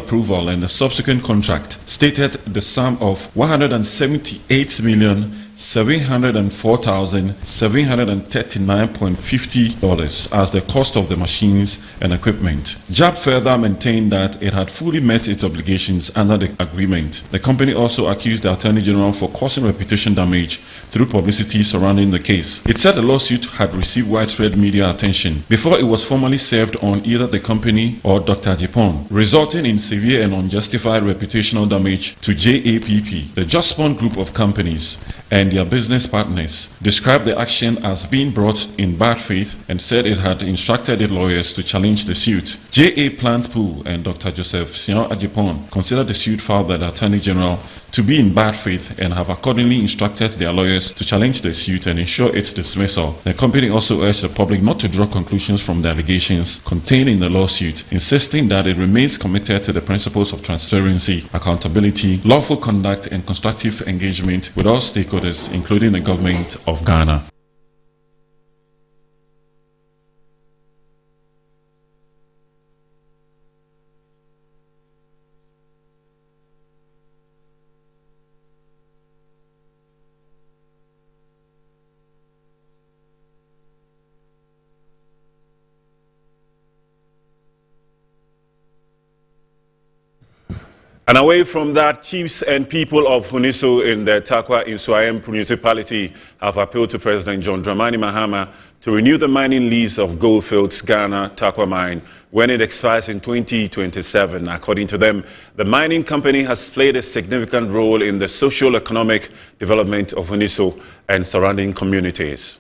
approval and the subsequent contract stated the sum of $178,704,739.50 as the cost of the machines and equipment. JAP further maintained that it had fully met its obligations under the agreement. The company also accused the Attorney General for causing reputation damage through publicity surrounding the case. It said the lawsuit had received widespread media attention before it was formally served on either the company or Dr. Japan, resulting in severe and unjustified reputational damage to JAPP. The Japan group of companies and their business partners described the action as being brought in bad faith and said it had instructed its lawyers to challenge the suit. JA Plant Pool and Dr. Joseph Sian Ajipon considered the suit filed by the Attorney General to be in bad faith and have accordingly instructed their lawyers to challenge the suit and ensure its dismissal. The company also urged the public not to draw conclusions from the allegations contained in the lawsuit, insisting that it remains committed to the principles of transparency, accountability, lawful conduct, and constructive engagement with all stakeholders, including the government of Ghana. And away from that, chiefs and people of Huniso in the Tarkwa Insuayem municipality have appealed to President John Dramani Mahama to renew the mining lease of Goldfields Ghana Tarkwa mine when it expires in 2027. According to them, the mining company has played a significant role in the socio-economic development of Huniso and surrounding communities.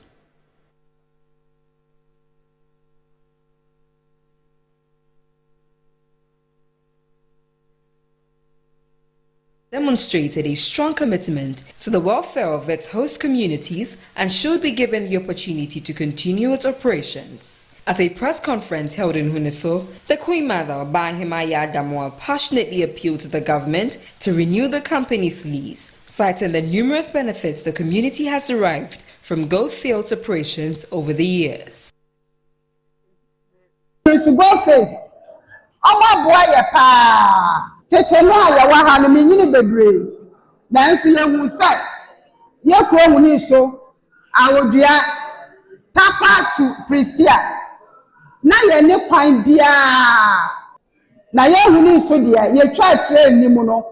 Demonstrated a strong commitment to the welfare of its host communities and should be given the opportunity to continue its operations. At a press conference held in Huniso, the Queen Mother, Bahimaya Damoa, passionately appealed to the government to renew the company's lease, citing the numerous benefits the community has derived from Goldfields operations over the years. Tetema ya wahanu minyini bebre na nsu yehu se yekro huni so awodua tapa to Pristia na ye ne kwan bia na ye huni so dia ye twa kire nimu no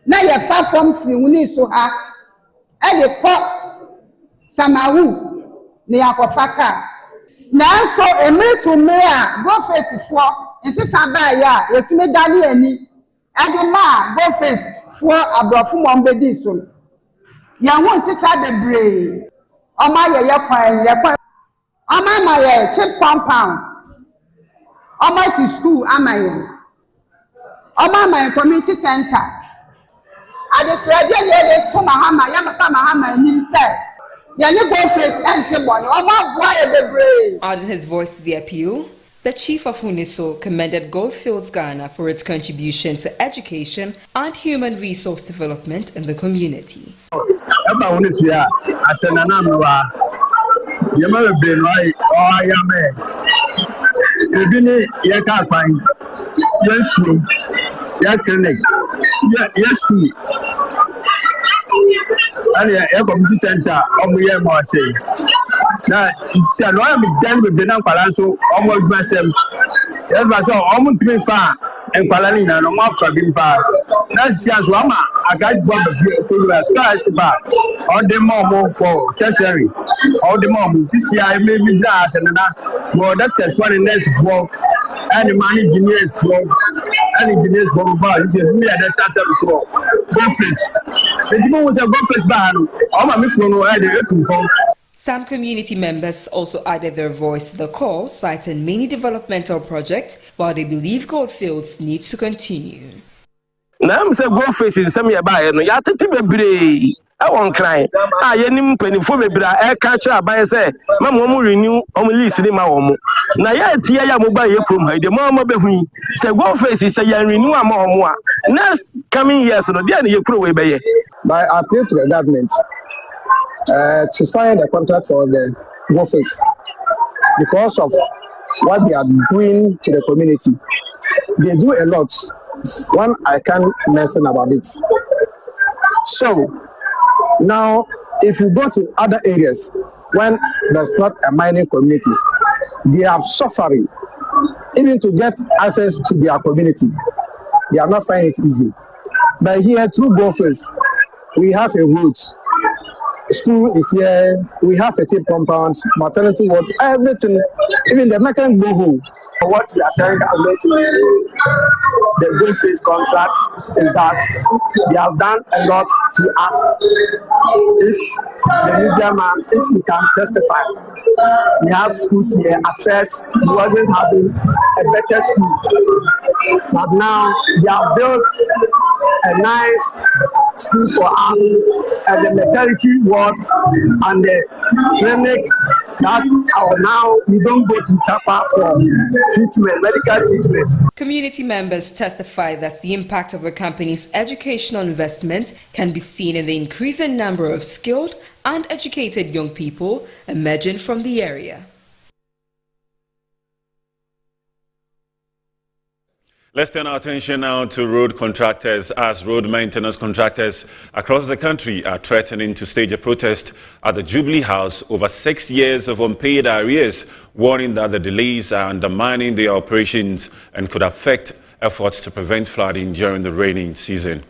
na ye fa fom firi huni so ha e de ko Samawu ne yakofaka na so emetu me a go face fo nsesa ba ya yetume dali ani Adima go face for abrofu mombedi so. Ya won sisa bebre. Oma ye kwan. Oma ma ye chip compound. Oma si school amaye. Oma ma community center. Adesraje ye to Mahama ya mapa Mahama nim say. Ya ni go face antibody. Oma boy bebre. Adding his voice to the appeal, the chief of Huniso commended Goldfields Ghana for its contribution to education and human resource development in the community. And a community center year more say. Now, it's a lot of done with the Palazzo, almost myself. Ever so almost me far and Palanina, no more for being bad. That's just Rama, I got one of you as far as about all the more for tertiary. All the more this year, I may be glass and more doctors for the next for any money engineers for any engineers for about you me understand before. Office. The people was a office ban. All my micro had to go. Some community members also added their voice to the call, citing many developmental projects, while they believe Goldfields needs to continue. Now, I'm Goldfields in some year by no yata tibe I won't cry. I am penny for me, I catch up by say, Mamma renew on lease in my home. Now, Tia mobile from her, the Mamma Behui, say Goldfields is a young renew a more. Next coming years, so the other you put away by my appeal to the government. To sign the contract for the Goldfields because of what they are doing to the community. They do a lot one I can't mention about it. So now, if you go to other areas when there's not a mining communities, they are suffering even to get access to their community. They are not finding it easy. But here, through Gophers, we have a route. School is here, we have a team compound, maternity ward, everything, even the mechanic go home. What we are telling the Gophers contract is that they have done a lot to us. If the media man, if he can testify, we have schools here. At first, he wasn't having a better school, but now they have built a nice school for us, and the maternity ward and the clinic that now we don't go to Tapa for treatment, medical treatment. Community members testify that the impact of the company's educational investment can be seen in the increasing number of skilled and educated young people emerging from the area. Let's turn our attention now to road contractors, as road maintenance contractors across the country are threatening to stage a protest at the Jubilee House over 6 years of unpaid arrears, warning that the delays are undermining their operations and could affect efforts to prevent flooding during the rainy season.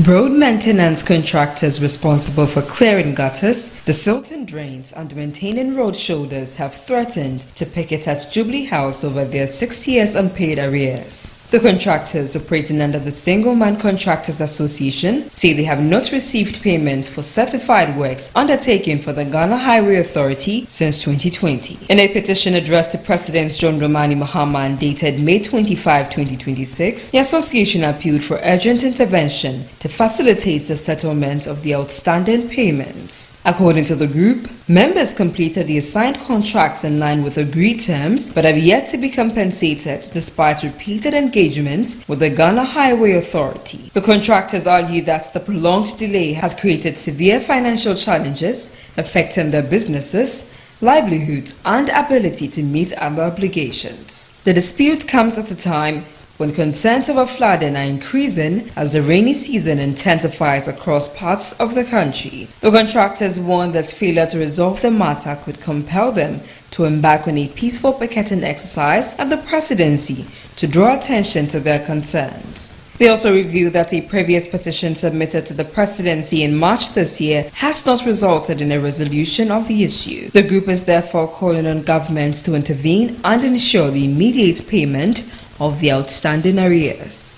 Road maintenance contractors responsible for clearing gutters, desilting drains and maintaining road shoulders have threatened to picket at Jubilee House over their 6 years unpaid arrears. The contractors, operating under the Single Man Contractors Association, say they have not received payment for certified works undertaken for the Ghana Highway Authority since 2020. In a petition addressed to President John Dramani Mahama and dated May 25, 2026, the association appealed for urgent intervention to facilitate the settlement of the outstanding payments. According to the group, members completed the assigned contracts in line with agreed terms but have yet to be compensated despite repeated engagements with the Ghana Highway Authority. The contractors argue that the prolonged delay has created severe financial challenges affecting their businesses, livelihoods and ability to meet other obligations. The dispute comes at a time when concerns over flooding are increasing as the rainy season intensifies across parts of the country. The contractors warn that failure to resolve the matter could compel them to embark on a peaceful picketing exercise at the presidency to draw attention to their concerns. They also revealed that a previous petition submitted to the presidency in March this year has not resulted in a resolution of the issue. The group is therefore calling on governments to intervene and ensure the immediate payment of the outstanding arrears.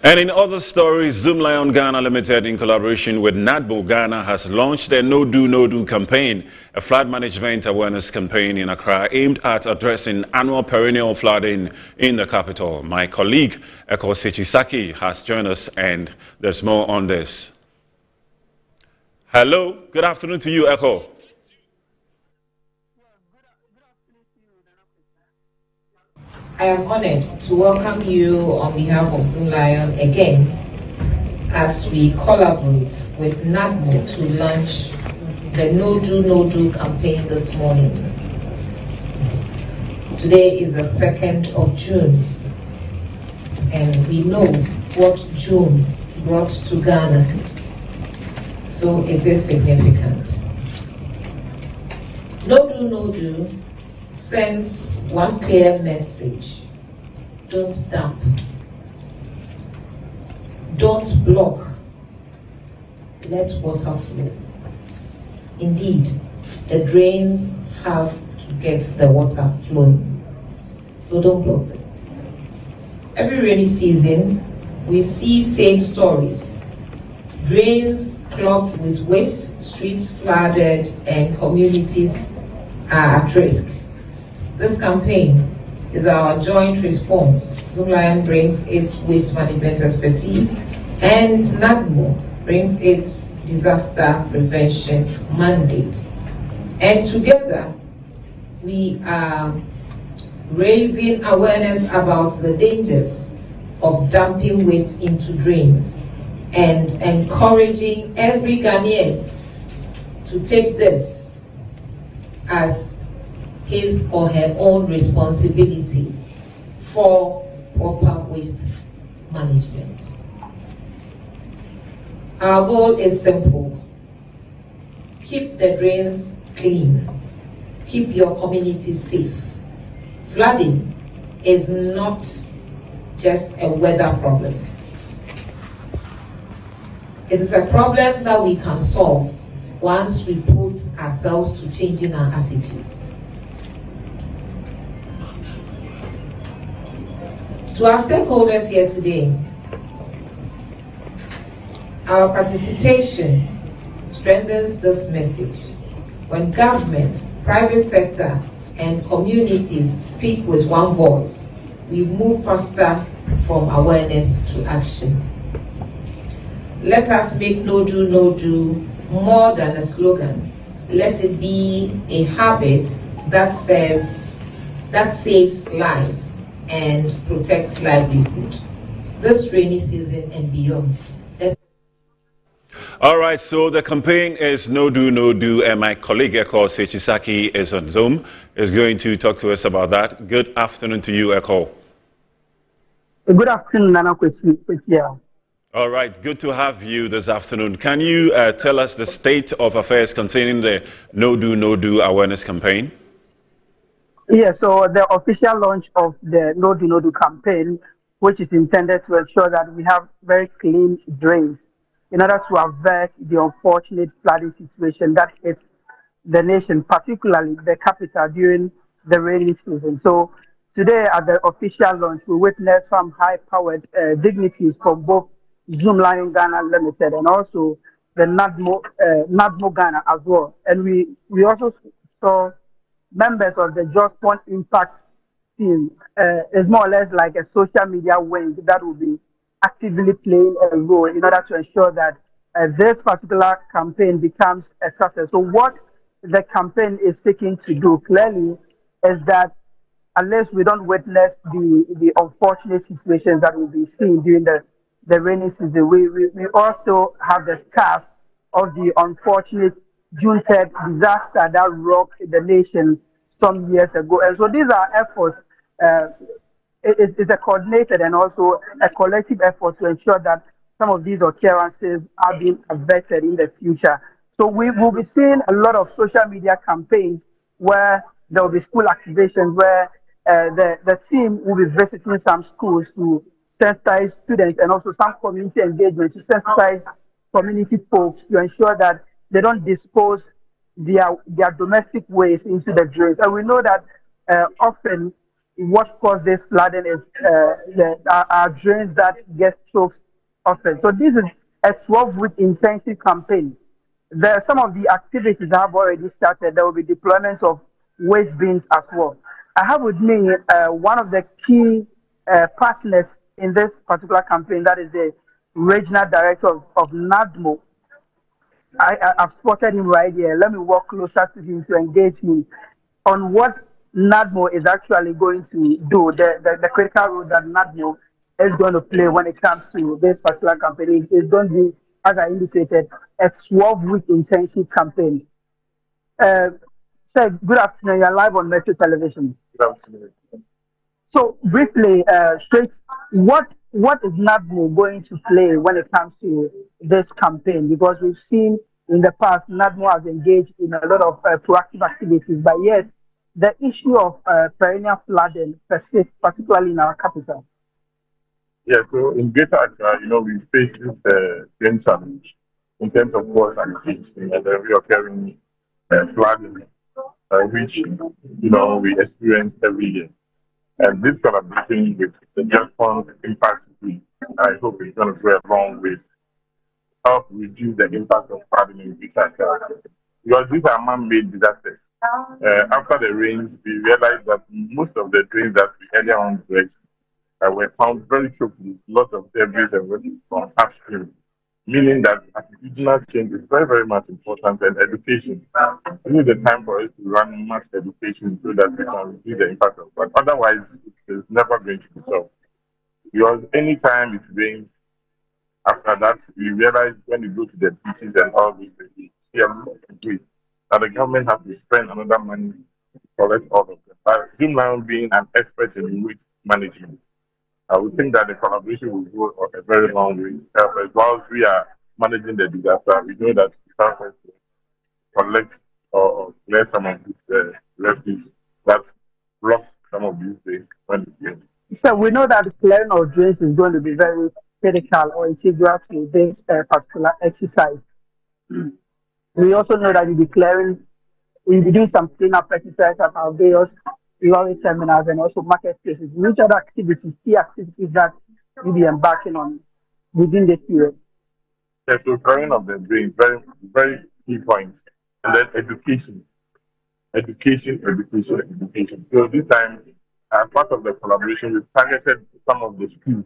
And in other stories, Zoom Lion Ghana Limited, in collaboration with NADBO Ghana, has launched their No Do No Do campaign, a flood management awareness campaign in Accra aimed at addressing annual perennial flooding in the capital. My colleague Eko Sechisaki has joined us, and there's more on this. Hello, good afternoon to you, Eko. I am honored to welcome you on behalf of Zoom Lion again as we collaborate with NADBO to launch the No Do No Do campaign this morning. Today is the 2nd of June, and we know what June brought to Ghana, so it is significant. No Do No Do sends one clear message: don't dump, don't block, let water flow. Indeed, the drains have to get the water flowing, so don't block them. Every rainy season, we see same stories: drains clogged with waste, streets flooded, and communities are at risk. This campaign is our joint response. Zoom Lion brings its waste management expertise, and NADBO brings its disaster prevention mandate. And together, we are raising awareness about the dangers of dumping waste into drains and encouraging every Ghanaian to take this as his or her own responsibility for proper waste management. Our goal is simple. Keep the drains clean. Keep your community safe. Flooding is not just a weather problem. It is a problem that we can solve once we put ourselves to changing our attitudes. To our stakeholders here today, our participation strengthens this message. When government, private sector, and communities speak with one voice, we move faster from awareness to action. Let us make no do more than a slogan. Let it be a habit that saves lives and protects livelihood. This rainy season and beyond. All right, so the campaign is No Do, and my colleague Eko Sechisaki is on Zoom, is going to talk to us about that. Good afternoon to you, Eko. Good afternoon, Nana Kwesi. All right, good to have you this afternoon. Can you tell us the state of affairs concerning the No Do awareness campaign? Yeah, so the official launch of the No Do campaign, which is intended to ensure that we have very clean drains in order to avert the unfortunate flooding situation that hits the nation, particularly the capital during the rainy season. So today at the official launch, we witnessed some high-powered dignitaries from both Zoom Lion Ghana Limited and also the NADMO Ghana as well. And we also saw members of the Just Point Impact team. Is more or less like a social media wing that will be actively playing a role in order to ensure that this particular campaign becomes a success. So what the campaign is seeking to do clearly is that unless we don't witness the unfortunate situations that will be seen during the rainy season, we also have the scars of the unfortunate June 3rd disaster that rocked the nation some years ago. And so these are efforts. It's a coordinated and also a collective effort to ensure that some of these occurrences are being averted in the future. So we will be seeing a lot of social media campaigns where there will be school activations, where the team will be visiting some schools to sensitize students and also some community engagement to sensitize community folks to ensure that they don't dispose their domestic waste into the drains. And we know that often what causes this flooding is our drains that get choked often. So this is a 12-week intensive campaign. There are some of the activities that have already started. There will be deployments of waste bins as well. I have with me one of the key partners in this particular campaign, that is the regional director of NADMO. I've spotted him right here. Let me walk closer to him to engage me on what NADMO is actually going to do, the critical role that NADMO is going to play when it comes to this particular campaign. It's going to be, as I indicated, a 12-week intensive campaign. Sir, good afternoon. You're live on Metro Television. Good afternoon. So briefly, straight, what is NADMO going to play when it comes to this campaign? Because we've seen in the past, NADMO has engaged in a lot of proactive activities, but yet the issue of perennial flooding persists, particularly in our capital. Yeah, so in Greater Accra, we face this great challenge in terms of water sanitation and the reoccurring flooding, which, we experience every year. And this collaboration with the Just Point Impact Group, I hope it's going to go along with help reduce the impact of flooding in Greater Accra. Because these are man-made disasters. After the rains, we realized that most of the drains that we earlier on dredged were found very choked with lots of debris and waste from upstream, meaning that attitudinal change is very, very much important, and education. We need the time for us to run mass education so that we can reduce the impact of that. Otherwise, it's never going to be solved. Because anytime it rains, after that, we realize when you go to the beaches and all these things, we see a lot of waste. Now the government has to spend another money collect all of them. But Zoomland being an expert in waste management, I would think that the collaboration will go on a very long way. But whilst we are managing the disaster, we know that we can't collect or clear some of these refuse that block some of these days when it gets. So we know that clearing of drains is going to be very critical or integral to this particular exercise. We also know that we'll be doing some cleanup exercise at our various lorry terminals and also market spaces. Which other activities, key activities that we'll be embarking on within this period? Yes, so clearing of the drains, very, very key points. And then education. Education. So this time, as part of the collaboration, we've targeted some of the schools.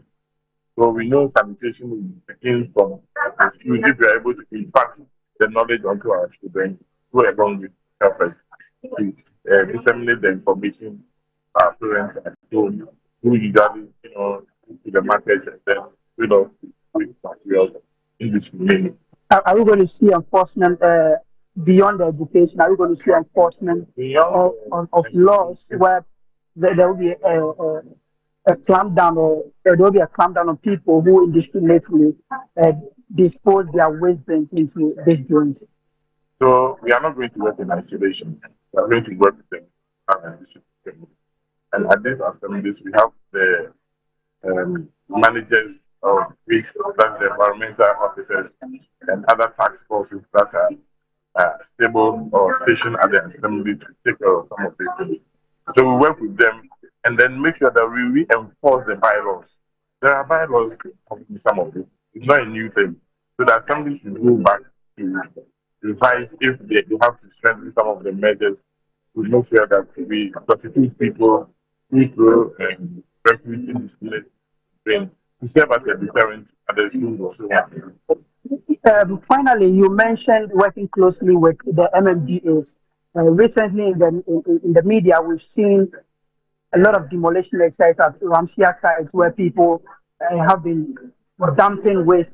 So we know sanitation will begin from the schools if we are able to impact the knowledge onto our children, go along with help us to disseminate the information our parents at home, who usually, to the market and then with materials in this community. Are we going to see enforcement beyond the education? Are we going to see enforcement of laws where there will be a clampdown, or there will be a clampdown on people who indiscriminately dispose their waste bins into these drains? So we are not going to work in isolation. We are going to work with them. And at these assemblies, we have the managers of waste, that's the environmental officers and other task forces that are stable or stationed at the assembly to take care of some of these things. So we work with them and then make sure that we reinforce the bylaws. There are bylaws in some of it. It's not a new thing. So the assembly should go back to revise if they have to strengthen some of the measures to make sure that we prosecute people who throw refuse in this place to serve as a deterrent at the schools. Finally, you mentioned working closely with the MMDAs. Recently, in the media, we've seen a lot of demolition exercises at Ramsia sites where people have been dumping waste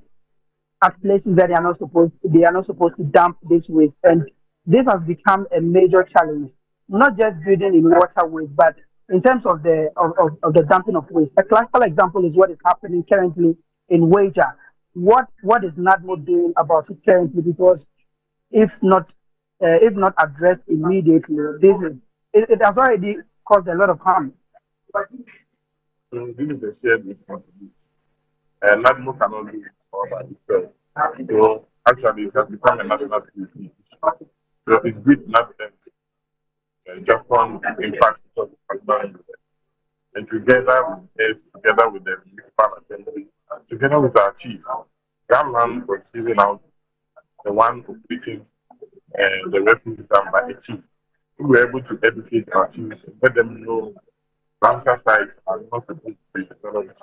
at places that they are not supposed to dump this waste, and this has become a major challenge. Not just building in waterways, but in terms of the dumping of waste. A classical example is what is happening currently in Wager. What is NADMO doing about it currently? Because if not addressed immediately, it has already caused a lot of harm. So this is a shared responsibility. NADMO cannot do it all by itself. So actually, it has become a national security issue. So it's good not just on impact of and together with us, together with the municipal assembly, together with our chief, Gamlan was giving out the one operating the refugee camp by the chief. We were able to educate our chiefs and let them know Ramsar sites are not supposed to be developed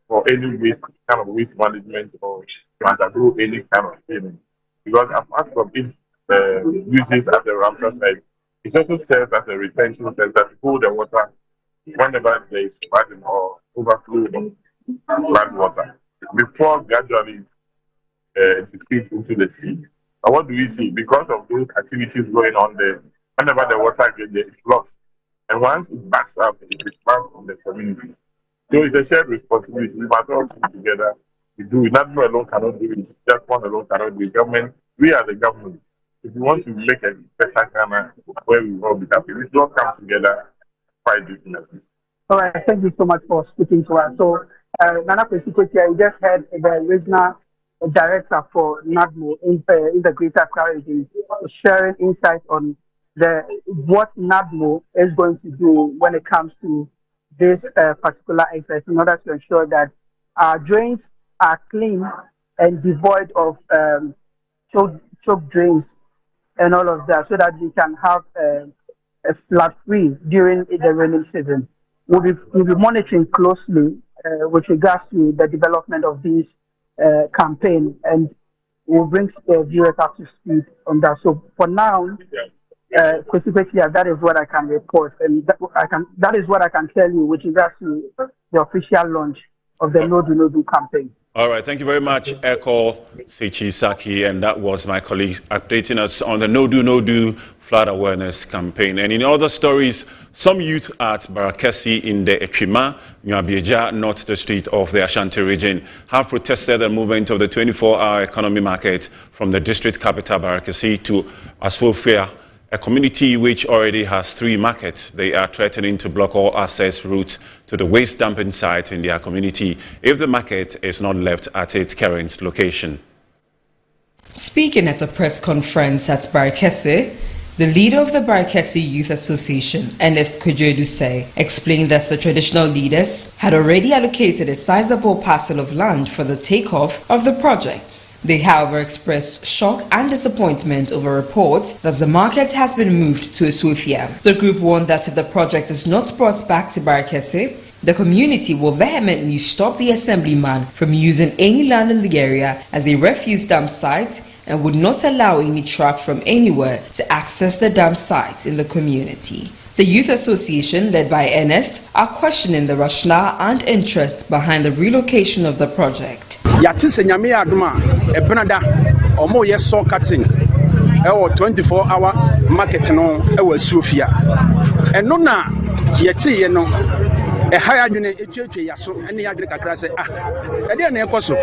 for any waste kind of waste management or to undergo any kind of payment. Because apart from its uses as a Ramsar site, it also serves as a retention center to hold the water whenever there is flooding or overflow of flood water before gradually it feeds into the sea. But what do we see? Because of those activities going on there, whenever the water gets there, it blocks. And once it backs up, it expands on the communities. So it's a shared responsibility. We must all come together to do it. NADMO alone cannot do it. Just one alone cannot do it. Government, we are the government. If we want to make a better Ghana where we will be happy, we should all come together to fight this message. All right, thank you so much for speaking to us. So, Nana Kwesi-Kotia, you just heard the regional director for NADMO in the Greater Accra region sharing insights on what NADMO is going to do when it comes to this particular exercise in order to ensure that our drains are clean and devoid of choke drains and all of that, so that we can have a flood free during the rainy season. We'll be monitoring closely with regards to the development of this campaign, and we'll bring viewers up to speed on that. So for now, Kwesi-Kotia, that is what I can report, and that is what I can tell you with regards to the official launch of the No Do No Do campaign. All right, thank you very much, Eko Sechisaki, and that was my colleague updating us on the No Do flood awareness campaign. And in other stories, some youth at Barakesi in the Ekwima, Nyabieja, North District of the Ashanti region, have protested the movement of the 24-hour economy market from the district capital Barakesi to Asofia, a community which already has 3 markets. They are threatening to block all access routes to the waste dumping site in their community if the market is not left at its current location. Speaking at a press conference at Barakesi, the leader of the Barakesi Youth Association, Ernest Kojo-Edusei, explained that the traditional leaders had already allocated a sizable parcel of land for the takeoff of the project. They, however, expressed shock and disappointment over reports that the market has been moved to Asofia. The group warned that if the project is not brought back to Barakesi, the community will vehemently stop the assemblyman from using any land in the area as a refuse dump site and would not allow any truck from anywhere to access the dump site in the community. The Youth Association, led by Ernest, are questioning the rationale and interest behind the relocation of the project. Yati se nyame adoma ebenada omo ye so cutting e 24-hour market no e wa Asofia eno na yeti ye no e haya dwene etwetwe yaso ene yadre kakra se e de na ekoso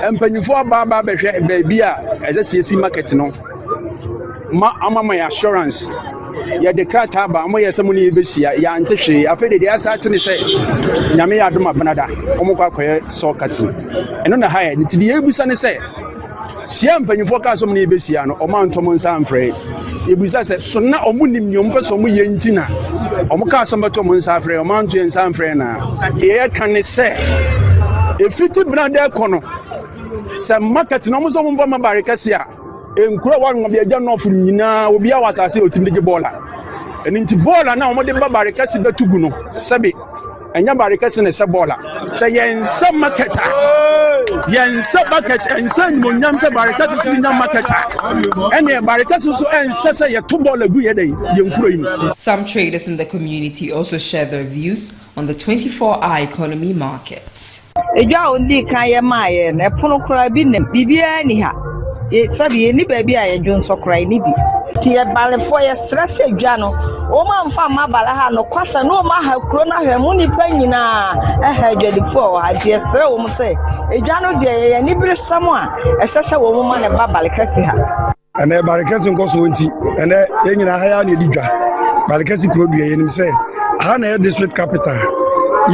empanyifo aba behwe baabi a ezesiesi market no ma amama assurance ya de krata ba mo yesemu ni besia ya ntehwe afede de asate ne se nyame ya adoma benada omukwa akoye so cutting eno na haya nti de ebusa ne se sia mpanyifo ka so mo ni besia no omantomo nsa amfre ebusa se so na omunim nyom fa so mo ye ntina omuka so beto mo nsa afre omanto nsa amfre na ye kan ne se efiti benada ekono se market no mo so mo mfa Barakesi a enkura wan bia gya no fu nyina obi a wasase otimde bola eni bola na omode Barakesi betugu no sebe enya Barakesi ne se bola se yensa marketa yensa market ensa nyam se Barakesi si nyam marketa ene Barakesi so ensa se ye to bola gu ye dey yenkura yi. Some traders in the community also share their views on the 24-hour economy market. Eja ondi kan ye maaye na pono kura bi ne bibia ni ha sabi ni baby a John so cry ni bi ti e bale fo ye stress adwa no o ma mfa ma bala ha no kwasa no ma ha kro na hwemu ni pa nyina ha adwadi fo ha ti esre wo mo se adwa no de ye ni bire samo a esese wo mo ma ne ba Barakesi ha ene Barakesi nko so nti ene ye nyina ha ya na edidwa Barakesi kro dua ye nim se ha na district capital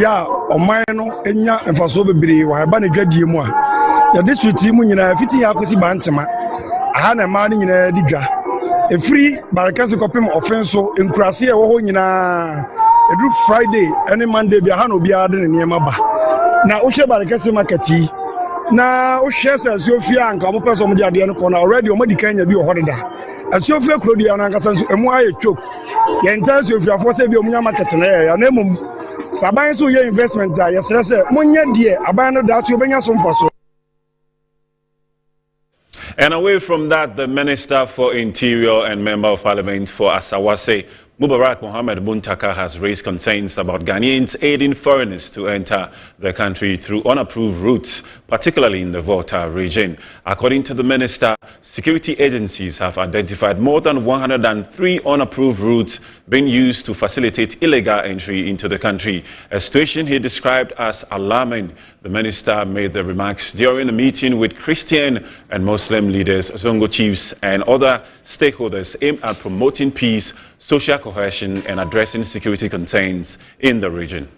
ya oman no enya emfaso bebre wa ba na dwadie mu a ya district mu nyina fiti ya akosi bantema aha na ma ni nyina didwa efiri Barakesi kopem offenso enkurase e wo ho nyina edu Friday any Monday bia ha no bia de ne niema ba na wo hwe Barakesi market yi na wo hwe se Asofia anka mo person mo di ade no kona already o madi kanya bi o hodeda Asofia krodia na nkasa nso emu aye chok ye nta Asofia fo se bi o munya market na ya na emum saban so ye investment da ye sere se monye de aban no da to obenya so mfaso. And away from that, the Minister for Interior and Member of Parliament for Asawase, Mubarak Mohammed Muntaka, has raised concerns about Ghanaians aiding foreigners to enter the country through unapproved routes, particularly in the Volta region. According to the minister, security agencies have identified more than 103 unapproved routes being used to facilitate illegal entry into the country, a situation he described as alarming. The minister made the remarks during a meeting with Christian and Muslim leaders, Zongo chiefs, and other stakeholders aimed at promoting peace, social cohesion, and addressing security concerns in the region.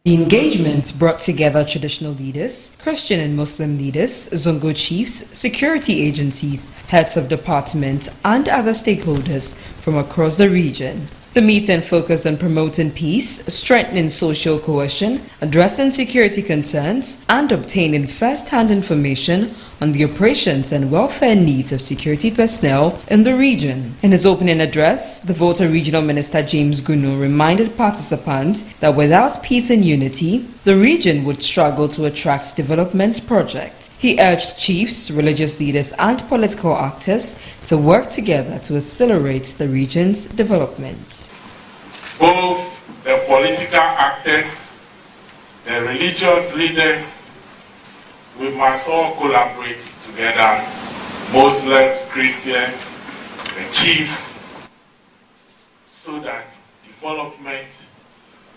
The engagement brought together traditional leaders, Christian and Muslim leaders, Zongo chiefs, security agencies, heads of department, and other stakeholders from across the region. The meeting focused on promoting peace, strengthening social cohesion, addressing security concerns, and obtaining first-hand information on the operations and welfare needs of security personnel in the region. In his opening address, the Volta Regional Minister James Gunu reminded participants that without peace and unity, the region would struggle to attract development projects. He urged chiefs, religious leaders, and political actors to work together to accelerate the region's development. Both the political actors, the religious leaders, we must all collaborate together, Muslims, Christians, the chiefs, so that development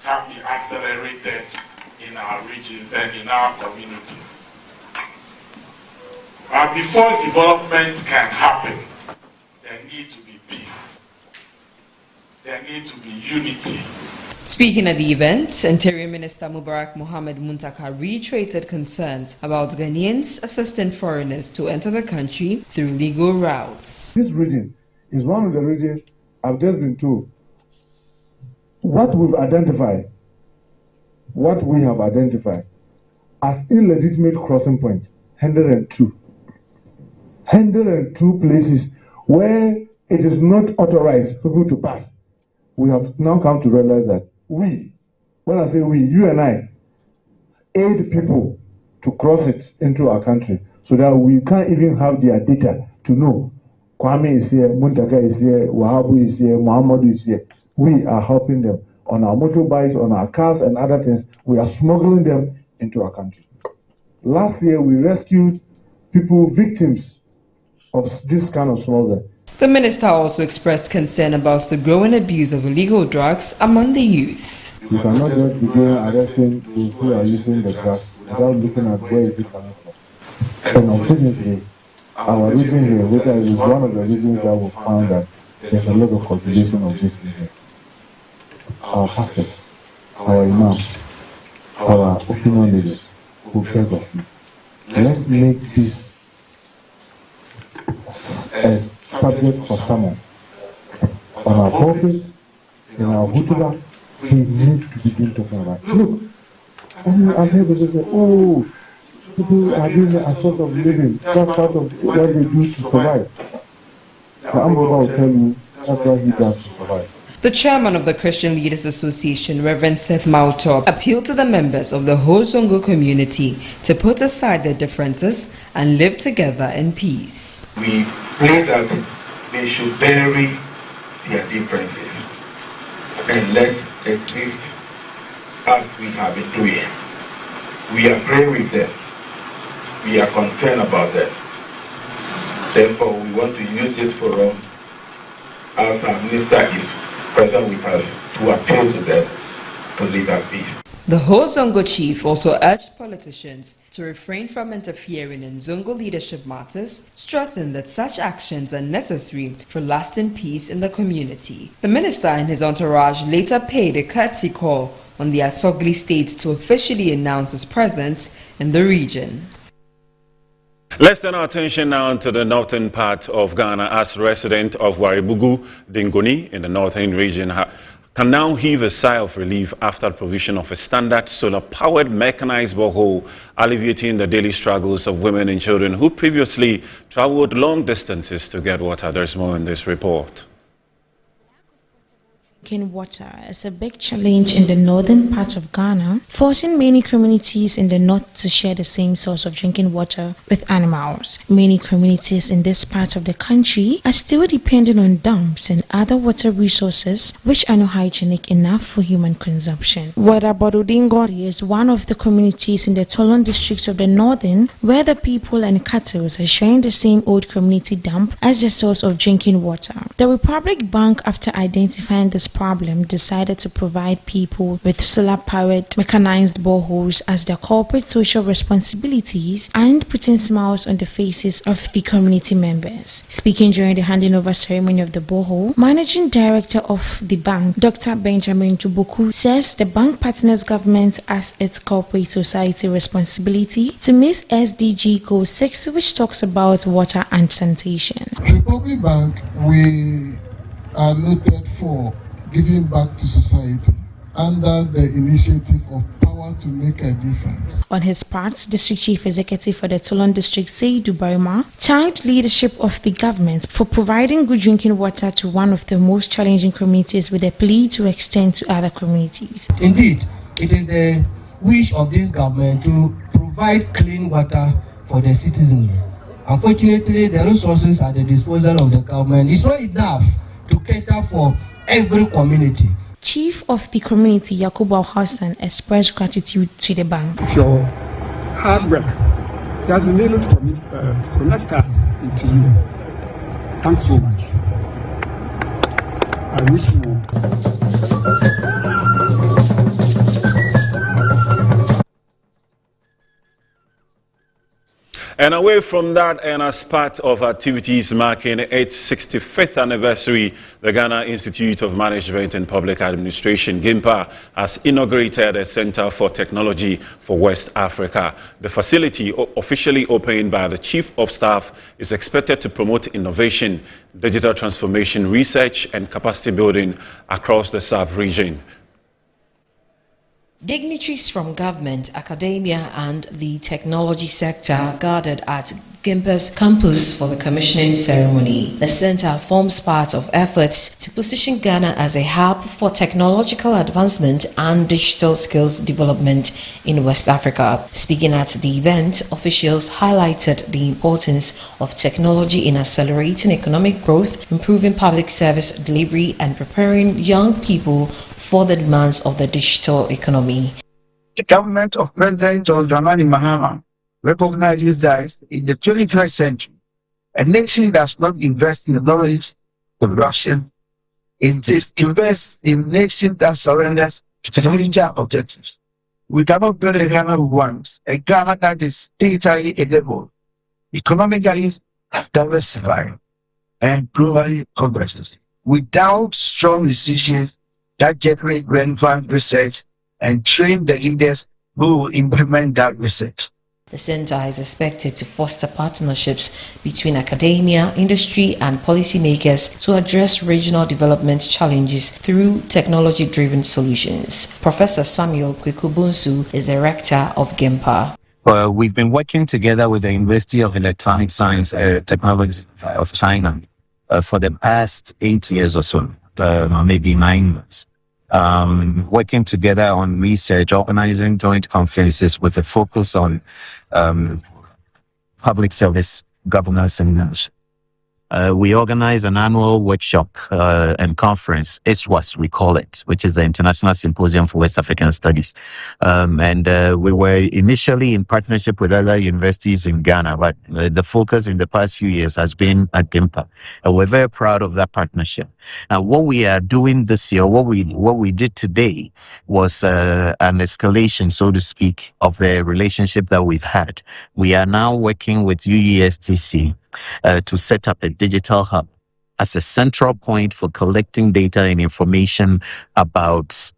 can be accelerated in our regions and in our communities. But before development can happen, there needs to be peace. There needs to be unity. Speaking at the event, Interior Minister Mubarak Mohammed Muntaka reiterated concerns about Ghanaians assisting foreigners to enter the country through legal routes. This region is one of the regions I've just been told. What we have identified as illegitimate crossing point, 102. 102 places where it is not authorized for people to pass. We have now come to realize that when I say we, you and I, aid people to cross it into our country so that we can't even have their data to know Kwame is here, Muntaka is here, Wahabu is here, Muhammadu is here. We are helping them on our motorbikes, on our cars and other things. We are smuggling them into our country. Last year, we rescued people, victims of this kind of smuggling. The minister also expressed concern about the growing abuse of illegal drugs among the youth. You cannot just begin arresting those who are using the drugs without looking at where is it coming from. And unfortunately, our region here, which is one of the regions that we found that there's a lot of cultivation of this region. Our pastors, our imams, our opinion leaders who beg of you, let's make this a subject for someone. On our pulpit, in our hutuba, we need to begin talking about it. Look, I've heard people say, oh, people are doing a source of living. That's part of what they do to survive. The Ambroba will tell you that's what he does to survive. The chairman of the Christian Leaders Association, Reverend Seth Mautor, appealed to the members of the whole Zongo community to put aside their differences and live together in peace. We pray that they should bury their differences and let exist as we have been doing. We are praying with them. We are concerned about them. Therefore, we want to use this forum as our minister is present with us to appeal to them to live at peace. The whole Zongo chief also urged politicians to refrain from interfering in Zongo leadership matters, stressing that such actions are necessary for lasting peace in the community. The minister and his entourage later paid a courtesy call on the Asogli state to officially announce his presence in the region. Let's turn our attention now to the northern part of Ghana, as resident of Waribugu, Dingoni, in the northern region, can now heave a sigh of relief after provision of a standard solar-powered mechanized borehole, alleviating the daily struggles of women and children who previously traveled long distances to get water. There's more in this report. Drinking water is a big challenge in the northern part of Ghana, forcing many communities in the north to share the same source of drinking water with animals. Many communities in this part of the country are still dependent on dams and other water resources which are not hygienic enough for human consumption. Wadabododingori is one of the communities in the Tolon district of the northern where the people and cattle are sharing the same old community dam as the source of drinking water. The Republic Bank, after identifying this problem, decided to provide people with solar-powered mechanized boreholes as their corporate social responsibilities and putting smiles on the faces of the community members. Speaking during the handing over ceremony of the borehole, Managing Director of the bank, Dr. Benjamin Juboku, says the bank partners government as its corporate society responsibility to meet SDG Goal 6, which talks about water and sanitation. Republic Bank, we are noted for giving back to society under the initiative of Power to Make a Difference. On his part, District Chief Executive for the Tolon District, Seidu Barima, thanked leadership of the government for providing good drinking water to one of the most challenging communities with a plea to extend to other communities. Indeed, it is the wish of this government to provide clean water for the citizens. Unfortunately, the resources at the disposal of the government is not enough to cater for every community. Chief of the community, Yakubu Hassan, expressed gratitude to the bank. Your hard work has been able to connect us into you. Thanks so much. I wish you more. And away from that, and as part of activities marking its 65th anniversary, the Ghana Institute of Management and Public Administration, GIMPA, has inaugurated a Center for Technology for West Africa. The facility, officially opened by the Chief of Staff, is expected to promote innovation, digital transformation, research, and capacity building across the sub-region. Dignitaries from government, academia and the technology sector gathered at GIMPA's campus for the commissioning ceremony. The center forms part of efforts to position Ghana as a hub for technological advancement and digital skills development in West Africa. Speaking at the event, officials highlighted the importance of technology in accelerating economic growth, improving public service delivery, and preparing young people for the demands of the digital economy. The government of President John Dramani Mahama recognizes that in the 21st century, a nation does not invest in knowledge production, it invests in a nation that surrenders to technological objectives. We cannot build a Ghana we want, a Ghana that is digitally enabled, economically diversified, and globally competitive, without strong decisions that generate relevant research and train the leaders who will implement that research. The center is expected to foster partnerships between academia, industry, and policymakers to address regional development challenges through technology-driven solutions. Professor Samuel Kwekubunsu is director of GIMPA. We've been working together with the University of Electronic Science and Technology of China for the past 8 years or so, maybe 9 months. Working together on research, organizing joint conferences with a focus on public service governance and leadership. We organize an annual workshop and conference, ISWAS we call it, which is the International Symposium for West African Studies. We were initially in partnership with other universities in Ghana, but the focus in the past few years has been at GIMPA. And we're very proud of that partnership. Now, what we are doing this year, what we did today was an escalation, so to speak, of the relationship that we've had. We are now working with UESTC to set up a digital hub as a central point for collecting data and information about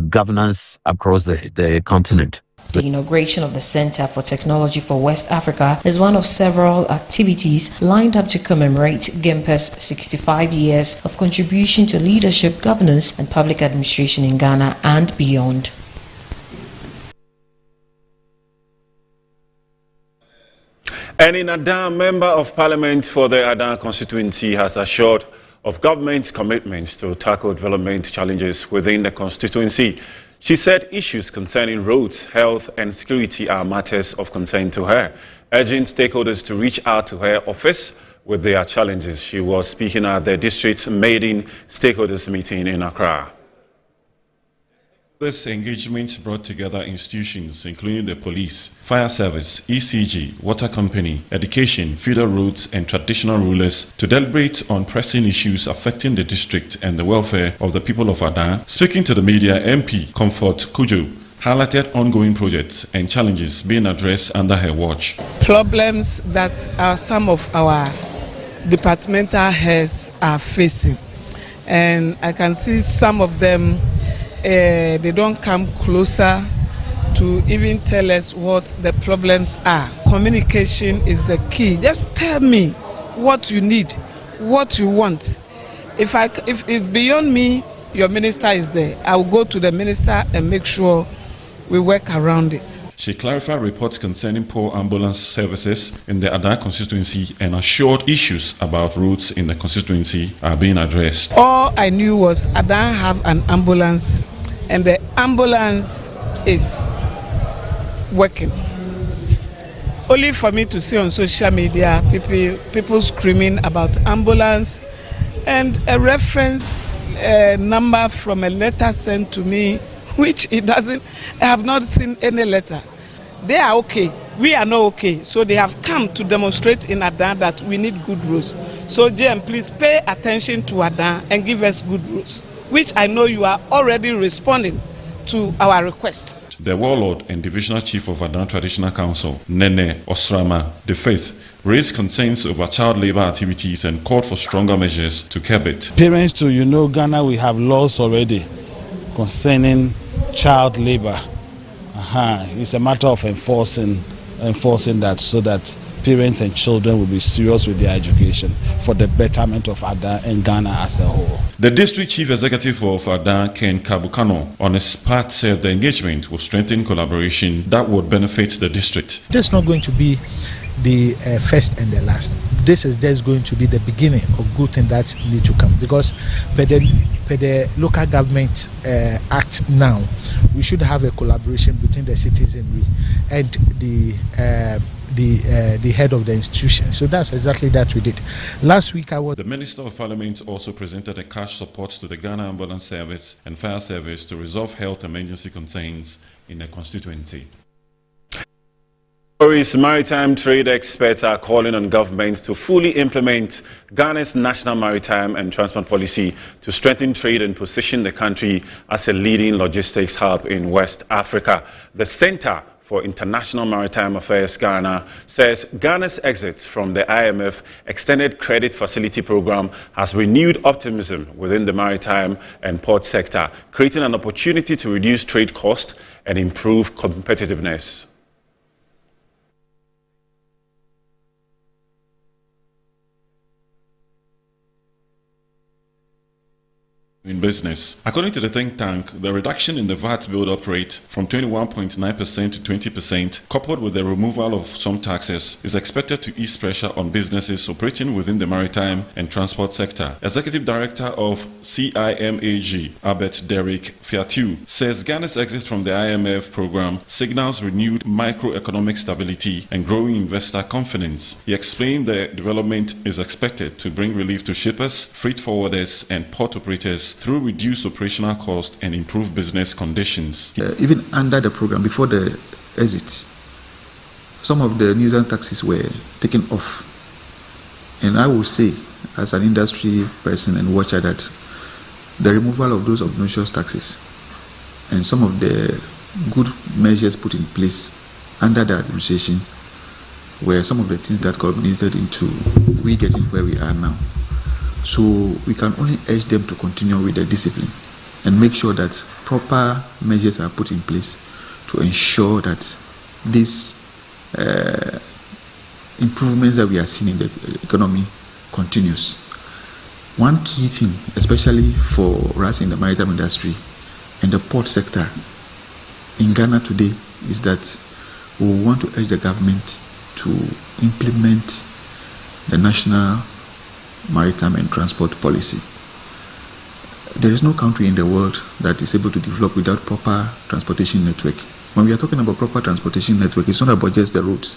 governance across the continent. The inauguration of the Center for Technology for West Africa is one of several activities lined up to commemorate GIMPA's 65 years of contribution to leadership, governance, and public administration in Ghana and beyond. And in Adan, Member of Parliament for the Adan constituency has assured of government's commitments to tackle development challenges within the constituency. She said issues concerning roads, health and security are matters of concern to her, urging stakeholders to reach out to her office with their challenges. She was speaking at the district's maiden stakeholders meeting in Accra. This engagement brought together institutions including the police, fire service, ECG, water company, education, feeder roads and traditional rulers to deliberate on pressing issues affecting the district and the welfare of the people of Adan. Speaking to the media, MP Comfort Kujo highlighted ongoing projects and challenges being addressed under her watch. Problems that some of our departmental heads are facing, and I can see some of them they don't come closer to even tell us what the problems are. Communication is the key. Just tell me what you need, what you want. If it's beyond me, your minister is there. I will go to the minister and make sure we work around it. She clarified reports concerning poor ambulance services in the Adan constituency and assured issues about roads in the constituency are being addressed. All I knew was Adan have an ambulance and the ambulance is working. Only for me to see on social media people screaming about ambulance and a reference number from a letter sent to me, which it doesn't. I have not seen any letter. They are okay. we are not okay. So they have come to demonstrate in Adan that we need good roads. So JM, please pay attention to Adan and give us good roads, which I know you are already responding to our request. The warlord and divisional chief of Adan Traditional Council, Nene Osrama the Faith, raised concerns over child labor activities and called for stronger measures to curb it. Parents too, you know, Ghana, we have laws already concerning child labor. It's a matter of enforcing that so that parents and children will be serious with their education for the betterment of Adan and Ghana as a whole. The district chief executive of Adan, Ken Kabukano, on his part said the engagement will strengthen collaboration that would benefit the district. This is not going to be the first and the last. This is just going to be the beginning of good things that need to come, because per the local government act now, we should have a collaboration between the citizenry and the head of the institution. So that's exactly that we did. Last week The Minister of Parliament also presented a cash support to the Ghana Ambulance Service and Fire Service to resolve health emergency concerns in the constituency. Maritime trade experts are calling on governments to fully implement Ghana's national maritime and transport policy to strengthen trade and position the country as a leading logistics hub in West Africa. The Center for International Maritime Affairs Ghana says Ghana's exit from the IMF Extended Credit Facility Program has renewed optimism within the maritime and port sector, creating an opportunity to reduce trade costs and improve competitiveness. In business. According to the think tank, the reduction in the VAT build-up rate from 21.9% to 20%, coupled with the removal of some taxes, is expected to ease pressure on businesses operating within the maritime and transport sector. Executive Director of CIMAG, Albert Derrick Fiatu, says Ghana's exit from the IMF program signals renewed microeconomic stability and growing investor confidence. He explained the development is expected to bring relief to shippers, freight forwarders, and port operators through reduced operational costs and improved business conditions. Even under the program, before the exit, some of the nuisance taxes were taken off. And I will say, as an industry person and watcher, that the removal of those obnoxious taxes and some of the good measures put in place under the administration were some of the things that culminated into we getting where we are now. So we can only urge them to continue with the discipline and make sure that proper measures are put in place to ensure that these improvements that we are seeing in the economy continues. One key thing, especially for us in the maritime industry and the port sector in Ghana today, is that we want to urge the government to implement the national maritime and transport policy. There is no country in the world that is able to develop without proper transportation network. When we are talking about proper transportation network, it's not about just the roads.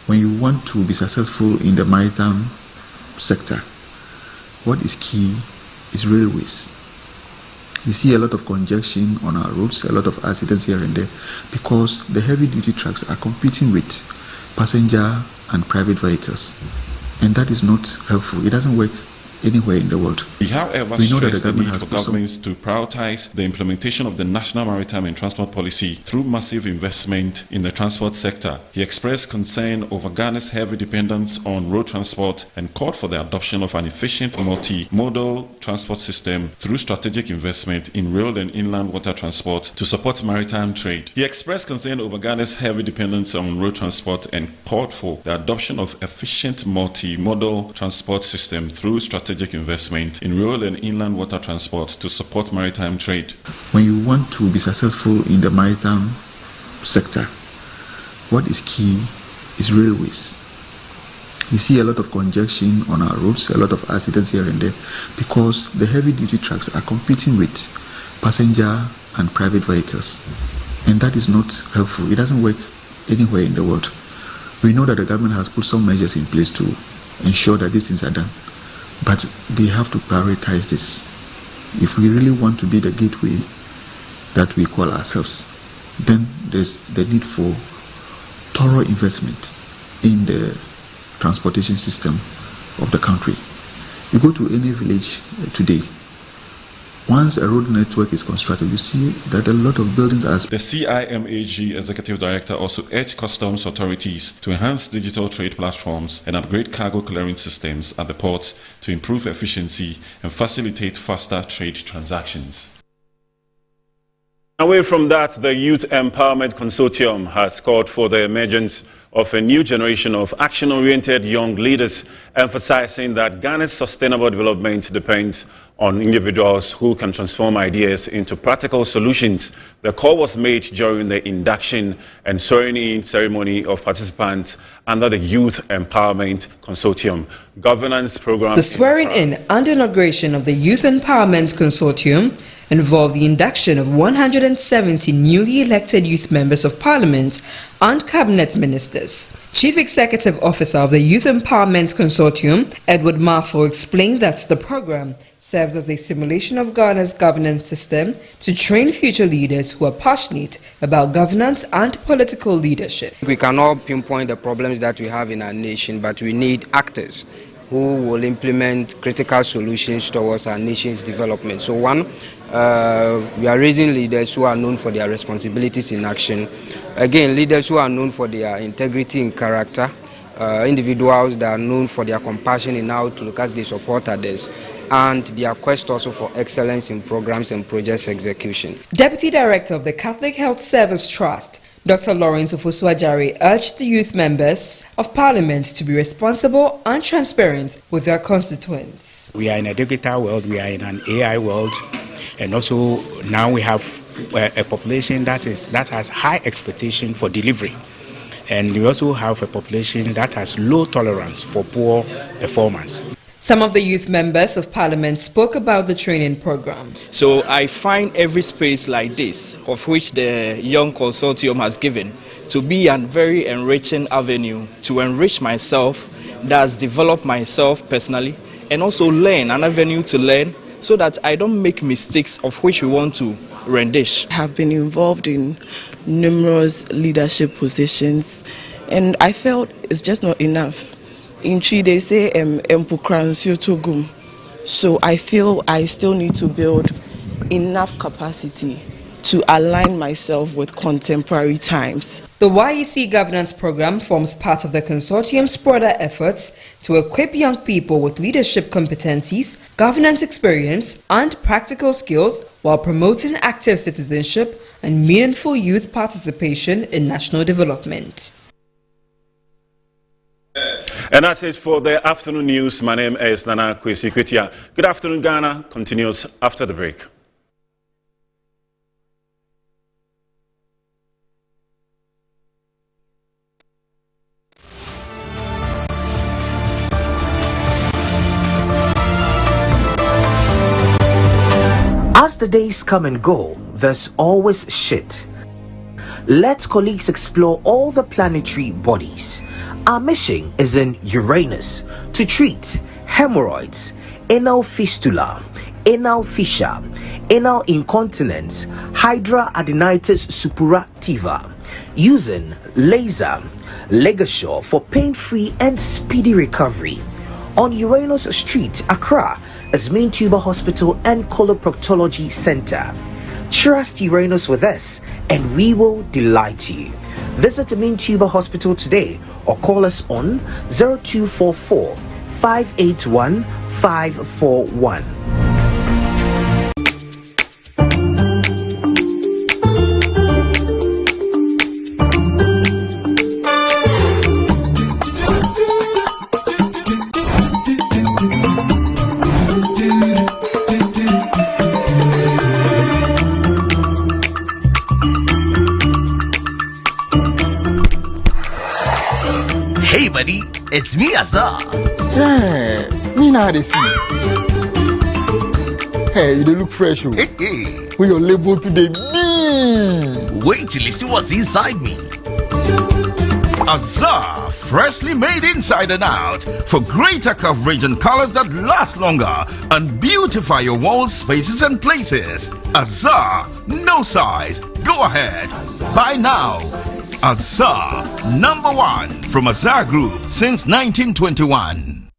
When you want to be successful in the maritime sector, what is key is railways. You see a lot of congestion on our roads, a lot of accidents here and there, because the heavy-duty trucks are competing with passenger and private vehicles. And that is not helpful. It doesn't work anywhere in the world. He, however, stressed the need for governments to prioritize the implementation of the national maritime and transport policy through massive investment in the transport sector. He expressed concern over Ghana's heavy dependence on road transport and called for the adoption of an efficient multi-modal transport system through strategic investment in rail and inland water transport to support maritime trade. He expressed concern over Ghana's heavy dependence on road transport and called for the adoption of efficient multi-modal transport system through strategic investment in rural and inland water transport to support maritime trade. When you want to be successful in the maritime sector, what is key is railways. You see a lot of congestion on our roads, a lot of accidents here and there, because the heavy-duty trucks are competing with passenger and private vehicles. And that is not helpful. It doesn't work anywhere in the world. We know that the government has put some measures in place to ensure that these things are done. But they have to prioritize this. If we really want to be the gateway that we call ourselves, then there's the need for thorough investment in the transportation system of the country. You go to any village today, once a road network is constructed, you see that a lot of buildings are... The CIMAG Executive Director also urged customs authorities to enhance digital trade platforms and upgrade cargo clearing systems at the ports to improve efficiency and facilitate faster trade transactions. Away from that, the Youth Empowerment Consortium has called for the emergence of a new generation of action-oriented young leaders, emphasizing that Ghana's sustainable development depends on individuals who can transform ideas into practical solutions. The call was made during the induction and swearing-in ceremony of participants under the Youth Empowerment Consortium governance program. The swearing-in and inauguration of the Youth Empowerment Consortium involved the induction of 170 newly elected youth members of parliament and cabinet ministers. Chief Executive Officer of the Youth Empowerment Consortium, Edward Marfo, explained that the program serves as a simulation of Ghana's governance system to train future leaders who are passionate about governance and political leadership. We cannot pinpoint the problems that we have in our nation, but we need actors who will implement critical solutions towards our nation's development. So one, we are raising leaders who are known for their responsibilities in action. Again, leaders who are known for their integrity in character, individuals that are known for their compassion in outlook as they support others, and their quest also for excellence in programs and projects execution. Deputy Director of the Catholic Health Service Trust, Dr. Lawrence Ofosu-Ajari, urged the youth members of Parliament to be responsible and transparent with their constituents. We are in a digital world, we are in an AI world, and also now we have a population that has high expectation for delivery. And we also have a population that has low tolerance for poor performance. Some of the youth members of Parliament spoke about the training program. So I find every space like this, of which the Young Consortium has given, to be a very enriching avenue to enrich myself, thus develop myself personally, and also learn, an avenue to learn, so that I don't make mistakes of which we want to rendish. I have been involved in numerous leadership positions, and I felt it's just not enough. In Chi, they say, so I feel I still need to build enough capacity to align myself with contemporary times. The YEC governance program forms part of the consortium's broader efforts to equip young people with leadership competencies, governance experience, and practical skills while promoting active citizenship and meaningful youth participation in national development. And that's it for the afternoon news. My name is Nana Kwesi Kwetia. Good afternoon, Ghana continues after the break. As the days come and go, there's always shit. Let colleagues explore all the planetary bodies. Our mission is in Uranus to treat hemorrhoids, anal fistula, anal fissure, anal incontinence, hydradenitis suppurativa, using laser ligature for pain-free and speedy recovery. On Uranus Street, Accra, is Main Tuber Hospital and Coloproctology Center. Trust Uranus with us and we will delight you. Visit Main Tuber Hospital today or call us on 0244 581 541. Hey buddy, it's me Azar. Yeah, me now they see. Hey, you look fresh. Hey, hey. With your label today. Wait till you see what's inside me. Azar, freshly made inside and out for greater coverage and colors that last longer and beautify your walls, spaces and places. Azar, no size. Go ahead. Buy now. Azar, #1 from Azar Group since 1921.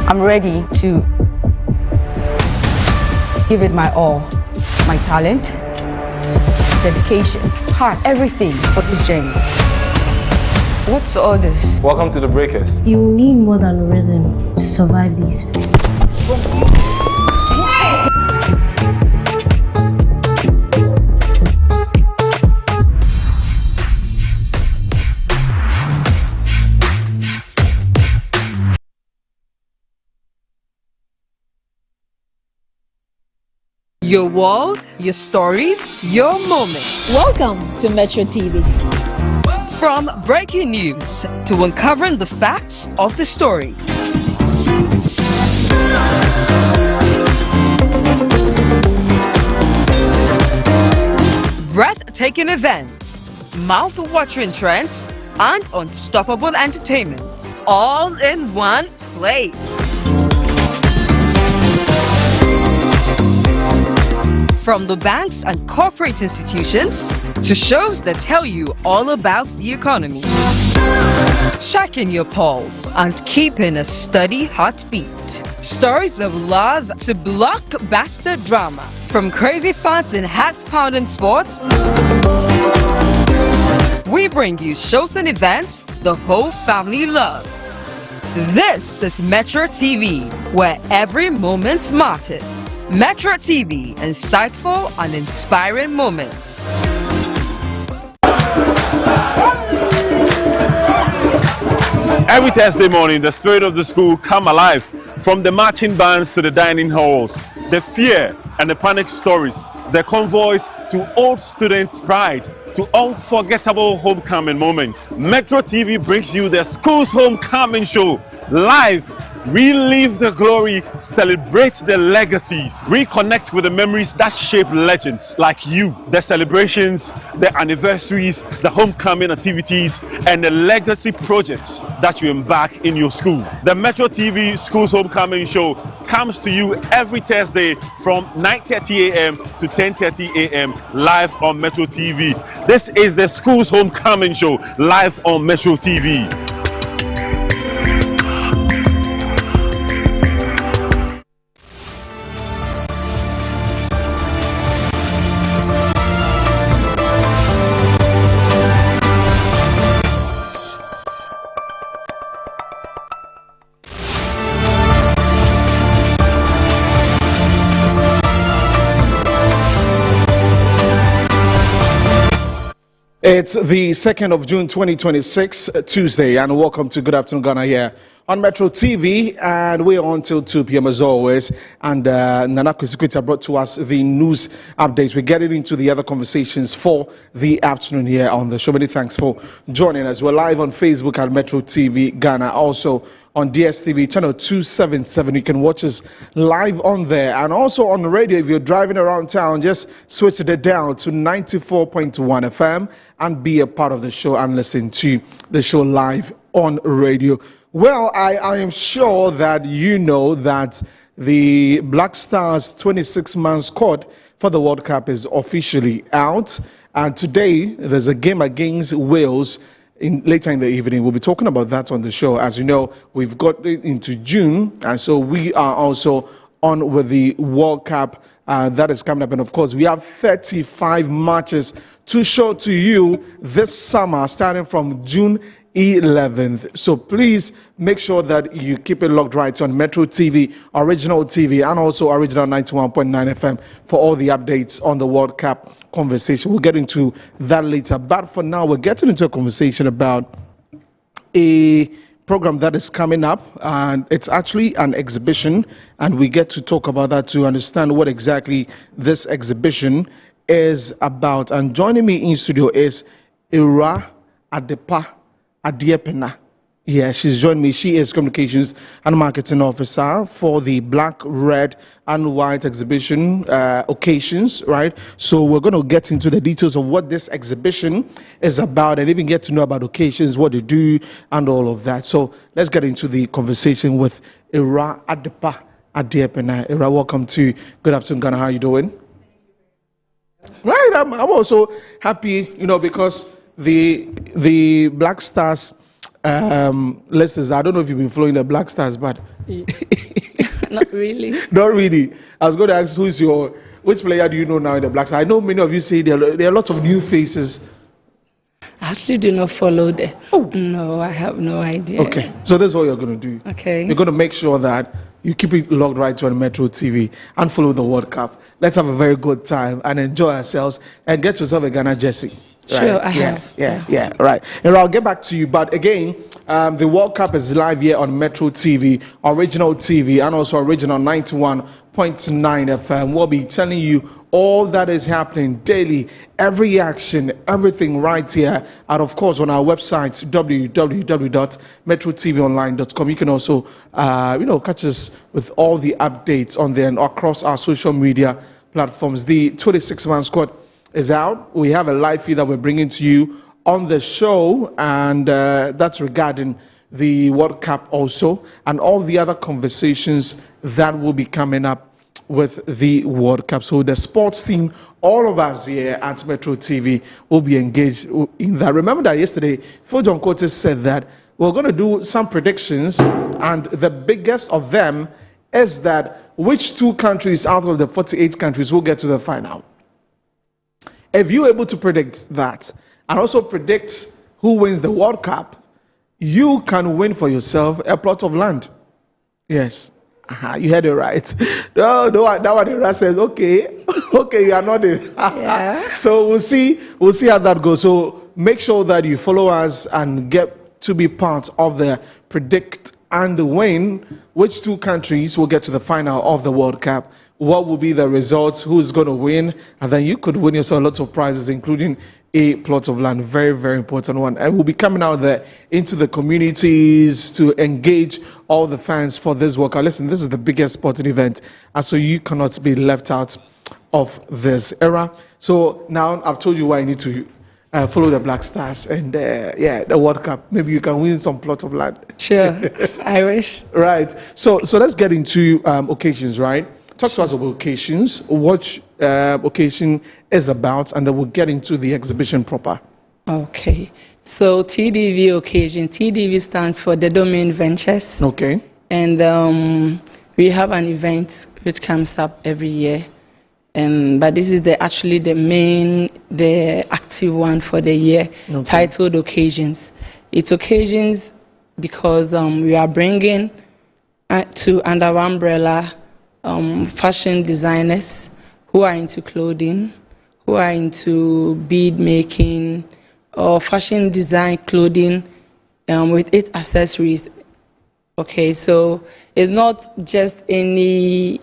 I'm ready to give it my all, my talent, dedication, heart, everything for this journey. What's all this? Welcome to the Breakers. You need more than a rhythm to survive these spaces. Your world, your stories, your moment. Welcome to Metro TV. From breaking news to uncovering the facts of the story. Breathtaking events, mouth-watering trends, and unstoppable entertainment, all in one place. From the banks and corporate institutions to shows that tell you all about the economy. Checking your pulse and keeping a steady heartbeat. Stories of love to blockbuster drama. From crazy fans and heart-pounding sports, we bring you shows and events the whole family loves. This is Metro TV, where every moment matters. Metro TV, insightful and inspiring moments. Every Thursday morning, the spirit of the school come alive. From the marching bands to the dining halls, the fear and the panic stories, the convoys to old students' pride, to unforgettable homecoming moments. Metro TV brings you the School's Homecoming Show live. Relive the glory, celebrate the legacies, reconnect with the memories that shape legends like you. The celebrations, the anniversaries, the homecoming activities, and the legacy projects that you embark in your school. The Metro TV School's Homecoming Show comes to you every Thursday from 9:30 a.m. to 10:30 a.m. live on Metro TV. This is the School's Homecoming Show live on Metro TV. It's the 2nd of June 2026, Tuesday, and welcome to Good Afternoon Ghana here on Metro TV, and we're on till 2 p.m. as always. And Nana Kwesikwita brought to us the news updates. We're getting into the other conversations for the afternoon here on the show. Many thanks for joining us. We're live on Facebook at Metro TV Ghana, also on DSTV channel 277. You can watch us live on there, and also on the radio. If you're driving around town, just switch it down to 94.1 FM and be a part of the show and listen to the show live on radio. Well, I am sure that you know that the Black Stars 26-man squad for the World Cup is officially out, and today there's a game against Wales later in the evening. We'll be talking about that on the show. As you know, we've got into June, and so we are also on with the World Cup that is coming up. And of course, we have 35 matches to show to you this summer, starting from June 11th. So please make sure that you keep it locked right on Metro TV, Original TV, and also Original 91.9 FM for all the updates on the World Cup conversation. We'll get into that later. But for now, we're getting into a conversation about a program that is coming up, and it's actually an exhibition, and we get to talk about that to understand what exactly this exhibition is about. And joining me in studio is Ira Adepa Adiepena. Yeah, she's joined me. She is Communications and Marketing Officer for the Black, Red, and White exhibition occasions, right? So we're going to get into the details of what this exhibition is about and even get to know about occasions, what they do, and all of that. So let's get into the conversation with Ira Adepa Adiepena. Ira, welcome to Good Afternoon Ghana. How are you doing? Right. I'm also happy, because the Black Stars listeners, I don't know if you've been following the Black Stars, but not really. Not really. I was going to ask which player do you know now in the Black Stars? I know many of you say there are lots of new faces. I actually do not follow them. Oh. No, I have no idea. Okay, so this is what you're going to do. Okay. You're going to make sure that you keep it logged right to on Metro TV and follow the World Cup. Let's have a very good time and enjoy ourselves and get yourself a Ghana jersey. Right? Sure, I have. Yeah, right. And I'll get back to you. But again, the World Cup is live here on Metro TV, Original TV, and also Original 91.9 FM. We'll be telling you all that is happening daily, every action, everything right here. And of course, on our website, www.metrotvonline.com. You can also, catch us with all the updates on there and across our social media platforms. The 26-man squad is out. We have a live feed that we're bringing to you on the show, and that's regarding the World Cup also, and all the other conversations that will be coming up with the World Cup. So the sports team, all of us here at Metro TV will be engaged in that. Remember that yesterday, Phil John Coates said that we're going to do some predictions, and the biggest of them is that which 2 countries out of the 48 countries will get to the final. If you're able to predict that, and also predict who wins the World Cup, you can win for yourself a plot of land. Yes. You heard it right. No, that one says, okay, you are not in. Yeah. So we'll see how that goes. So make sure that you follow us and get to be part of the predict and win which 2 countries will get to the final of the World Cup. What will be the results, who's going to win, and then you could win yourself lots of prizes, including a plot of land. Very, very important one. And we'll be coming out there into the communities to engage all the fans for this World Cup. Listen, this is the biggest sporting event, and so you cannot be left out of this era. So now I've told you why you need to follow the Black Stars and the World Cup. Maybe you can win some plot of land. Sure, I wish. Right. So let's get into occasions, right? Talk to us about occasions, what occasion is about, and then we'll get into the exhibition proper. Okay. So TDV occasion. TDV stands for The Domain Ventures. Okay. And we have an event which comes up every year. But this is actually the active one for the year, titled Occasions. It's occasions because we are bringing to under one umbrella fashion designers who are into clothing, who are into bead making, or fashion design clothing with its accessories. Okay, so it's not just any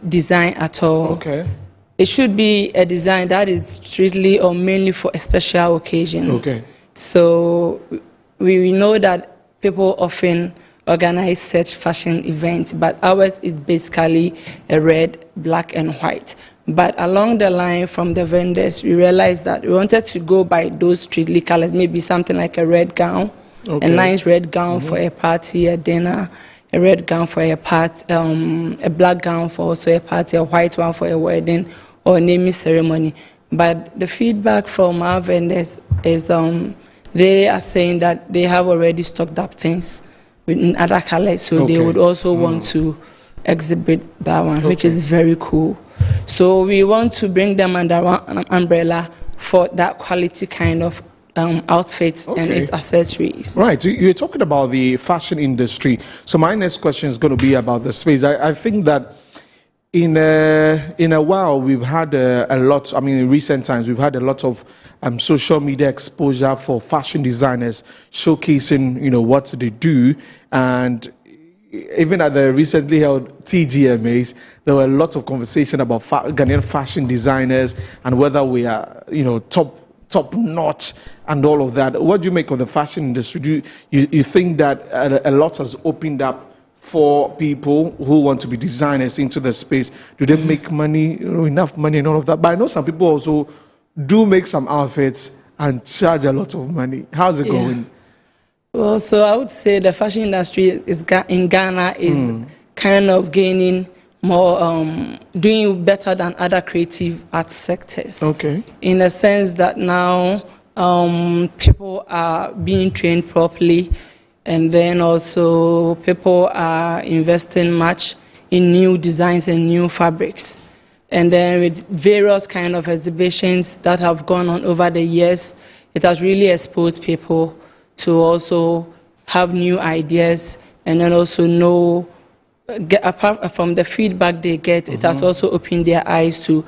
design at all. Okay. It should be a design that is strictly or mainly for a special occasion. Okay. So we know that people often organize such fashion events, but ours is basically a red, black, and white. But along the line from the vendors, we realized that we wanted to go by those strictly colors, maybe something like a red gown, a nice red gown for a party, a dinner, a red gown for a party, a black gown for also a party, a white one for a wedding or naming ceremony. But the feedback from our vendors is they are saying that they have already stocked up things in other colors, so they would also want to exhibit that one, which is very cool. So we want to bring them under one umbrella for that quality kind of outfits and its accessories. Right, you're talking about the fashion industry. So my next question is going to be about the space. I think that in a while we've had a lot, in recent times we've had a lot of social media exposure for fashion designers showcasing, what they do. And even at the recently held TGMAs, there were lots of conversation about Ghanaian fashion designers and whether we are, top notch and all of that. What do you make of the fashion industry? Do you think that a lot has opened up for people who want to be designers into the space? Do they make money, enough money and all of that? But I know some people also do make some outfits and charge a lot of money. How's it going? Well, so I would say the fashion industry in Ghana is kind of gaining doing better than other creative art sectors. Okay. In the sense that now people are being trained properly, and then also people are investing much in new designs and new fabrics. And then with various kind of exhibitions that have gone on over the years, it has really exposed people to also have new ideas, and then also know, apart from the feedback they get, it has also opened their eyes to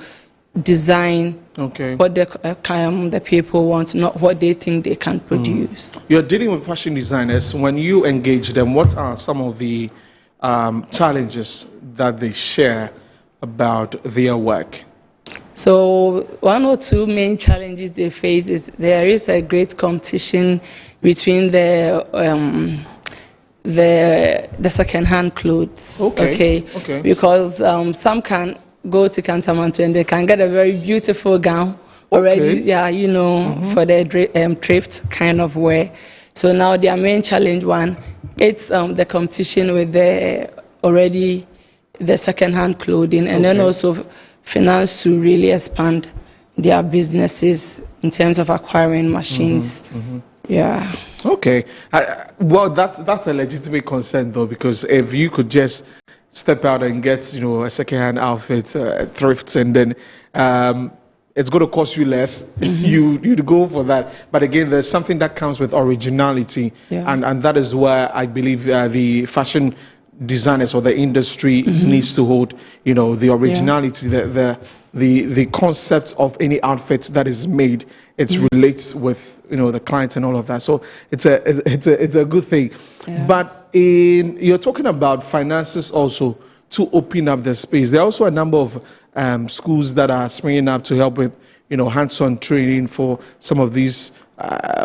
design what the people want, not what they think they can produce. You're dealing with fashion designers. When you engage them, what are some of the challenges that they share about their work? So one or two main challenges they face is there is a great competition between the second-hand clothes. Okay. Because some can go to Kantamanto and they can get a very beautiful gown already, for their thrift kind of wear. So now their main challenge it's the competition with the second-hand clothing, and then also finance to really expand their businesses in terms of acquiring machines. Yeah. Okay. Well, that's a legitimate concern, though, because if you could just step out and get, a second-hand outfit, thrifts, and then it's going to cost you less, you'd go for that. But again, there's something that comes with originality, and that is where I believe the fashion designers or the industry needs to hold, the originality, the concept of any outfit that is made. It relates with the client and all of that. So it's a good thing. But you're talking about finances also to open up the space. There are also a number of schools that are springing up to help with hands-on training for some of these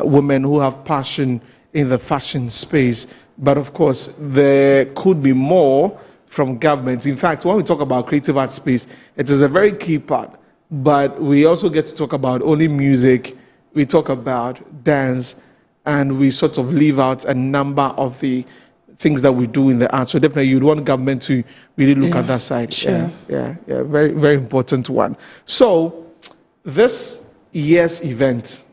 women who have passion in the fashion space. But of course, there could be more from governments. In fact, when we talk about creative art space, it is a very key part. But we also get to talk about only music, we talk about dance, and we sort of leave out a number of the things that we do in the arts. So definitely you'd want government to really look at that side. Sure. Yeah, very, very important one. So this year's event,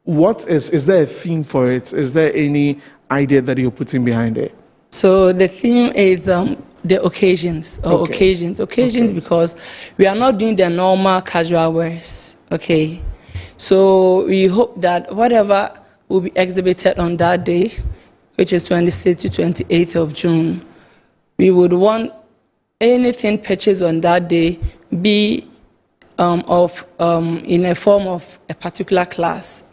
is there a theme for it? Is there any idea that you're putting behind it? So the theme is the occasions, because we are not doing the normal casual wears, So we hope that whatever will be exhibited on that day, which is 26th to 28th of June, we would want anything purchased on that day be in a form of a particular class,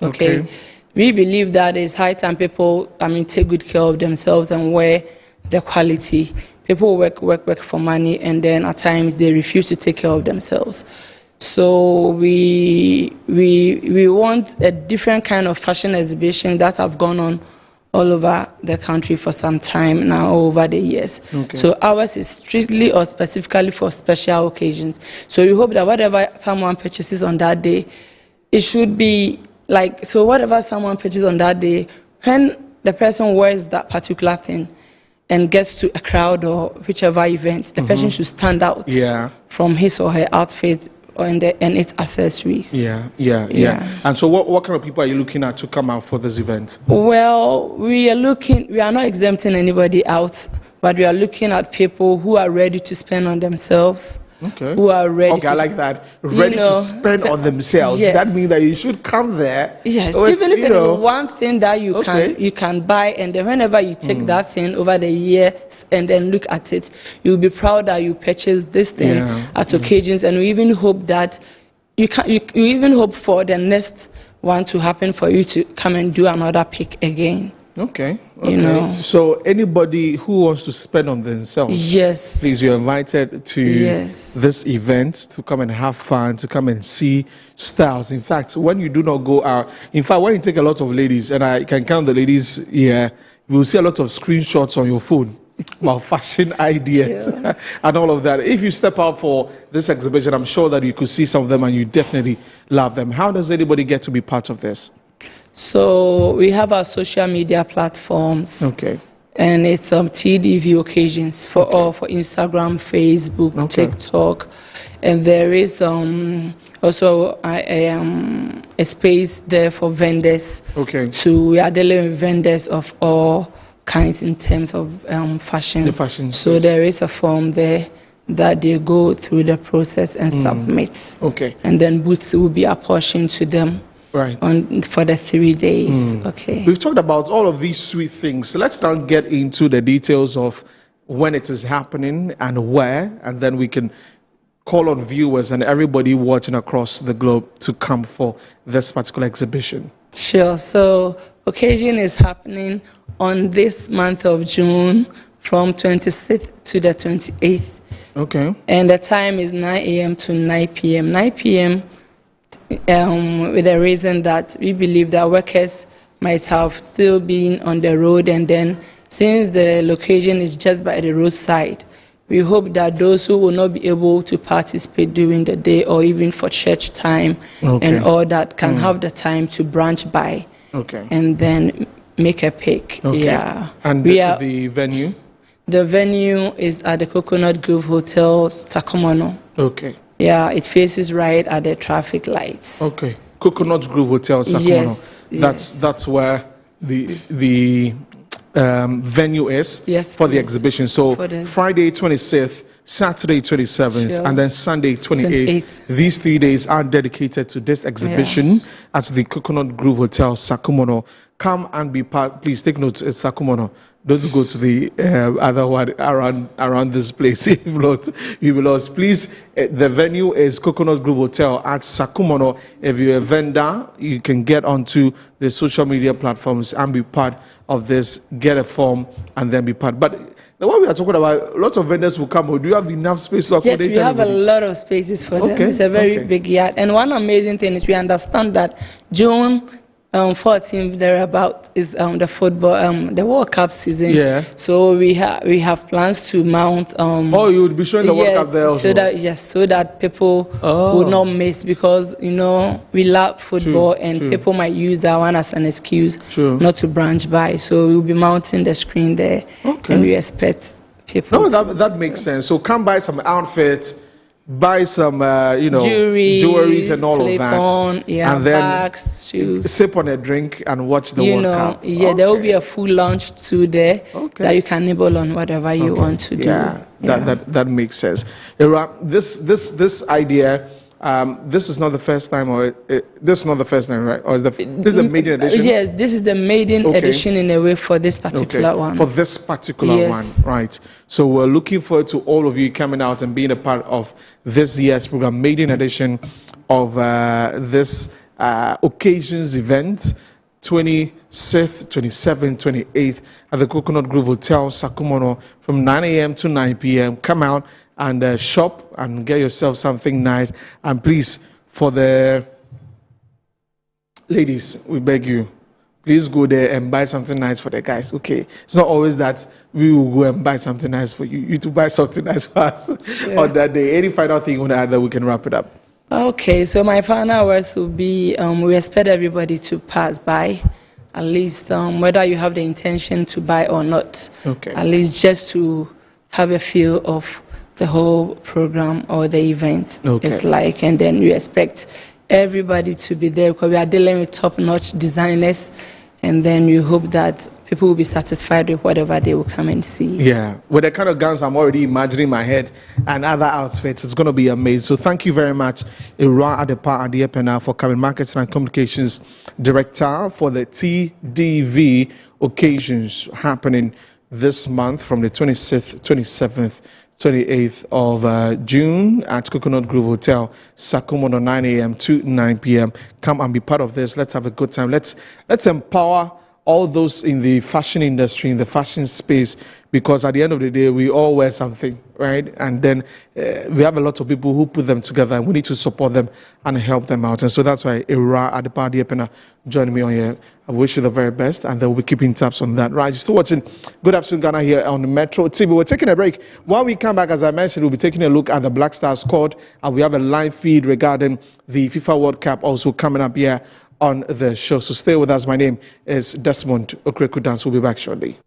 We believe that it's high time people, take good care of themselves and wear the quality. People work for money, and then at times they refuse to take care of themselves. So we want a different kind of fashion exhibition that have gone on all over the country for some time now, over the years. So ours is strictly or specifically for special occasions. So we hope that whatever someone purchases on that day, it should be whatever someone purchases on that day, when the person wears that particular thing and gets to a crowd or whichever event, the person should stand out from his or her outfit and its accessories. Yeah. And so what kind of people are you looking at to come out for this event? Well, we are not exempting anybody out, but we are looking at people who are ready to spend on themselves. Who are ready I like that. Ready to spend on themselves. Yes. That means that you should come there. Yes, even if it is one thing that you can buy, and then whenever you take that thing over the years and then look at it, you'll be proud that you purchased this thing at occasions, and we even hope that you even hope for the next one to happen for you to come and do another pick again. Okay. So anybody who wants to spend on themselves, please, you're invited to this event to come and have fun, to come and see styles. In fact, when you do not go out, when you take a lot of ladies, and I can count the ladies here, you will see a lot of screenshots on your phone about fashion ideas and all of that. If you step out for this exhibition, I'm sure that you could see some of them and you definitely love them. How does anybody get to be part of this? So we have our social media platforms. And it's TDV occasions for all, for Instagram, Facebook, TikTok. And there is also a space there for vendors. We are dealing with vendors of all kinds in terms of fashion. The fashion so space. there is a form there that they go through the process and submit. And then booths will be apportioned to them for the 3 days. We've talked about all of these sweet things. Let's now get into the details of when it is happening and where, and then we can call on viewers and everybody watching across the globe to come for this particular exhibition. Sure. So occasion is happening on this month of June from 26th to the 28th. And the time is 9 a.m. to 9 p.m. 9 p.m. With the reason that we believe that workers might have still been on the road, and then since the location is just by the roadside, we hope that those who will not be able to participate during the day or even for church time and all that can have the time to branch by and then make a pick. And the venue? The venue is at the Coconut Grove Hotel, Sakomono. It faces right at the traffic lights. Coconut Grove Hotel, Sakomono. That's where the venue is for the exhibition. So Friday 26th, Saturday 27th, and then Sunday 28th. These 3 days are dedicated to this exhibition at the Coconut Grove Hotel, Sakomono. Come and be part. Please take note, it's Sakomono. Don't go to the other one around this place. If not, you will lost. Please, the venue is Coconut Grove Hotel at Sakomono. If you're a vendor, you can get onto the social media platforms and be part of this. Get a form and then be part. But the one we are talking about, lots of vendors will come. Do you have enough space to accommodate Yes, we have a lot of spaces for them. It's a very big yard. And one amazing thing is we understand that June 14th thereabout is the football the World Cup season. So we have plans to mount you would be showing the World Cup there also. So that people would not miss, because we love football and people might use that one as an excuse not to branch by. So we'll be mounting the screen there and we expect people that makes sense. So come buy some outfits, buy some, jewelries and all of that, and then bags, shoes, sip on a drink and watch the World Cup. There will be a full lunch too there that you can nibble on whatever you want to do. That makes sense. This idea. This is not the first time, this is not the first time, right? Or is this is the maiden edition? Yes, this is the maiden edition in a way for this particular one. For this particular one, right? So we're looking forward to all of you coming out and being a part of this year's program, maiden edition of this occasions event, 26th, 27th, 28th at the Coconut Grove Hotel, Sakomono, from 9 a.m. to 9 p.m. Come out and shop and get yourself something nice. And please, for the ladies, we beg you, please go there and buy something nice for the guys. It's not always that we will go and buy something nice for you. You to buy something nice for us on that day. Any final thing you want to add that we can wrap it up? So my final words will be, we expect everybody to pass by, at least whether you have the intention to buy or not, at least just to have a feel of the whole program or the event is like, and then we expect everybody to be there because we are dealing with top-notch designers, and then we hope that people will be satisfied with whatever they will come and see. With the kind of gowns I'm already imagining in my head and other outfits, it's going to be amazing. So thank you very much, Ira Adepa Adiepena, for coming, Marketing and Communications Director for the TDV occasions happening this month from the 26th, 27th, 28th of June at Coconut Grove Hotel, Sakomono, 9 a.m. to 9 p.m. Come and be part of this. Let's have a good time. Let's empower all those in the fashion industry, in the fashion space, because at the end of the day, we all wear something, right? And then we have a lot of people who put them together, and we need to support them and help them out. And so that's why Ira Adepa Adiepena joined me on here. I wish you the very best, and then we'll be keeping tabs on that. Right, you're still watching Good Afternoon Ghana here on the Metro TV. We're taking a break. While we come back, as I mentioned, we'll be taking a look at the Black Stars squad, and we have a live feed regarding the FIFA World Cup also coming up here on the show. So stay with us. My name is Desmond Okrekudan. We'll be back shortly.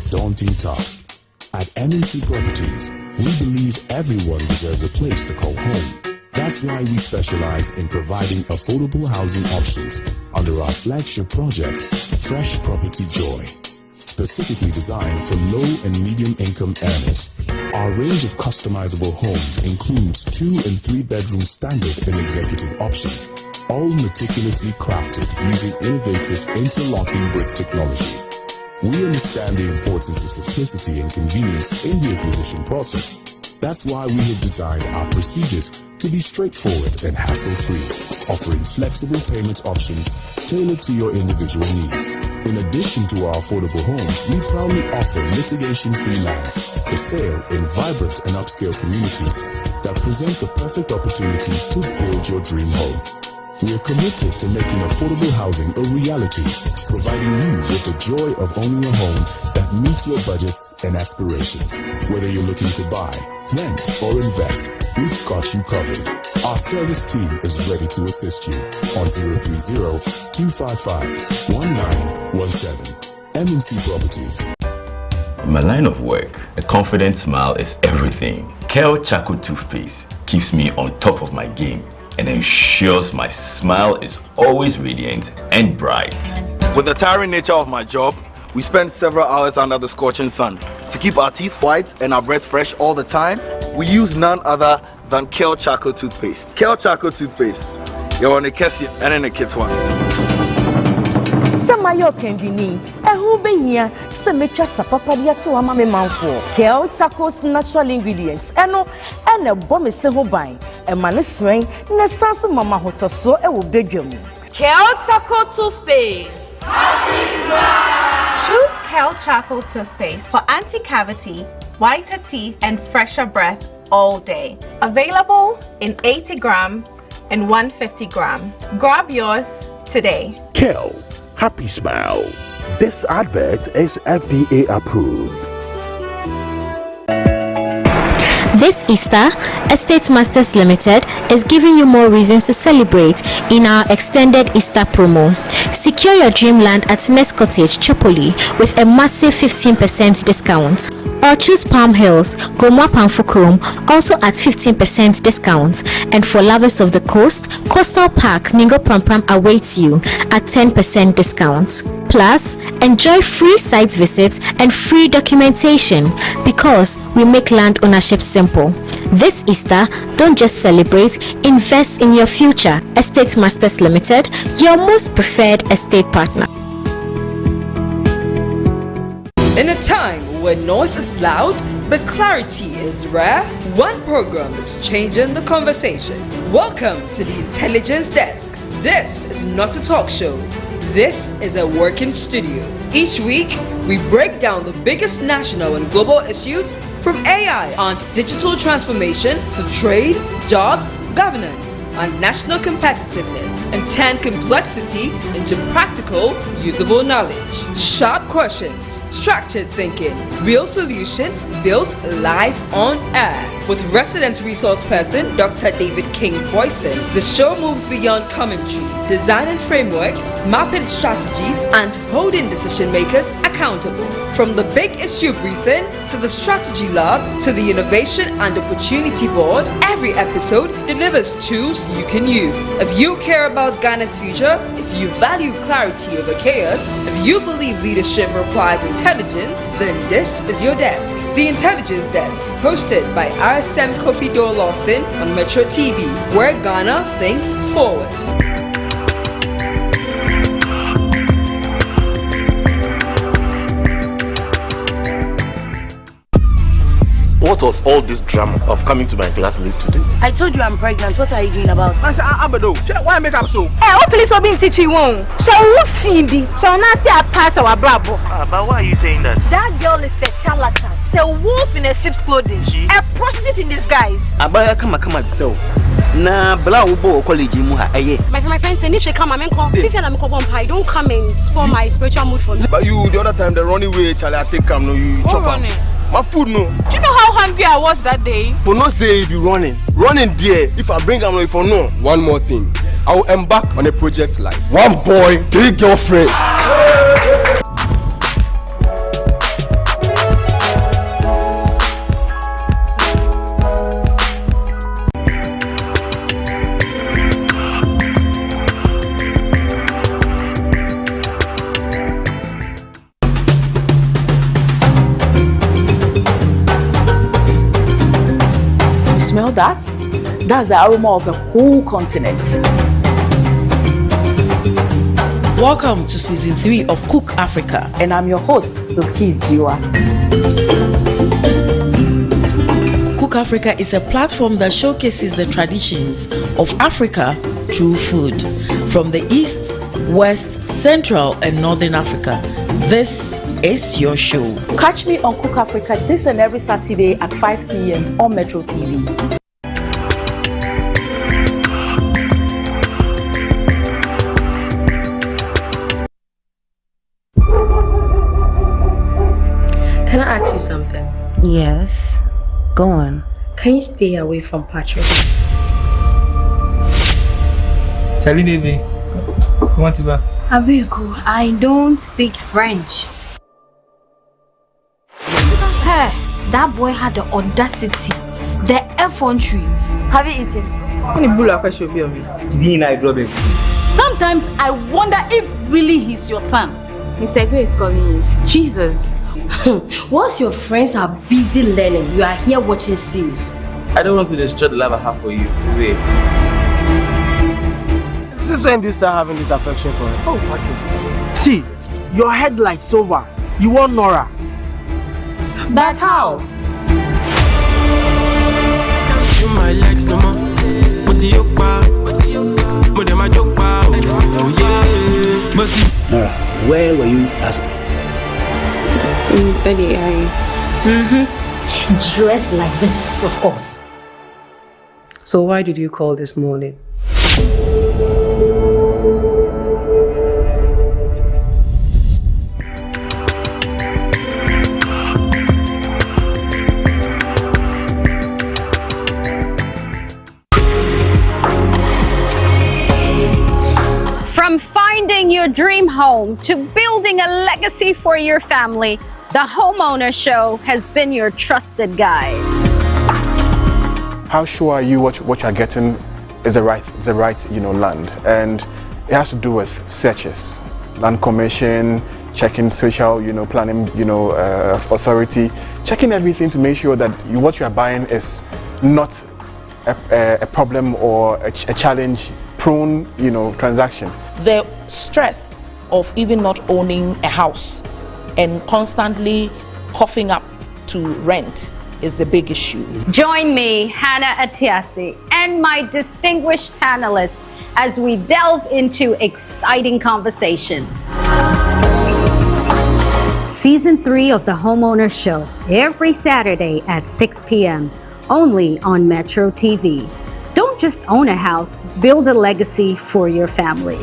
daunting task. At MNC Properties, we believe everyone deserves a place to call home. That's why we specialize in providing affordable housing options under our flagship project, Fresh Property Joy. Specifically designed for low and medium income earners. Our range of customizable homes includes 2 and 3 bedroom standard and executive options, all meticulously crafted using innovative interlocking brick technology. We understand the importance of simplicity and convenience in the acquisition process. That's why we have designed our procedures to be straightforward and hassle-free, offering flexible payment options tailored to your individual needs. In addition to our affordable homes, we proudly offer litigation-free lands for sale in vibrant and upscale communities that present the perfect opportunity to build your dream home. We are committed to making affordable housing a reality, providing you with the joy of owning a home that meets your budgets and aspirations. Whether you're looking to buy, rent, or invest, we've got you covered. Our service team is ready to assist you on 030-255-1917. MNC Properties. In my line of work, a confident smile is everything. Kel Charcoal Toothpaste keeps me on top of my game and ensures my smile is always radiant and bright. With the tiring nature of my job, we spend several hours under the scorching sun. To keep our teeth white and our breath fresh all the time, we use none other than Kel Charcoal Toothpaste. Kel Charcoal Toothpaste. You're on a Kessie and in a kit one. Samayo Kendini, a who be here, Semetra Sapapadia to a mammy manfo. Kel Charcoal's natural ingredients, and a bomb is so by a man is swing, and a sans of Mama Hoto so a will bedroom. Kel Charcoal Toothpaste. Choose Kel Charcoal Toothpaste for anti-cavity, whiter teeth, and fresher breath all day. Available in 80 gram and 150 gram. Grab yours today. Kel, happy smile. This advert is FDA approved. This Easter, Estate Masters Limited is giving you more reasons to celebrate in our extended Easter promo. Secure your dream land at Nest Cottage, Chopoli with a massive 15% discount. Or choose Palm Hills, Gomwa Pamfukurum, also at 15% discount. And for lovers of the coast, Coastal Park, Ningo Prampram awaits you at 10% discount. Plus, enjoy free site visits and free documentation because we make land ownership simple. This Easter, don't just celebrate, invest in your future. Estate Masters Limited, your most preferred estate partner. In a time where noise is loud but clarity is rare, one program is changing the conversation. Welcome to the Intelligence Desk. This is not a talk show. This is a working studio. Each week, we break down the biggest national and global issues from AI and digital transformation to trade, jobs, governance, and national competitiveness, and turn complexity into practical, usable knowledge. Sharp questions, structured thinking, real solutions built live on air. With resident resource person Dr. David King Boyson, the show moves beyond commentary, designing frameworks, mapping strategies, and holding decision makers accountable. From the big issue briefing to the strategy lab to the innovation and opportunity board, every episode delivers tools you can use. If you care about Ghana's future, if you value clarity over chaos, if you believe leadership requires intelligence, then this is your desk. The Intelligence Desk, hosted by RSM Kofi Dole Lawson on Metro TV, where Ghana thinks forward. What was all this drama of coming to my class late today? I told you I'm pregnant. What are you doing about it? I said, Abado, why make up so? Hey, what police will be teaching you? Shall we Phoebe? Shall not say I pass our bravo? But why are you saying that? That girl is a charlatan. It's a wolf in a sheep's clothing. A prostitute in disguise. Abaya come yourself. Na bla ubo college mu ha eye. My friend said if she come and come, since I'm pie, don't come and spoil my spiritual mood for me. But you the other time the running way, Charlie, I take come no you chop running. My food no. Do you know how hungry I was that day? For no say if you running there. If I bring them for no. One more thing, I will embark on a project like 1 boy, 3 girlfriends. that? That's the aroma of a whole continent. Welcome to season 3 of Cook Africa. And I'm your host, Bilkis Jiwa. Cook Africa is a platform that showcases the traditions of Africa through food. From the East, West, Central, and Northern Africa. This is your show. Catch me on Cook Africa this and every Saturday at 5 p.m. on Metro TV. Can I ask you something? Yes. Go on. Can you stay away from Patrick? Salut bébé. Comment tu vas? Abiku, I don't speak French. Hey, that boy had the audacity, the effrontery. Have you eaten? Sometimes I wonder if really he's your son. Mr. Gray is calling you. Jesus. Once your friends are busy learning, you are here watching series. I don't want to destroy the love I have for you. Wait. Since when do you start having this affection for her? Oh, okay. See, your head like silver. You want Nora. But how? My legs no more. Nora, where were you last night? Daddy, dressed like this, of course. So why did you call this morning? From finding your dream home to building a legacy for your family, the Homeowner Show has been your trusted guide. How sure are you what you're getting is the right land? And it has to do with searches, land commission, checking social planning authority, checking everything to make sure that what you are buying is not a problem or a challenge prone transaction. The stress of even not owning a house and constantly coughing up to rent is a big issue. Join me, Hannah Atiasi, and my distinguished panelists as we delve into exciting conversations. Season 3 of The Homeowner Show, every Saturday at 6 p.m., only on Metro TV. Don't just own a house, build a legacy for your family.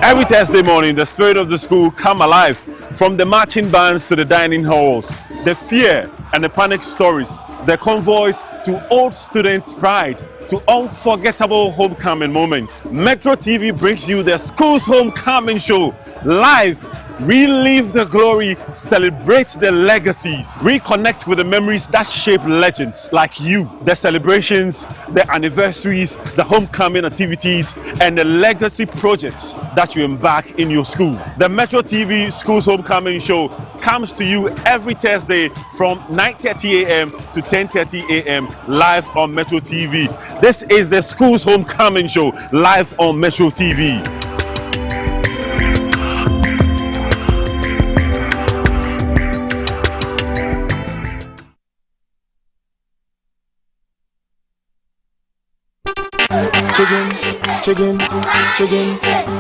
Every Thursday morning, the spirit of the school come alive. From the marching bands to the dining halls, the fear and the panic stories, the convoys to old students' pride, to unforgettable homecoming moments. Metro TV brings you the School's Homecoming Show live. Relive the glory, celebrate the legacies, reconnect with the memories that shape legends like you. The celebrations, the anniversaries, the homecoming activities, and the legacy projects that you embark in your school. The Metro TV School's Homecoming Show comes to you every Thursday from 9:30 a.m. to 10:30 a.m. live on Metro TV. This is the School's Homecoming Show live on Metro TV.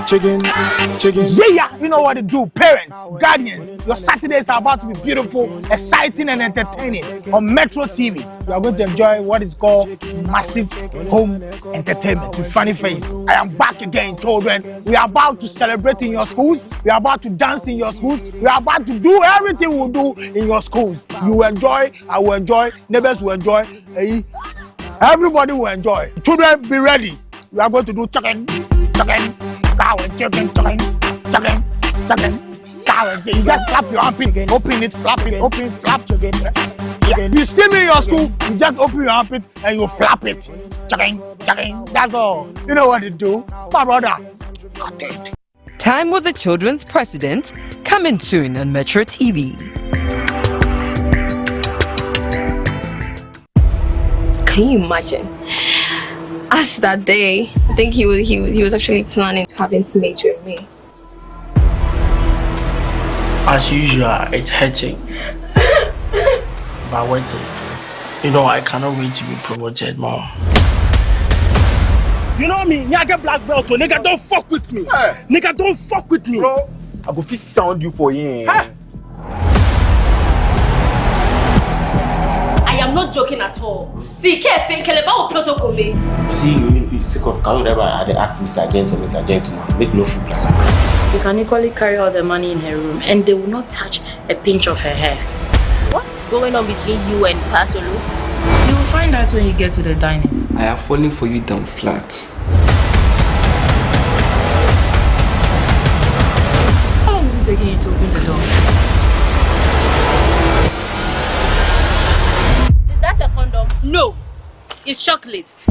Chicken. Yeah, you know what to do. Parents, guardians, your Saturdays are about to be beautiful, exciting, and entertaining on Metro TV. You are going to enjoy what is called massive home entertainment with funny face. I am back again, children. We are about to celebrate in your schools. We are about to dance in your schools. We are about to do everything we'll do in your schools. You will enjoy, I will enjoy, neighbors will enjoy. Everybody will enjoy. Children, be ready. We are going to do chicken, cow and chicken, cow You just flap your armpit, open it, flap it, open, flap. Yeah. You see me in your school, you just open your armpit and you flap it. Chugging, chugging, that's all. You know what to do, my brother. Time with the Children's President, coming soon on Metro TV. Can you imagine? As that day, I think he was actually planning to have intimate with me. As usual, it's hectic. But wait, you know I cannot wait to be promoted, Mom. You know me, I get black belt, so nigga don't fuck with me. Hey. Nigga don't fuck with me. Bro, I go fit sound you for him. Hey. I am not joking at all. See, can't think about protocol. See, you sick of can you never act Mr. Gentleman, Mr. Gentleman. Make no fool class. You can equally carry all the money in her room and they will not touch a pinch of her hair. What's going on between you and Pasolu? You will find out when you get to the dining. I have fallen for you down flat. How long is it taking you to open the door? Is that a condom? No, it's chocolates.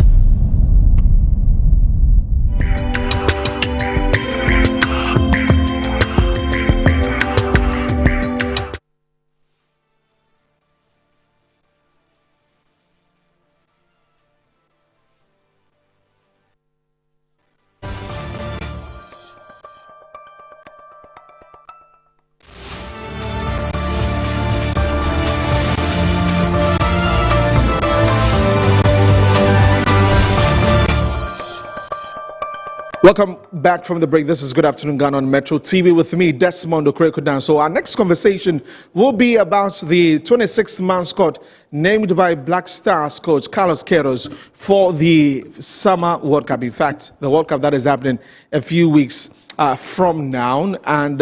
Welcome back from the break. This is Good Afternoon Ghana on Metro TV with me, Desmond Okorekodan. So our next conversation will be about the 26-man squad named by Black Stars coach Carlos Queiroz for the Summer World Cup. In fact, the World Cup that is happening a few weeks from now. And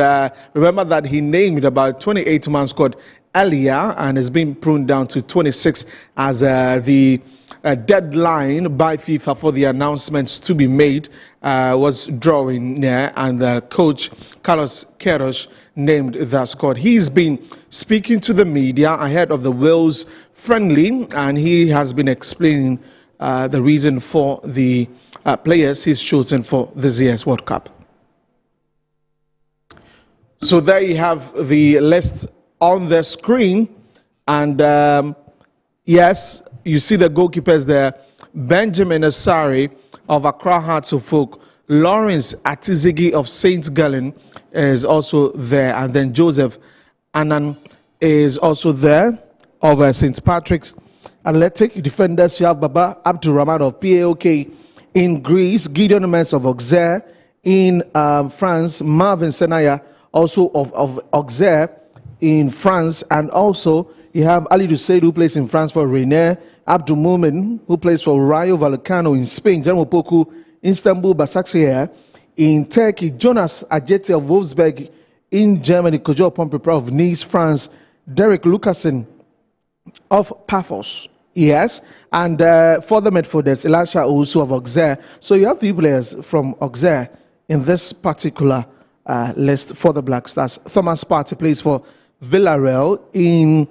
remember that he named about 28-man squad earlier and has been pruned down to 26 as the deadline by FIFA for the announcements to be made was drawing near, and coach Carlos Queiroz named that squad. He's been speaking to the media ahead of the Wales friendly, and he has been explaining the reason for the players he's chosen for this year's World Cup. So there you have the list on the screen, and yes, you see the goalkeepers there. Benjamin Asari of Accra Hearts of Oak, Lawrence Atizigi of St. Gallen is also there, and then Joseph Annan is also there of St. Patrick's Athletic. Defenders, you have Baba Abdurrahman of PAOK in Greece, Gideon Mens of Auxerre in France, Marvin Senaya also of Auxerre in France, and also you have Ali Dusaid who plays in France for Rennes, Abdul Mumin who plays for Rayo Vallecano in Spain, Jermo Poku, Istanbul Basaksehir in Turkey, Jonas Ajeti of Wolfsburg in Germany, Kojo Pompepra of Nice, France, Derek Lucasen of Paphos, yes, and for the midfielders, Elisha Owusu of Auxerre. So you have 3 players from Auxerre in this particular list for the Black Stars. Thomas Partey plays for Villarreal in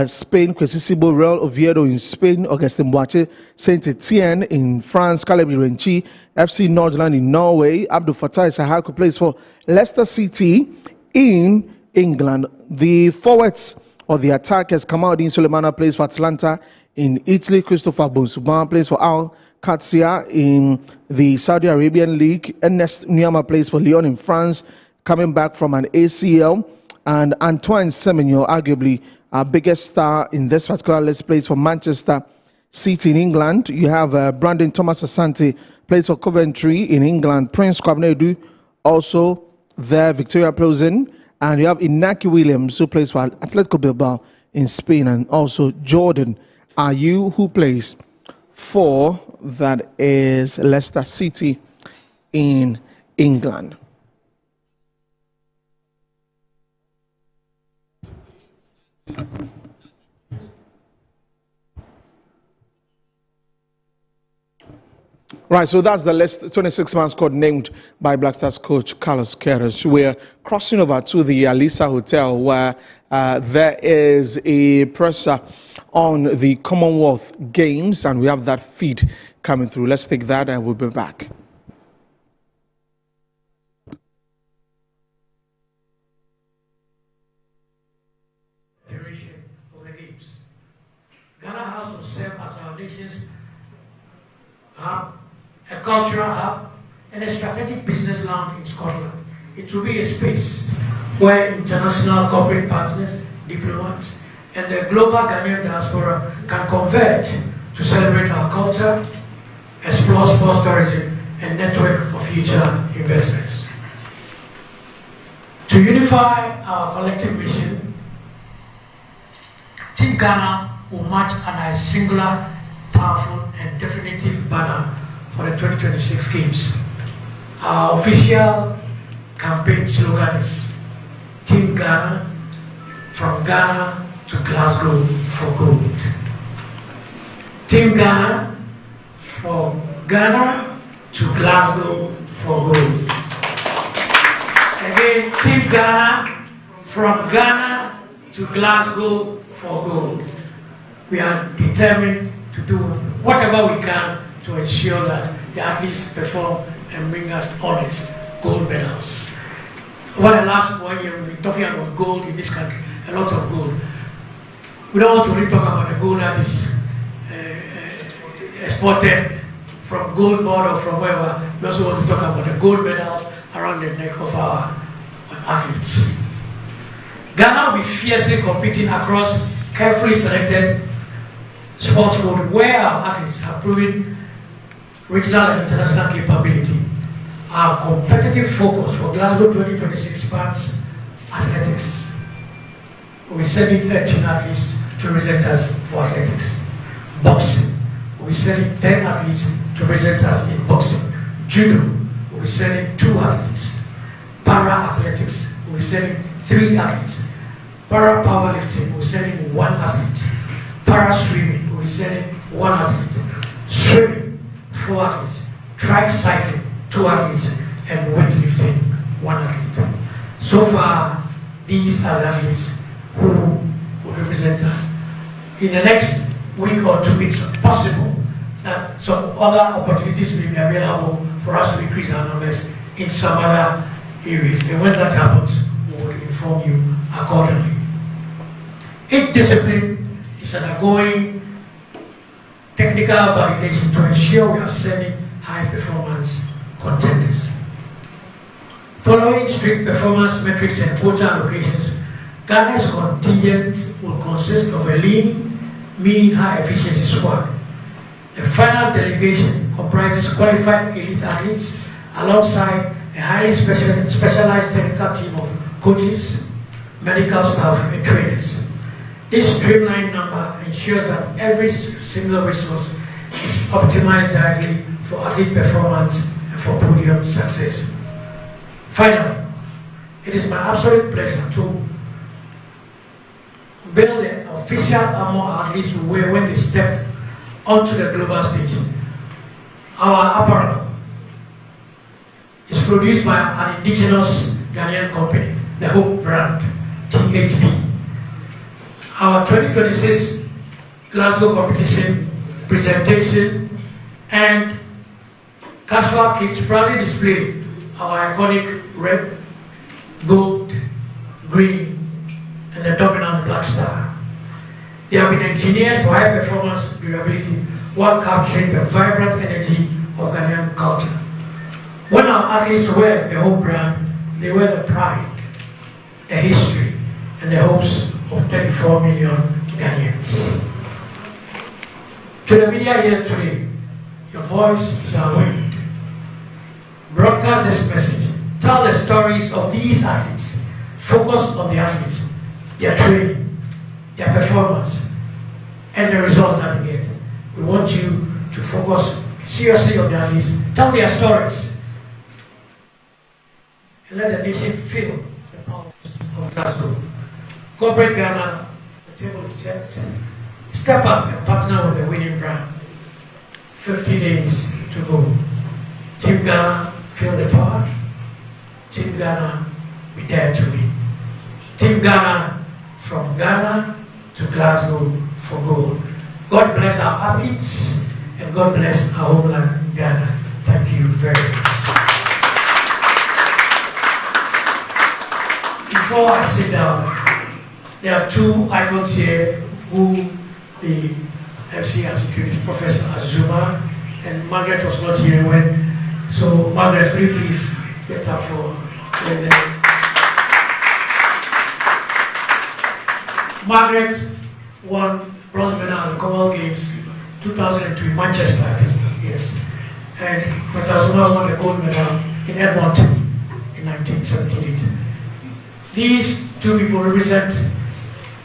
Spain, Quesisibo Real Oviedo in Spain, Augustin Boache, Saint Etienne in France, Caleb Renchi, FC Nordland in Norway, Abdul Fattah Sahaku plays for Leicester City in England. The forwards or the attackers, Kamaldeen Sulemana plays for Atlanta in Italy, Christopher Bonsuban plays for Al Qadsiya in the Saudi Arabian League, Ernest Nyama plays for Lyon in France, coming back from an ACL. And Antoine Semenyo, arguably our biggest star in this particular list, plays for Manchester City in England. You have Brandon Thomas Asante, plays for Coventry in England. Prince Kwabnedu, also there, Victoria Plzen. And you have Inaki Williams, who plays for Atletico Bilbao in Spain. And also Jordan Ayew, who plays for, that is, Leicester City in England. Right, so that's the list. 26-man squad named by Black Stars coach Carlos Queiroz. We're crossing over to the Alisa Hotel where there is a pressure on the Commonwealth Games, and we have that feed coming through. Let's take that and we'll be back. Of the Games. Ghana House will serve as our nation's hub, a cultural hub, and a strategic business lounge in Scotland. It will be a space where international corporate partners, diplomats, and the global Ghanaian diaspora can converge to celebrate our culture, explore sports tourism, and network for future investments. To unify our collective mission, Team Ghana will march under a singular, powerful, and definitive banner for the 2026 Games. Our official campaign slogan is Team Ghana, from Ghana to Glasgow for gold. Team Ghana, from Ghana to Glasgow for gold. Again, Team Ghana, from Ghana to Glasgow for gold. We are determined to do whatever we can to ensure that the athletes perform and bring us honors, gold medals. Over the last 1 year, we've been talking about gold in this country, a lot of gold. We don't want to really talk about the gold that is exported from gold board or from wherever. We also want to talk about the gold medals around the neck of our athletes. Ghana will be fiercely competing across carefully selected sports mode where our athletes have proven regional and international capability. Our competitive focus for Glasgow 2026 spans athletics. We'll be sending 13 athletes to represent us for athletics. Boxing, we'll be sending 10 athletes to represent us in boxing. Judo, we'll be sending 2 athletes. Para-athletics, we'll be sending 3 athletes. Para-powerlifting, we'll be sending 1 athlete. Para-swimming, we'll be sending 1 athlete. Swimming, 4 athletes. Track cycling, 2 athletes. And weightlifting, 1 athlete. So far, these are the athletes who will represent us. In the next week or 2 weeks, possible that some other opportunities may be available for us to increase our numbers in some other areas. And when that happens, we will inform you accordingly. Each discipline is undergoing technical validation to ensure we are sending high performance contenders. Following strict performance metrics and quota allocations, Ghana's contingent will consist of a lean, mean, high efficiency squad. The final delegation comprises qualified elite athletes alongside a highly specialized technical team of coaches, medical staff, and trainers. This streamlined number ensures that every single resource is optimized directly for athlete performance and for podium success. Finally, it is my absolute pleasure to build the official armor athletes will wear when they step onto the global stage. Our apparel is produced by an indigenous Ghanaian company, the Hope brand, THB. Our 2026 Glasgow competition presentation and casual kits proudly display our iconic red, gold, green, and the dominant black star. They have been engineered for high performance durability while capturing the vibrant energy of Ghanaian culture. When our athletes wear the whole brand, they wear the pride, the history, and the hopes of 34 million Ghanaians. To the media here today, your voice is our wind. Broadcast this message. Tell the stories of these athletes. Focus on the athletes, their training, their performance, and the results that we get. We want you to focus seriously on the athletes. Tell their stories. And let the nation feel the power of Glasgow. Corporate Ghana, the table is set. Step up and partner with the winning brand. 50 days to go. Team Ghana, feel the power. Team Ghana, we dare to win. Team Ghana, from Ghana to Glasgow for gold. God bless our athletes and God bless our homeland, Ghana. Thank you very much. Before I sit down, there are two icons here who the MC has introduced, Professor Azuma, and Margaret was not here when. So Margaret, will you please get up for Margaret won bronze medal at the Commonwealth Games 2002 in Manchester, I think, yes. And Professor Azuma won the gold medal in Edmonton in 1978. These two people represent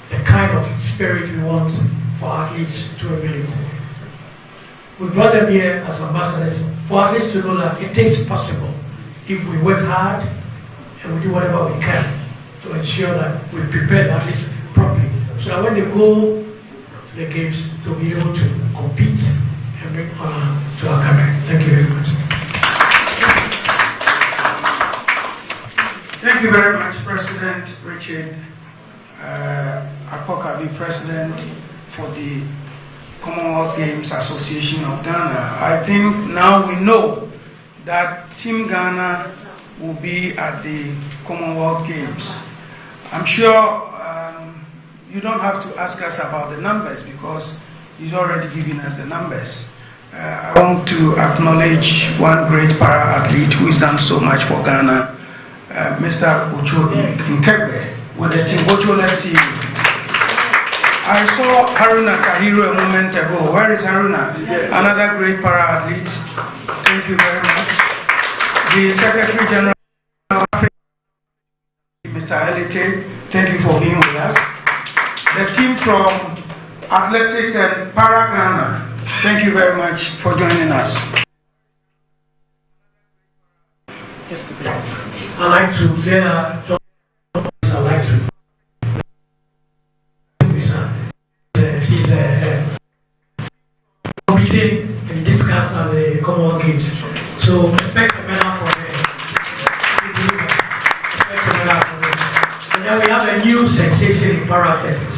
the kind of spirit we want for athletes to emulate. We brought them here as ambassadors for athletes to know that it is possible if we work hard and we do whatever we can to ensure that we prepare the athletes properly, so that when they go to the games, they'll be able to compete and bring honor to our country. Thank you very much. Thank you very much, President Richard Apokabi, President for the Commonwealth Games Association of Ghana. I think now we know that Team Ghana will be at the Commonwealth Games. I'm sure you don't have to ask us about the numbers because he's already given us the numbers. I want to acknowledge one great para-athlete who has done so much for Ghana, Mr. Ocho Nkegbe, with the team. Ocho, let's see. I saw Haruna Kahiro a moment ago. Where is Haruna? Yes. Another great para-athlete. Thank you very much. The Secretary General of Africa, Mr. Elite, thank you for being with us. The team from Athletics and Para-Ghana, thank you very much for joining us. I'd like to share some. I'd like to. She's competing in discus at the Commonwealth Games. So expect a medal for her. Expect a medal for her. And then we have a new sensation in para-athletics.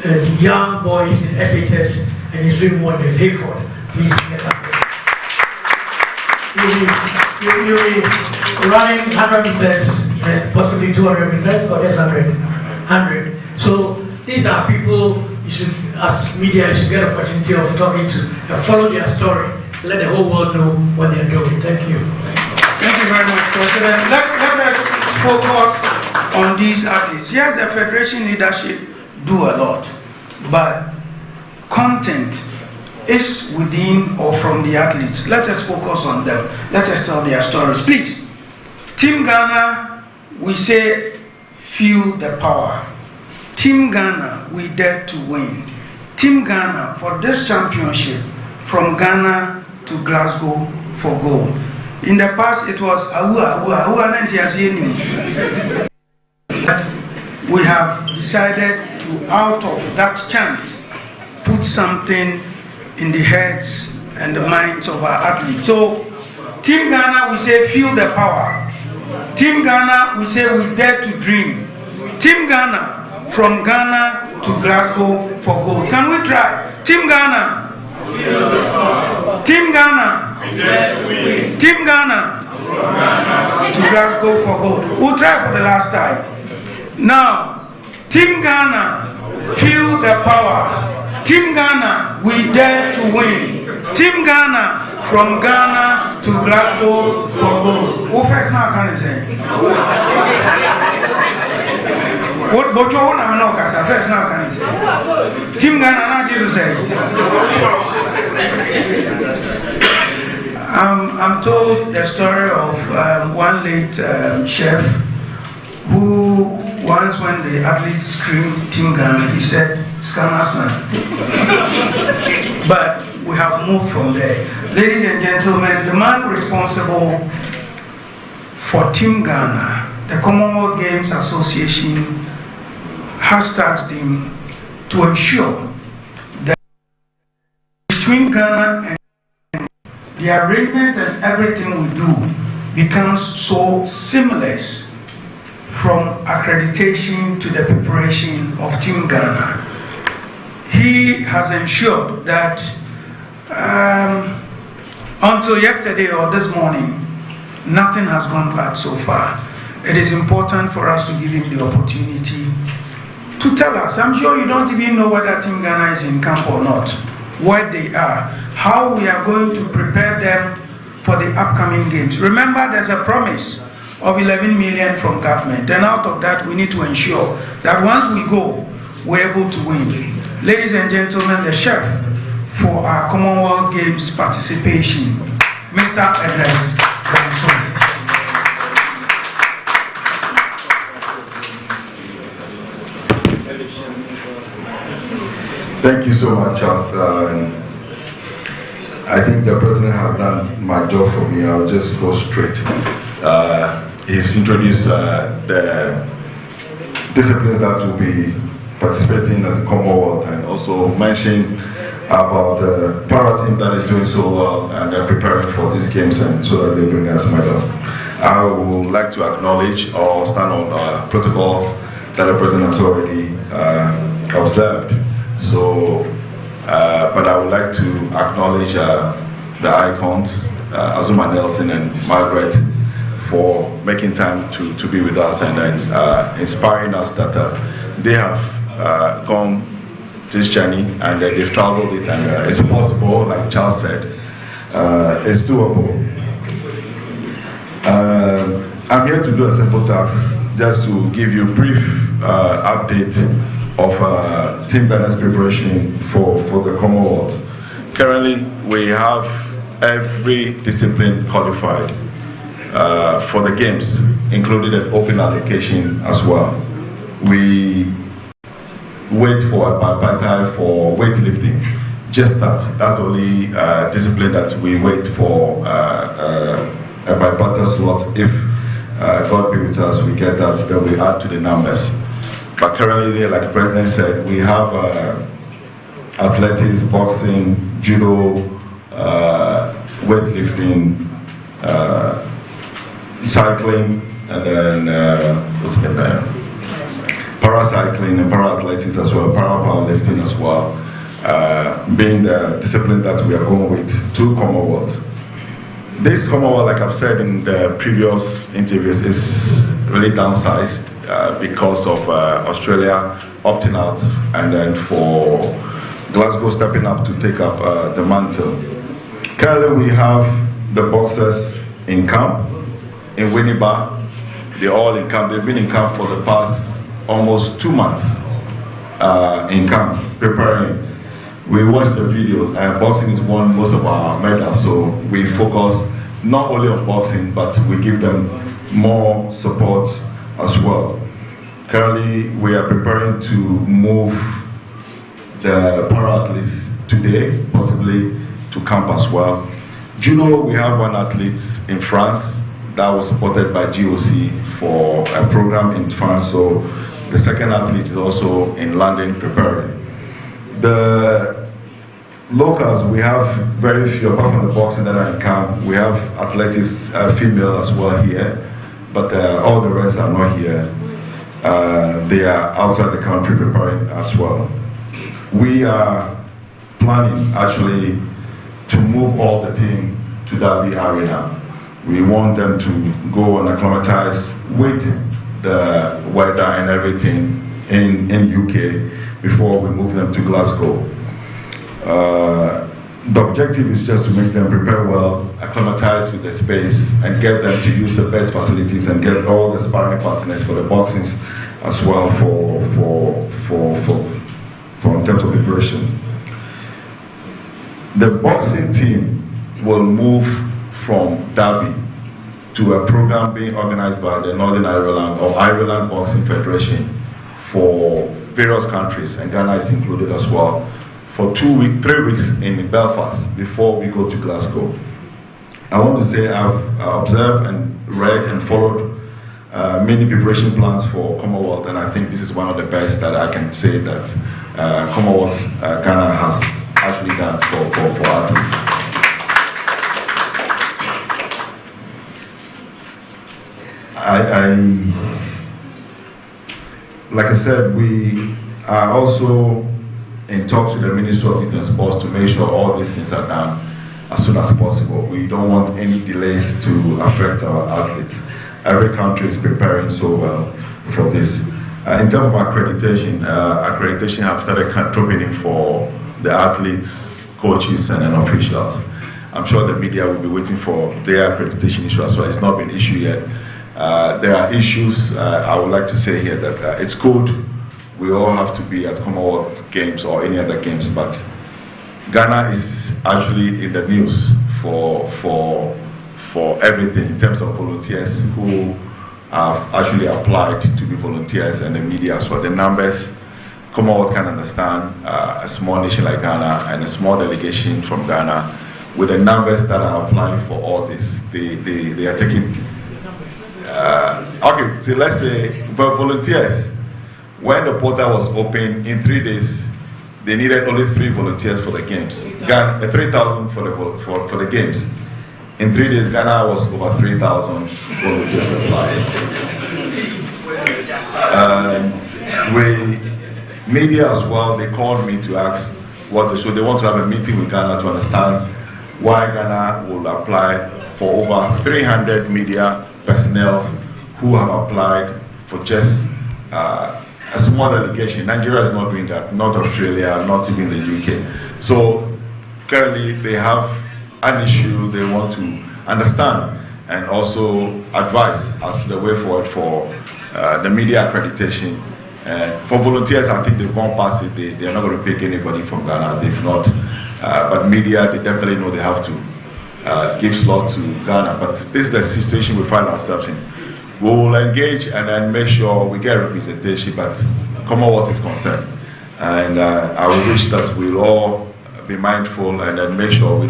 The young boys in SHS and he's doing wonders. Hayford, please get up there. You'll be running 100 meters and possibly 200 meters or just 100. So these are people you should, as media, you should get an opportunity of talking to and follow their story. Let the whole world know what they're doing. Thank you. Thank you very much, President. Let us focus on these athletes. Yes, the Federation leadership do a lot, but content is within or from the athletes. Let us focus on them. Let us tell their stories. Please, Team Ghana, we say, feel the power. Team Ghana, we dare to win. Team Ghana, for this championship, from Ghana to Glasgow for gold. In the past, it was but we have decided to, out of that chant, put something in the heads and the minds of our athletes. So, Team Ghana, we say, feel the power. Team Ghana, we say, we dare to dream. Team Ghana, from Ghana to Glasgow for gold. Can we try? Team Ghana. Team Ghana. Team Ghana. To Glasgow for gold. We'll try for the last time. Now, Team Ghana, feel the power. Team Ghana, we dare to win. Team Ghana, from Ghana to Glasgow for gold. Who first now can I say? What you want to know, because first now can I say? Team Ghana, not Jesus say. I'm told the story of one late chef who once when the athletes screamed Team Ghana, he said, Skamasan. But we have moved from there. Ladies and gentlemen, the man responsible for Team Ghana, the Commonwealth Games Association, has tasked him to ensure that between Ghana and the arrangement and everything we do becomes so seamless, from accreditation to the preparation of Team Ghana. He has ensured that until yesterday or this morning, nothing has gone bad so far. It is important for us to give him the opportunity to tell us. I'm sure you don't even know whether Team Ghana is in camp or not, where they are, how we are going to prepare them for the upcoming games. Remember, there's a promise of 11 million from government, and out of that we need to ensure that once we go, we're able to win. Ladies and gentlemen, the chef for our Commonwealth Games participation, Mr. Edris. Thank you so much, Charles. I think the president has done my job for me. I'll just go straight. He's introduced the disciplines that will be participating at the Commonwealth, and also mentioned about the para team that is doing so well and they're preparing for these games, and so that they bring us medals. I would like to acknowledge or stand on protocols that the president has already observed. So, but I would like to acknowledge the icons, Azuma Nelson and Margaret, for making time to be with us and then inspiring us that they have gone this journey and they've traveled it, and it's possible, like Charles said, it's doable. I'm here to do a simple task, just to give you a brief update of Team Ghana's preparation for the Commonwealth. Currently, we have every discipline qualified for the games, including an open allocation as well. We wait for a bipartite for weightlifting. Just that's the only discipline that we wait for a bipartite slot. If God be with us, we get that, then we add to the numbers. But currently, like the president said, we have athletics, boxing, judo, weightlifting, cycling, and then paracycling and para-athletics as well, para-powerlifting as well, being the disciplines that we are going with to Commonwealth. This Commonwealth, like I've said in the previous interviews, is really downsized because of Australia opting out, and then for Glasgow stepping up to take up the mantle. Currently, we have the boxers in camp in Winneba. They're all in camp. They've been in camp for the past almost 2 months in camp preparing. We watch the videos, and boxing is won most of our medals, so we focus not only on boxing, but we give them more support as well. Currently, we are preparing to move the para-athletes today, possibly to camp as well. Judo, we have one athlete in France that was supported by GOC for a program in France, so the second athlete is also in London preparing. The locals, we have very few, apart from the boxing that are in camp. We have athletics, female as well here, but all the rest are not here. They are outside the country preparing as well. We are planning actually to move all the team to Derby Arena. We want them to go and acclimatize with the weather and everything in UK before we move them to Glasgow. The objective is just to make them prepare well, acclimatize with the space, and get them to use the best facilities and get all the sparring partners for the boxings as well for in terms of preparation. The boxing team will move from Derby to a program being organized by the Northern Ireland or Ireland Boxing Federation for various countries, and Ghana is included as well, for 3 weeks in Belfast before we go to Glasgow. I want to say I've observed and read and followed many preparation plans for Commonwealth, and I think this is one of the best that I can say that Commonwealth Ghana has actually done for athletes. Like I said, we are also in talks with the Ministry of Youth and Sports to make sure all these things are done as soon as possible. We don't want any delays to affect our athletes. Every country is preparing so well for this. In terms of accreditation, accreditation have started contributing for the athletes, coaches, and then officials. I'm sure the media will be waiting for their accreditation issue as well. It's not been issued yet. There are issues. I would like to say here that it's good. We all have to be at Commonwealth Games or any other games, but Ghana is actually in the news for everything in terms of volunteers who have actually applied to be volunteers, and the media as well. The numbers, Commonwealth can understand, a small nation like Ghana and a small delegation from Ghana, with the numbers that are applying for all this, they are taking. Okay, so let's say for volunteers, when the portal was open in 3 days, they needed only 3 volunteers for the games. 3,000 for the games. In 3 days, Ghana was over 3,000 volunteers applied. And media as well, they called me to ask so they want to have a meeting with Ghana to understand why Ghana will apply for over 300 media personnel who have applied for just a small delegation. Nigeria is not doing that, not Australia, not even the UK. So currently they have an issue they want to understand and also advise as to the way forward for the media accreditation. For volunteers, I think they've gone past it. They are not going to pick anybody from Ghana. They've not. But media, they definitely know they have to give slot to Ghana. But this is the situation we find ourselves in. We will engage and then make sure we get representation, but Commonwealth is concerned. And I wish that we'll all be mindful and then make sure we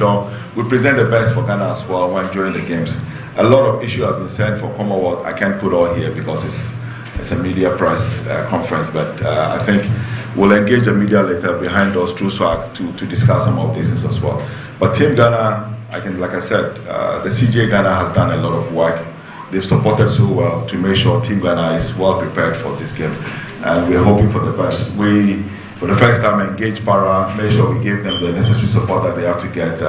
present the best for Ghana as well when during the games. A lot of issue has been sent for Commonwealth. I can't put all here because it's a media press conference, but I think we'll engage the media later behind us through SWAG to discuss some of these things as well. But Team Ghana, like I said, the CJ Ghana has done a lot of work. They've supported so well to make sure Team Ghana is well prepared for this game. And we're hoping for the best. We, for the first time, engaged Para, make sure we give them the necessary support that they have to get.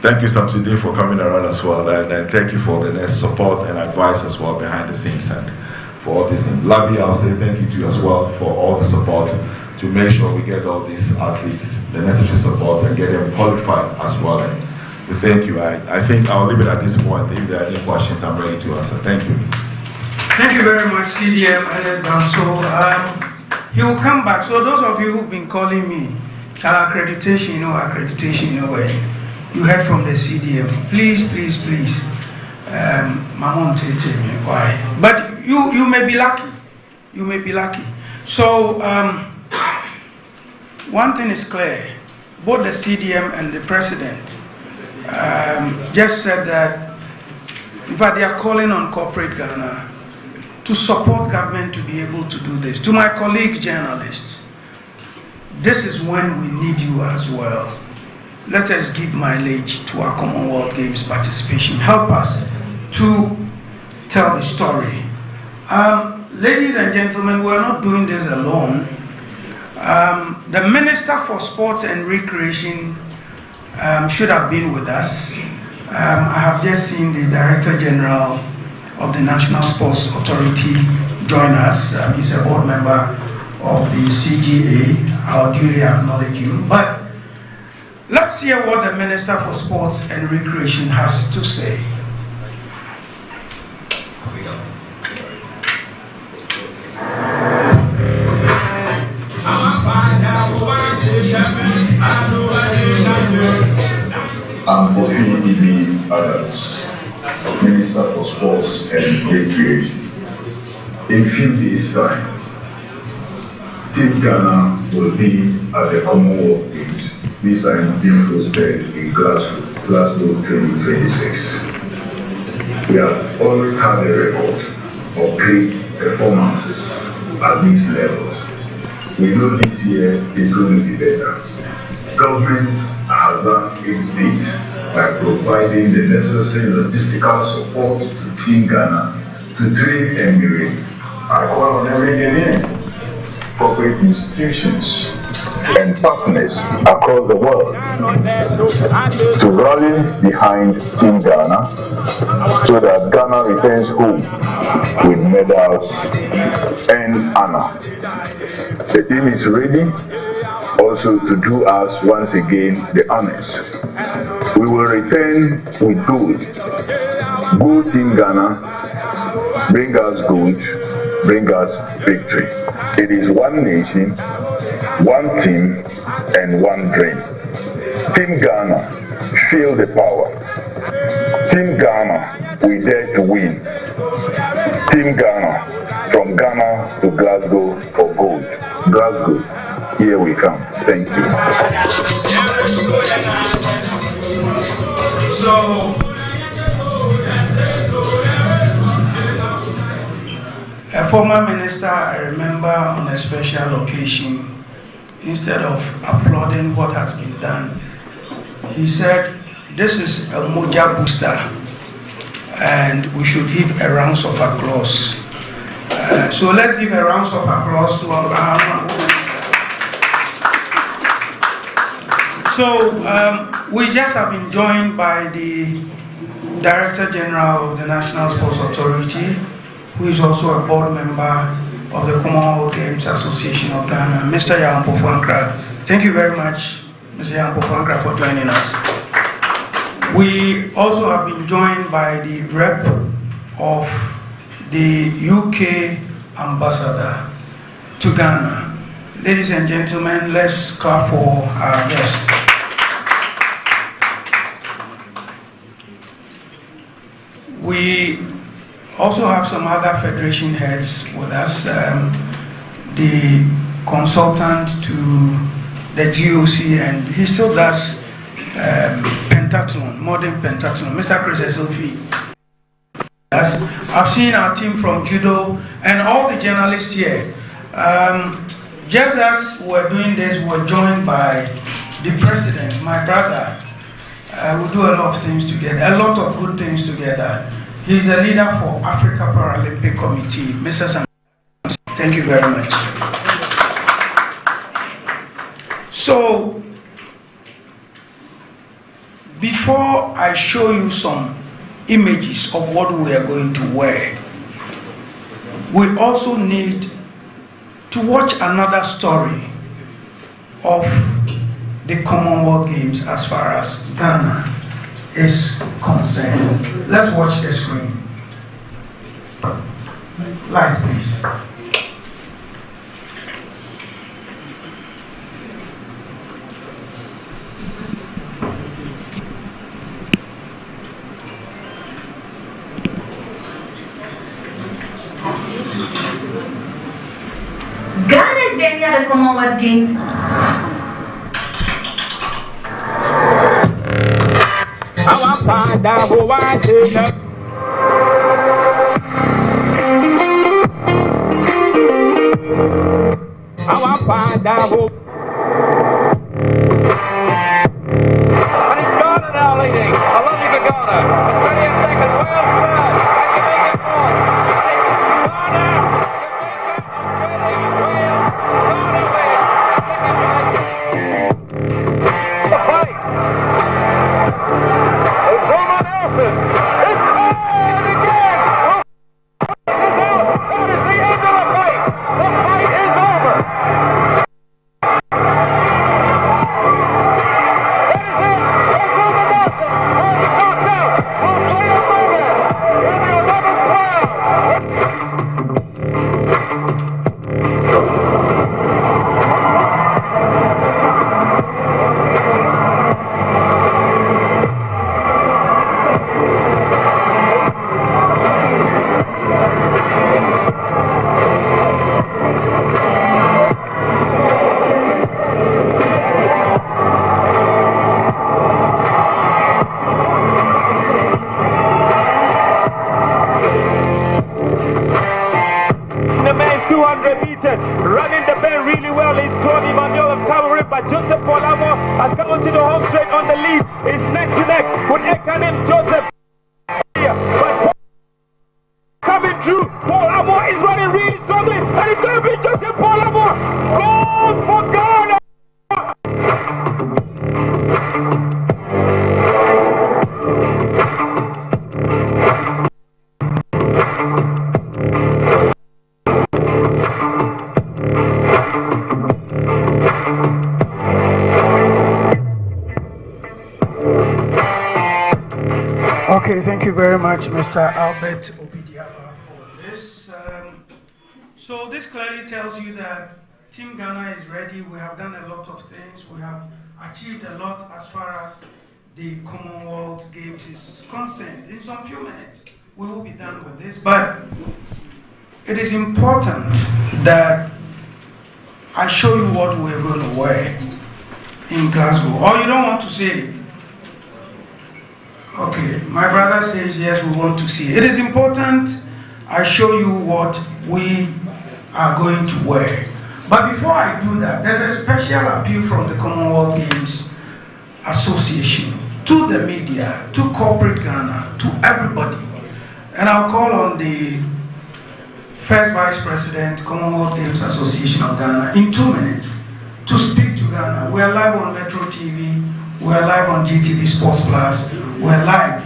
Thank you, Samsudin, for coming around as well. And thank you for the necessary support and advice as well behind the scenes and for all this. Labi, I'll say thank you to you as well for all the support to make sure we get all these athletes the necessary support and get them qualified as well. And thank you. I think I'll leave it at this point. If there are any questions, I'm ready to answer. Thank you. Thank you very much, CDM LS So he will come back. So those of you who've been calling me, accreditation, you heard from the CDM. Please, Mamon tell me why. But you may be lucky. You may be lucky. So one thing is clear. Both the CDM and the president just said that, in fact, they are calling on corporate Ghana to support government to be able to do this. To my colleague journalists, this is when we need you as well. Let us give mileage to our Commonwealth Games participation. Help us to tell the story. Ladies and gentlemen, we are not doing this alone. The Minister for Sports and Recreation should have been with us. I have just seen the Director General of the National Sports Authority join us. He's a board member of the CGA. I'll duly acknowledge you. But let's hear what the Minister for Sports and Recreation has to say. I'm Kofi Adams, Minister for Sports and Recreation. In a few days' time, Team Ghana will be at the Commonwealth Games. This time being hosted in Glasgow 2026. We have always had a record of great performances at these levels. We know this year is going to be better. Government has done its bit by providing the necessary logistical support to Team Ghana to trade emirate, I call on every Ghanaian, corporate institutions, and partners across the world to rally behind Team Ghana so that Ghana returns home with medals and honor. The team is ready also to do us once again the honors. We will return with gold. Gold Team Ghana, bring us gold, bring us victory. It is one nation, one team, and one dream. Team Ghana, feel the power. Team Ghana, we dare to win. Team Ghana, from Ghana to Glasgow for gold. Glasgow, here we come. Thank you. So, a former minister, I remember on a special occasion, instead of applauding what has been done, he said, this is a moja booster and we should give a round of applause. So let's give a round of applause to our So we just have been joined by the Director General of the National Sports Authority, who is also a board member of the Commonwealth Games Association of Ghana, Mr. Yampofo-Ankra. Thank you very much, Mr. Yampofo-Ankra, for joining us. We also have been joined by the rep of the UK ambassador to Ghana. Ladies and gentlemen, let's clap for our guest. We also have some other federation heads with us. The consultant to the GOC, and he still does pentathlon, modern pentathlon, Mr. Chris Esofi. I've seen our team from judo and all the journalists here. Just as we're doing this, we're joined by the president, my brother. We do a lot of things together, a lot of good things together. He's a leader for Africa Paralympic Committee, Mr. Sam. Thank you very much. So, before I show you some images of what we are going to wear, we also need to watch another story of the Commonwealth Games as far as Ghana is concerned. Let's watch the screen. Light, please. Ghana's journey at the Commonwealth Games. Our father who was in our father who and it's Ghana now leading. I love you for Ghana. Australia second, Wales third. Can you make it one? The fight. It's Roman Nelson. It's on again. That is the end of the fight. The fight is over. Running the bend really well is Claude Emmanuel of Cavalry, but Joseph Polamo has come onto the home straight on the lead. It's neck to neck with Ekanim Joseph. But coming through. Okay, thank you very much, Mr. Albert Obidiaba, for this. So this clearly tells you that Team Ghana is ready. We have done a lot of things. We have achieved a lot as far as the Commonwealth Games is concerned. In some few minutes, we will be done with this. But it is important that I show you what we're going to wear in Glasgow. Or you don't want to say, okay, my brother says yes, we want to see. It is important I show you what we are going to wear. But before I do that, there's a special appeal from the Commonwealth Games Association to the media, to corporate Ghana, to everybody. And I'll call on the First Vice President, Commonwealth Games Association of Ghana, in 2 minutes to speak to Ghana. We are live on Metro TV, we are live on GTV Sports Plus, we are live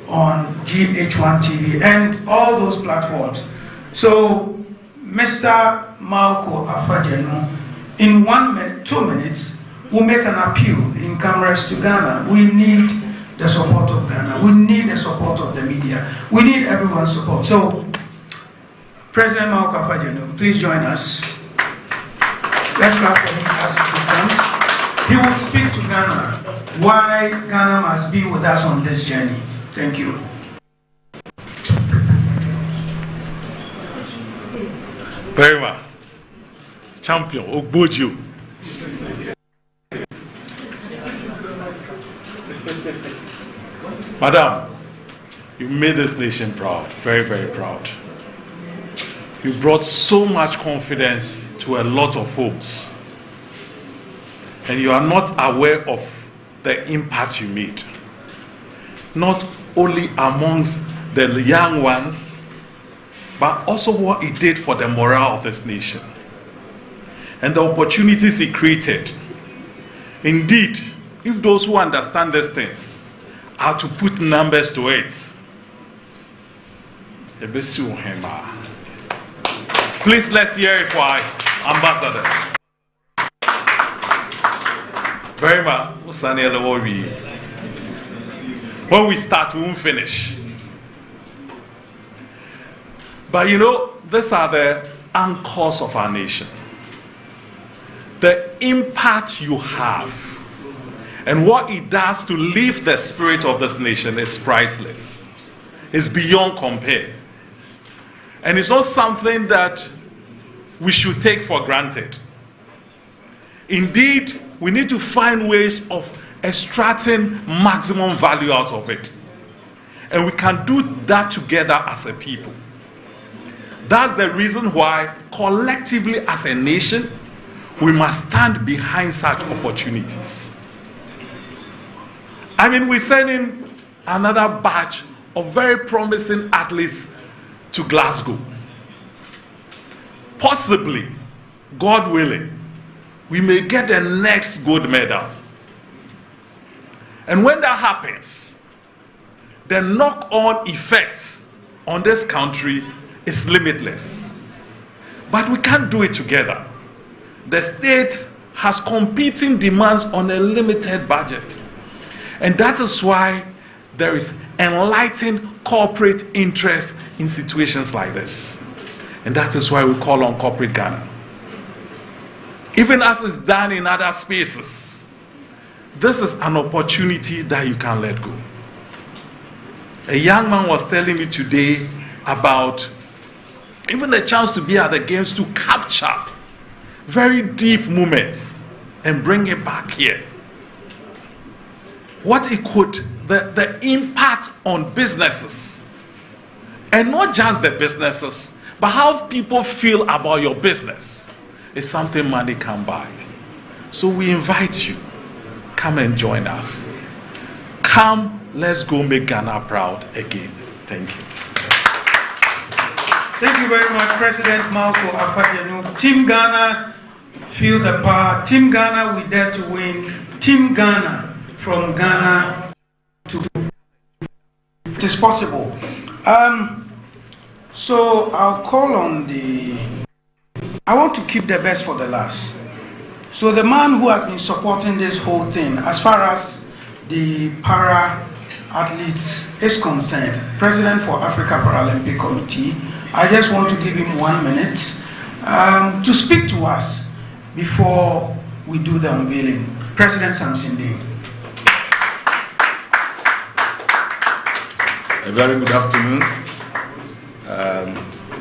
on GH1 TV and all those platforms. So, Mr. Malco Afadiano, in 2 minutes, will make an appeal in cameras to Ghana. We need the support of Ghana. We need the support of the media. We need everyone's support. So, President Malco Afadiano, please join us. Let's clap for him as he comes. He will speak to Ghana why Ghana must be with us on this journey. Thank you. Very well. Champion, Ogbojo. Madam, you made this nation proud, very, very proud. You brought so much confidence to a lot of folks. And you are not aware of the impact you made. Not only amongst the young ones, but also what it did for the morale of this nation. And the opportunities it created. Indeed, if those who understand these things are to put numbers to it, please let's hear it for our ambassadors. Very much. When we start, we won't finish. But you know, these are the anchors of our nation. The impact you have and what it does to lift the spirit of this nation is priceless. It's beyond compare. And it's not something that we should take for granted. Indeed, we need to find ways of extracting maximum value out of it. And we can do that together as a people. That's the reason why, collectively as a nation, we must stand behind such opportunities. I mean, we're sending another batch of very promising athletes to Glasgow. Possibly, God willing, we may get the next gold medal. And when that happens, the knock-on effects on this country is limitless. But we can't do it together. The state has competing demands on a limited budget. And that is why there is enlightened corporate interest in situations like this. And that is why we call on corporate Ghana. Even as is done in other spaces, this is an opportunity that you can't let go. A young man was telling me today about even the chance to be at the games to capture very deep moments and bring it back here. What it could, the impact on businesses, and not just the businesses, but how people feel about your business is something money can buy. So we invite you, come and join us. Come, let's go make Ghana proud again. Thank you. Thank you very much, President Malco Afadiano. Team Ghana, feel the power. Team Ghana, we dare to win. Team Ghana, from Ghana to... It is possible. So I'll call on the... I want to keep the best for the last. So the man who has been supporting this whole thing, as far as the para athletes is concerned, President for Africa Paralympic Committee, I just want to give him 1 minute to speak to us before we do the unveiling. President Samson Day. A very good afternoon.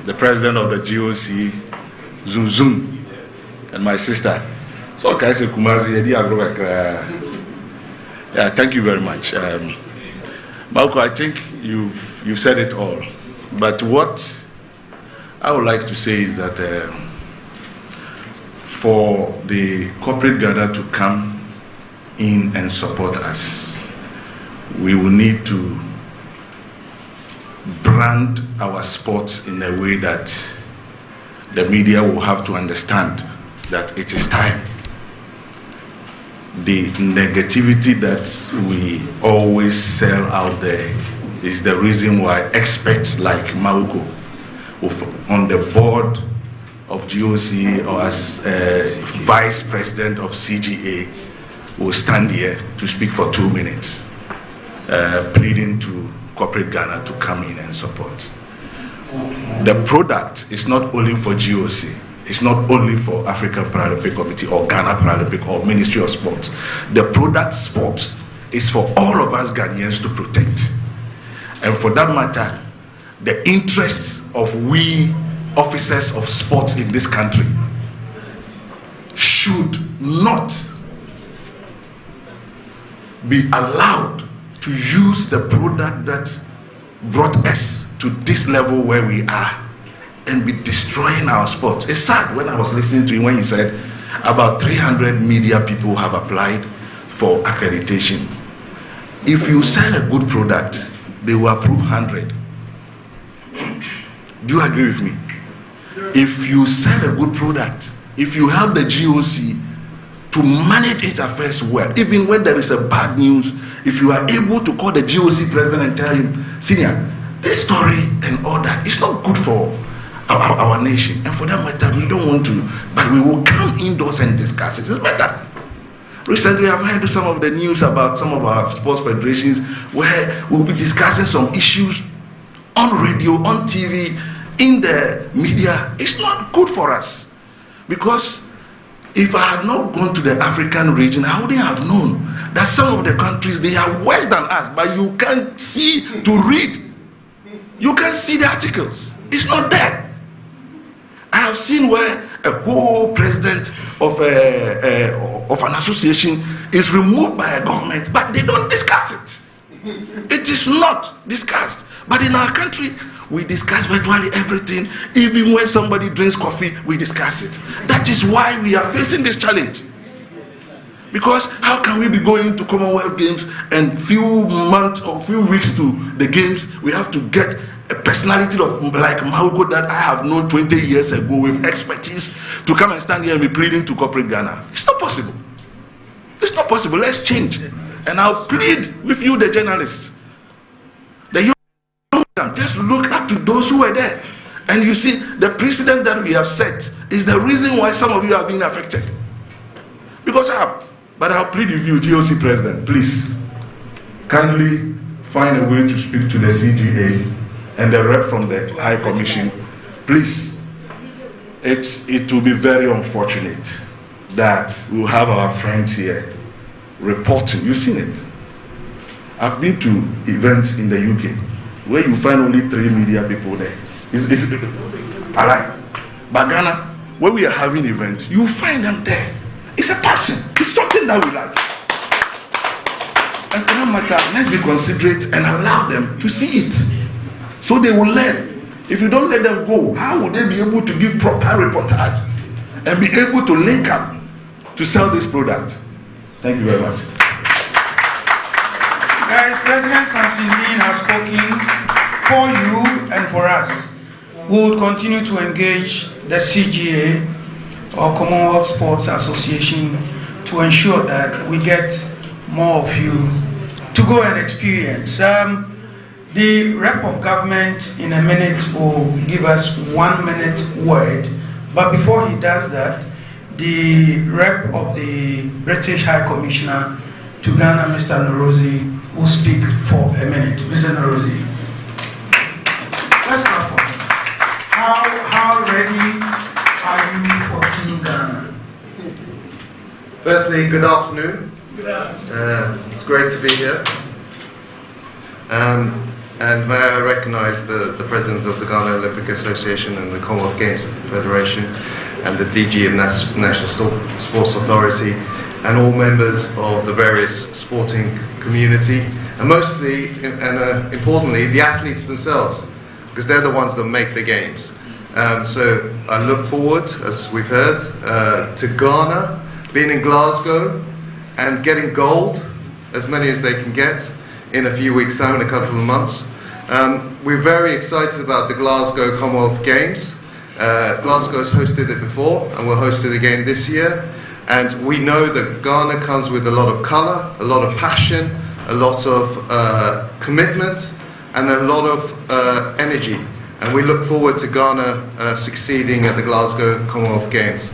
The president of the GOC, Zoom Zoom, and my sister. So, okay, so Kumazi, yeah, thank you very much. Malco, I think you've said it all. But what I would like to say is that for the corporate Ghana to come in and support us, we will need to brand our sports in a way that the media will have to understand that it is time. The negativity that we always sell out there is the reason why experts like Mauko, on the board of GOC or as vice president of CGA, will stand here to speak for 2 minutes, pleading to corporate Ghana to come in and support. The product is not only for GOC, it's not only for African Paralympic Committee or Ghana Paralympic or Ministry of Sports. The product sport is for all of us Ghanaians to protect. And for that matter, the interests of we officers of sports in this country should not be allowed to use the product that brought us to this level where we are and be destroying our sports. It's sad when I was listening to him when he said about 300 media people have applied for accreditation. If you sell a good product, they will approve 100. Do you agree with me? If you sell a good product, if you help the GOC to manage its affairs well, even when there is a bad news, if you are able to call the GOC president and tell him, Senior, this story and all that is not good for our nation. And for that matter, we don't want to, but we will come indoors and discuss it. It's better. Recently, I've heard some of the news about some of our sports federations where we'll be discussing some issues on radio, on TV, in the media. It's not good for us, because if I had not gone to the African region, I wouldn't have known that some of the countries, they are worse than us, but you can't see to read. You can't see the articles. It's not there. I have seen where a whole president of an association is removed by a government, but they don't discuss it. It is not discussed. But in our country, we discuss virtually everything. Even when somebody drinks coffee, we discuss it. That is why we are facing this challenge. Because how can we be going to Commonwealth Games and few months or few weeks to the games, we have to get a personality of like Mauko that I have known 20 years ago with expertise to come and stand here and be pleading to corporate Ghana? It's not possible. It's not possible. Let's change. And I'll plead with you, the journalists. The young, just look up to those who were there. And you see, the precedent that we have set is the reason why some of you are being affected. Because but I'll plead with you, GOC president, please, kindly find a way to speak to the CGA and the rep from the High Commission. Please, it will be very unfortunate that we'll have our friends here reporting. You've seen it. I've been to events in the UK where you find only 3 media people there. It's but Ghana, when we are having events, you find them there. It's a passion. It's something that we like. And for that matter, let's be considerate and allow them to see it, so they will learn. If you don't let them go, how will they be able to give proper reportage and be able to link up to sell this product? Thank you very much. Guys, President Samson Dean has spoken for you and for us. We will continue to engage the CGA or Commonwealth Sports Association to ensure that we get more of you to go and experience. The rep of government in a minute will give us 1 minute word, but before he does that, the rep of the British High Commissioner to Ghana, Mr. Norozi, will speak for a minute. Mr. Norozi. Let's start for him. How ready are you for Team Ghana? Firstly, good afternoon. It's great to be here. And may I recognise the President of the Ghana Olympic Association and the Commonwealth Games Federation and the DG of National Sports Authority and all members of the various sporting community, and mostly and importantly the athletes themselves, because they're the ones that make the games. So I look forward, as we've heard, to Ghana being in Glasgow and getting gold, as many as they can get, in a few weeks' time, in a couple of months. We're very excited about the Glasgow Commonwealth Games. Glasgow has hosted it before and will host it again this year. And we know that Ghana comes with a lot of colour, a lot of passion, a lot of commitment, and a lot of energy. And we look forward to Ghana succeeding at the Glasgow Commonwealth Games.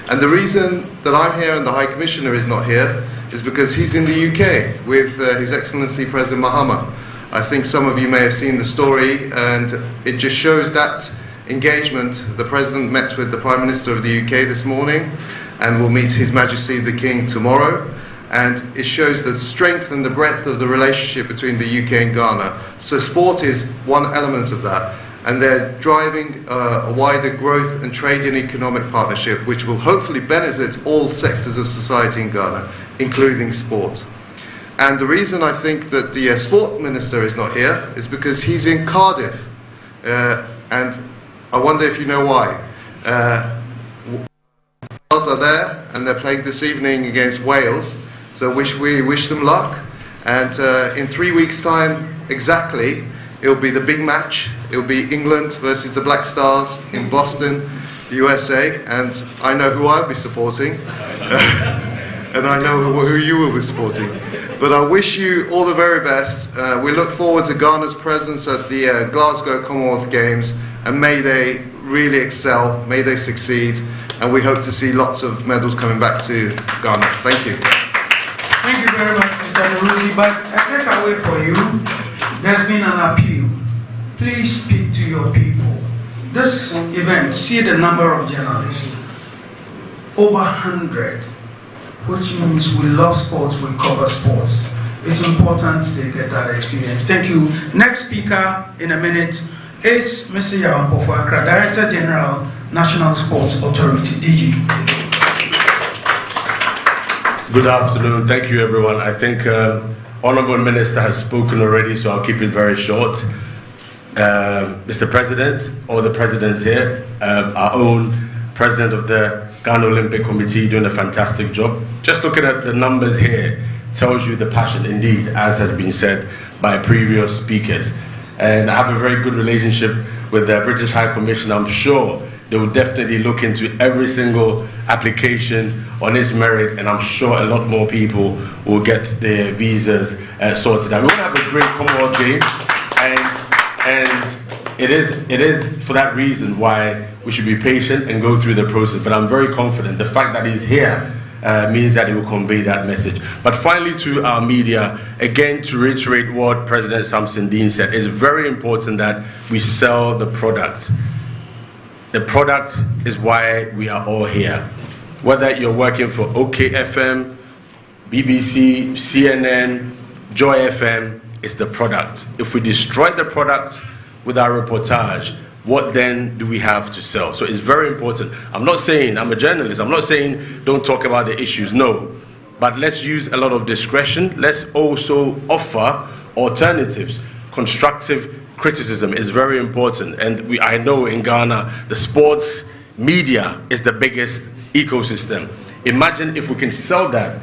And the reason that I'm here and the High Commissioner is not here is because he's in the UK with His Excellency President Mahama. I think some of you may have seen the story, and it just shows that engagement. The President met with the Prime Minister of the UK this morning and will meet His Majesty the King tomorrow. And it shows the strength and the breadth of the relationship between the UK and Ghana. So sport is one element of that. And they're driving a wider growth and trade and economic partnership, which will hopefully benefit all sectors of society in Ghana, including sport. And the reason I think that the sport minister is not here is because he's in Cardiff. And I wonder if you know why. Wales are there, and they're playing this evening against Wales. So we wish them luck. And in 3 weeks' time, exactly, it'll be the big match. It'll be England versus the Black Stars in Boston, USA. And I know who I'll be supporting. And I know who you will be supporting. But I wish you all the very best. We look forward to Ghana's presence at the Glasgow Commonwealth Games. And may they really excel. May they succeed. And we hope to see lots of medals coming back to Ghana. Thank you. Thank you very much, Mr. Norozi. But a takeaway for you, there's been an appeal. Please speak to your people. This event, see the number of journalists. Over 100, which means we love sports, we cover sports. It's important they get that experience. Thank you. Next speaker in a minute is Mr. Yaw Mpofo-Akrah, Director General, National Sports Authority, DG. Good afternoon. Thank you, everyone. I think Honourable Minister has spoken already, so I'll keep it very short. Mr. President, all the presidents here, our own President of the Ghana Olympic Committee doing a fantastic job. Just looking at the numbers here tells you the passion, indeed, as has been said by previous speakers. And I have a very good relationship with the British High Commission. I'm sure they will definitely look into every single application on its merit, and I'm sure a lot more people will get their visas sorted out. We want to have a great Commonwealth game, and it is for that reason why we should be patient and go through the process. But I'm very confident the fact that he's here means that he will convey that message. But finally, to our media, again, to reiterate what President Samson Dean said, it's very important that we sell the product. The product is why we are all here. Whether you're working for OKFM, BBC, CNN, Joy FM, it's the product. If we destroy the product with our reportage, what then do we have to sell? So it's very important. I'm not saying, I'm a journalist, I'm not saying don't talk about the issues, no. But let's use a lot of discretion. Let's also offer alternatives. Constructive criticism is very important. And I know in Ghana, the sports media is the biggest ecosystem. Imagine if we can sell that,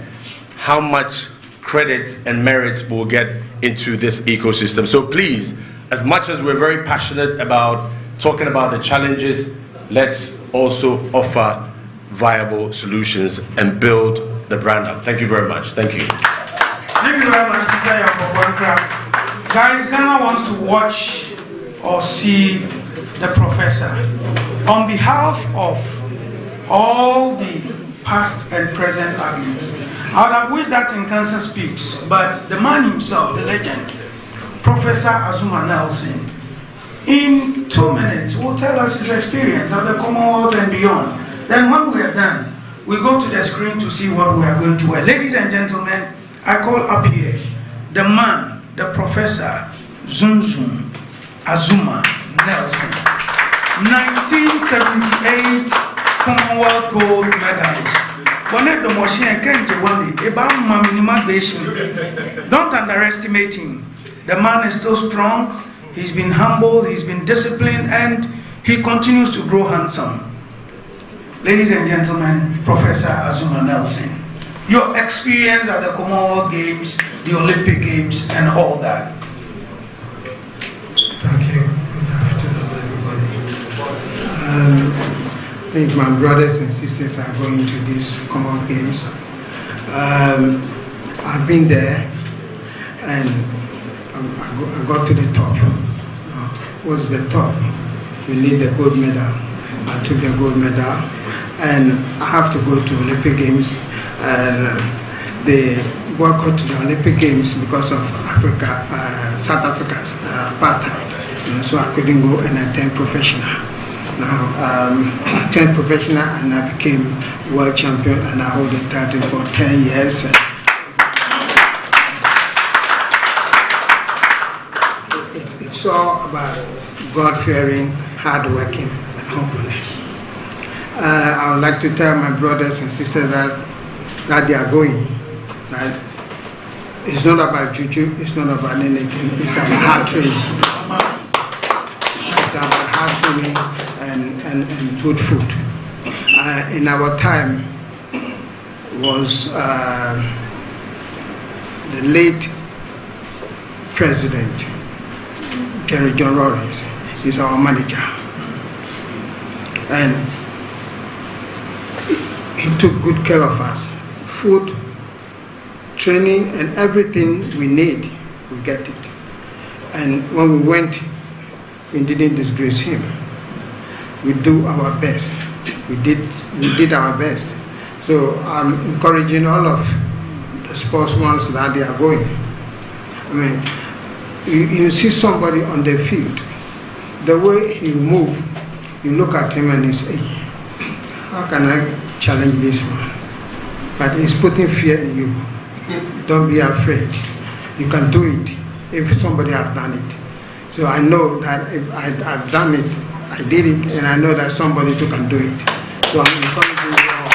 how much credit and merit we'll get into this ecosystem. So please, as much as we're very passionate about talking about the challenges, let's also offer viable solutions and build the brand up. Thank you very much. Thank you. Thank you very much, Mr. Yaw Mpofo-Akrah. Guys, Ghana wants to watch or see the professor. On behalf of all the past and present athletes, I would have wished that in Cancer Speaks, but the man himself, the legend, Professor Azuma Nelson, in 2 minutes will tell us his experience at the Commonwealth and beyond. Then when we are done, we go to the screen to see what we are going to wear. Ladies and gentlemen, I call up here the man, the Professor Zunzun Azuma Nelson, 1978 Commonwealth gold medalist. Don't underestimate him. The man is still strong, he's been humble, he's been disciplined, and he continues to grow handsome. Ladies and gentlemen, Professor Azuma Nelson, your experience at the Commonwealth Games, the Olympic Games, and all that. Thank you. Good afternoon, everybody. I think my brothers and sisters are going to these Commonwealth Games. I've been there, and I got to the top. What's the top? You need the gold medal. I took the gold medal, and I have to go to Olympic Games. And they boycott the Olympic Games because of South Africa's apartheid. So I couldn't go, and I turned professional. Now I turned professional, and I became world champion, and I hold the title for 10 years. It's all about God-fearing, hard-working, and humbleness. I would like to tell my brothers and sisters that they are going. Right? It's not about juju, it's not about anything, it's about hard training. It's about hard training and good food. In our time was the late President Jerry John Rawlings. He's our manager. And he took good care of us. Food, training, and everything we need, we get it. And when we went, we didn't disgrace him. We do our best. We did our best. So I'm encouraging all of the sportsmen that they are going. I mean, you see somebody on the field, the way he moves, you look at him and you say, how can I challenge this man? But he's putting fear in you. Don't be afraid. You can do it if somebody has done it. So I know that if I've done it, I did it, and I know that somebody too can do it. So I'm encouraging you all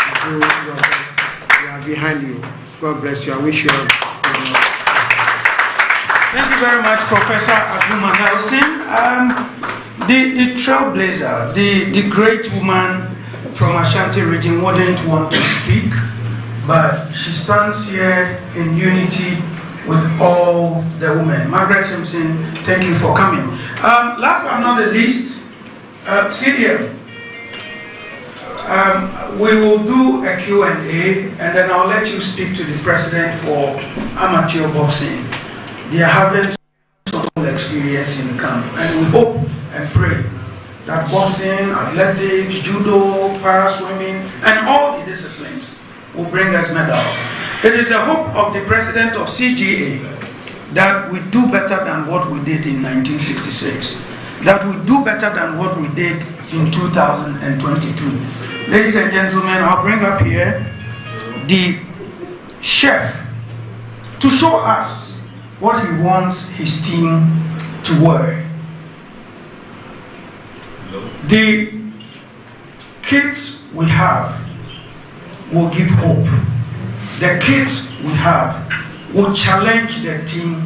to do your best. We are behind you. God bless you. I wish you all. Thank you very much, Professor Azuma Nelson. The trailblazer, the great woman from Ashanti region wouldn't want to speak, but she stands here in unity with all the women. Margaret Simpson, thank you for coming. Last but not the least, CDM. We will do a Q&A, and then I'll let you speak to the president for amateur boxing. They are having some experience in camp, and we hope and pray that boxing, athletics, judo, para-swimming, and all the disciplines will bring us medals. It is the hope of the president of CGA that we do better than what we did in 1966, that we do better than what we did in 2022. Ladies and gentlemen, I'll bring up here the chef to show us what he wants his team to wear. The kits we have will give hope. The kits we have will challenge the team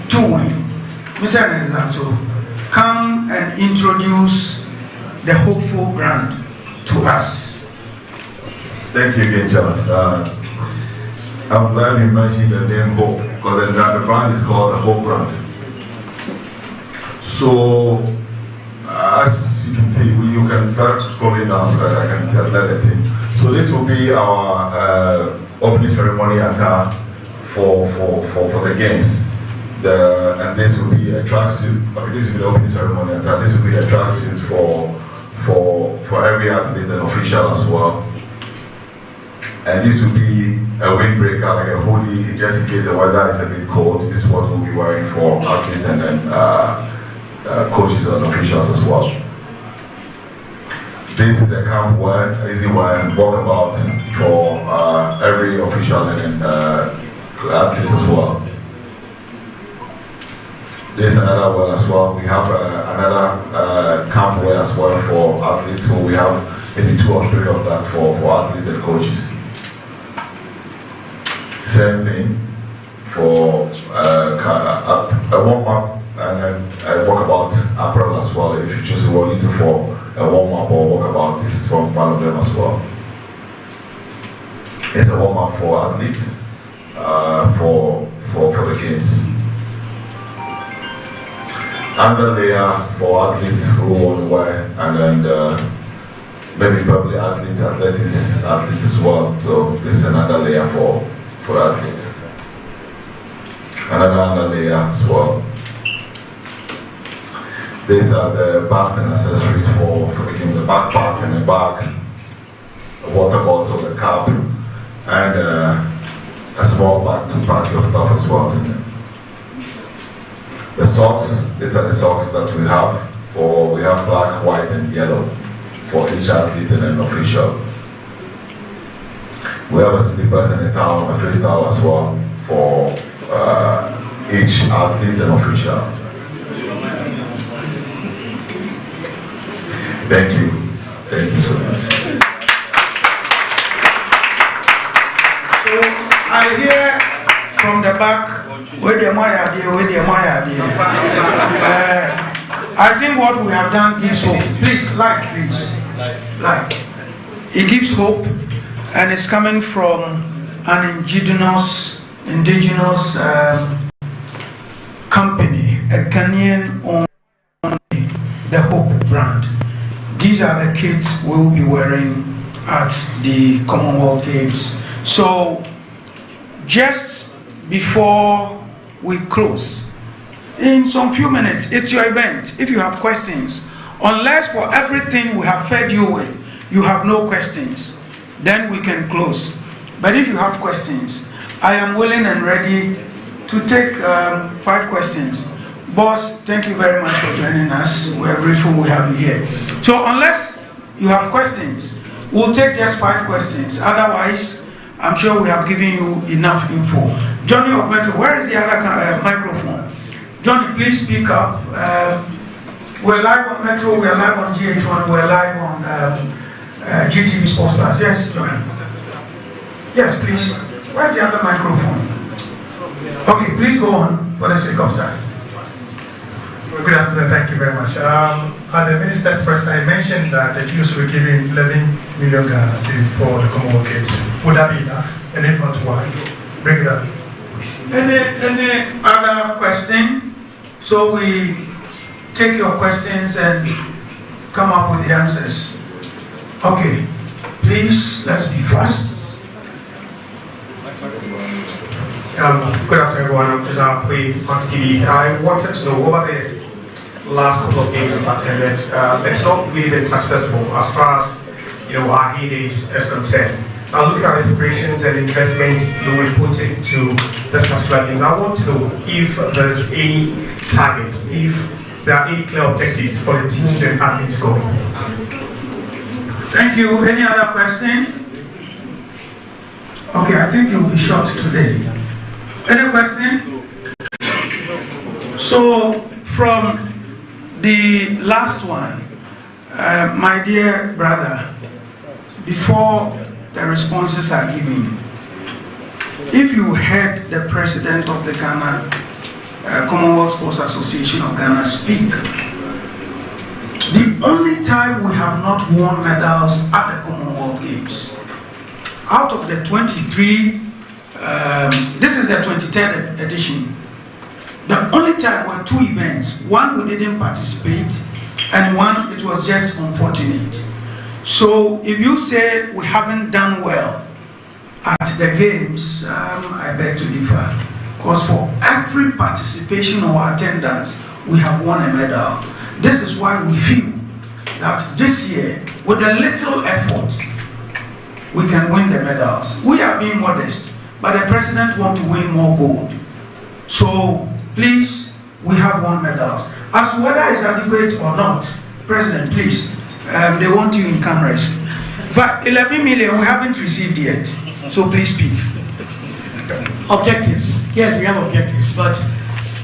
to win. Mr. Nelson, come and introduce the hopeful brand to us. Thank you again, Charles. I'm glad you mentioned the name Hope, because the brand is called the Hope brand. So, as you can see, you can start scrolling down so that I can tell the team. So this will be our opening ceremony attire for the games. And this will be a tracksuit. Okay, this will be the opening ceremony attire. This will be a tracksuit for every athlete and official as well. And this will be a windbreaker, like a hoodie, just in case the weather is a bit cold. This is what we'll be wearing for athletes and then coaches and officials as well. This is a camp wear, easy wear, walkabout for every official and athletes as well. There's another wear as well. We have another camp wear as well for athletes, who we have maybe 2 or 3 of that for athletes and coaches. Same thing for a warm-up and then a walkabout apparel as well. If you choose to walk into for a warm-up or walkabout, this is from one of them as well. It's a warm-up for athletes for the games. Under layer for athletes who want to wear, and then maybe probably athletes as well. So this is another layer for athletes. Another under layer as well. These are the bags and accessories for the game: the backpack and the bag, a water bottle, a cap, and a small bag to pack your stuff as well. The socks, these are the socks that we have. We have black, white, and yellow for each athlete and an official. We have a slippers and a towel, a face towel as well for each athlete and official. Thank you. Thank you so much. So I hear from the back, where the Maya dear, where the Maya dear. I think what we have done gives hope. Please, light, please. Light. It gives hope, and it's coming from an indigenous company, a Ghanaian-owned company, the Hope brand. These are the kits we will be wearing at the Commonwealth Games. So, just before we close, in some few minutes, it's your event. If you have questions, unless for everything we have fed you with, you have no questions, then we can close. But if you have questions, I am willing and ready to take 5 questions. Boss, thank you very much for joining us. We are grateful we have you here. So unless you have questions, we'll take just 5 questions. Otherwise, I'm sure we have given you enough info. Johnny of Metro, where is the other microphone? Johnny, please speak up. We're live on Metro, we're live on GH1, we're live on GTV Sports Plus. Yes, Johnny. Yes, please. Where's the other microphone? Okay, please go on for the sake of time. Good afternoon, thank you very much. At the Minister's press, I mentioned that the Jews were giving 11 million Ghana for the Commonwealth Games. Would that be enough? And if not, why? Bring it up. Any other question? So we take your questions and come up with the answers. Okay, please, let's be fast. Good afternoon, everyone. I'm Jazar Pui, Max TV. I wanted to know, what about the last couple of games we've attended? It's not really been successful as far as our heydays is concerned. Now, looking at the preparations and investment you will put into this particular games, I want to know if there's any target, if there are any clear objectives for the teams and athletes going. Thank you. Any other question? Okay, I think you'll be short today. Any question? So, from the last one, my dear brother, before the responses are given, if you heard the president of the Ghana Commonwealth Sports Association of Ghana speak, the only time we have not won medals at the Commonwealth Games, out of the 23, this is the 23rd edition, the only time were 2 events. One we didn't participate, and one it was just unfortunate. So if you say we haven't done well at the games, I beg to differ. Because for every participation or attendance, we have won a medal. This is why we feel that this year, with a little effort, we can win the medals. We are being modest. but the president wants to win more gold. So please, we have 1 medal. As to whether it's adequate or not, President, please, they want you in cameras. But 11 million we haven't received yet. So please speak. Objectives. Yes, we have objectives, but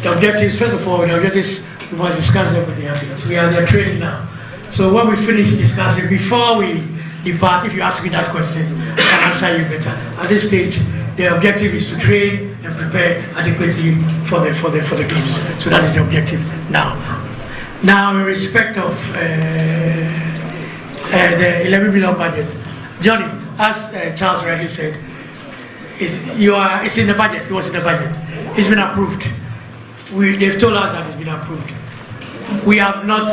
the objectives, first of all, the objectives, we must discuss them with the athletes. We are there training now. So when we finish discussing, before we depart, if you ask me that question, I can answer you better. At this stage, the objective is to train and prepare adequately for the games. So that is the objective now. Now, in respect of the 11 million budget, Johnny, as Charles rightly said, it's in the budget. It was in the budget. It's been approved. They've told us that it's been approved. We have not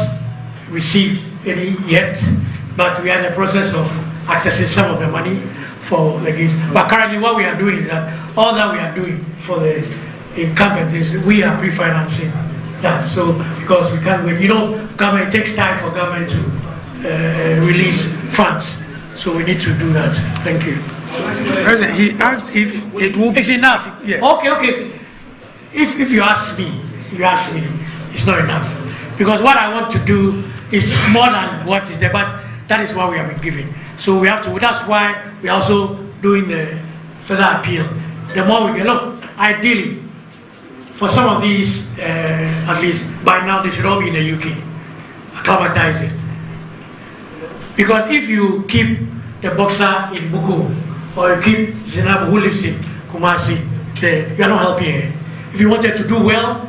received any yet, but we are in the process of accessing some of the money for the games. But currently what we are doing is that all that we are doing for the incumbent is we are pre-financing that. So because we can't wait, government, it takes time for government to release funds. So we need to do that. Thank you. President, he asked if it will be... It's enough. Yes. Okay. If you ask me, it's not enough. Because what I want to do is more than what is there, but that is what we have been given. So we have to, that's why we're also doing the further appeal. The more we get, look, ideally, for some of these, at least by now, they should all be in the UK, acclimatizing. Because if you keep the boxer in Buku, or you keep Zinabu who lives in Kumasi, you are not helping her. If you wanted to do well,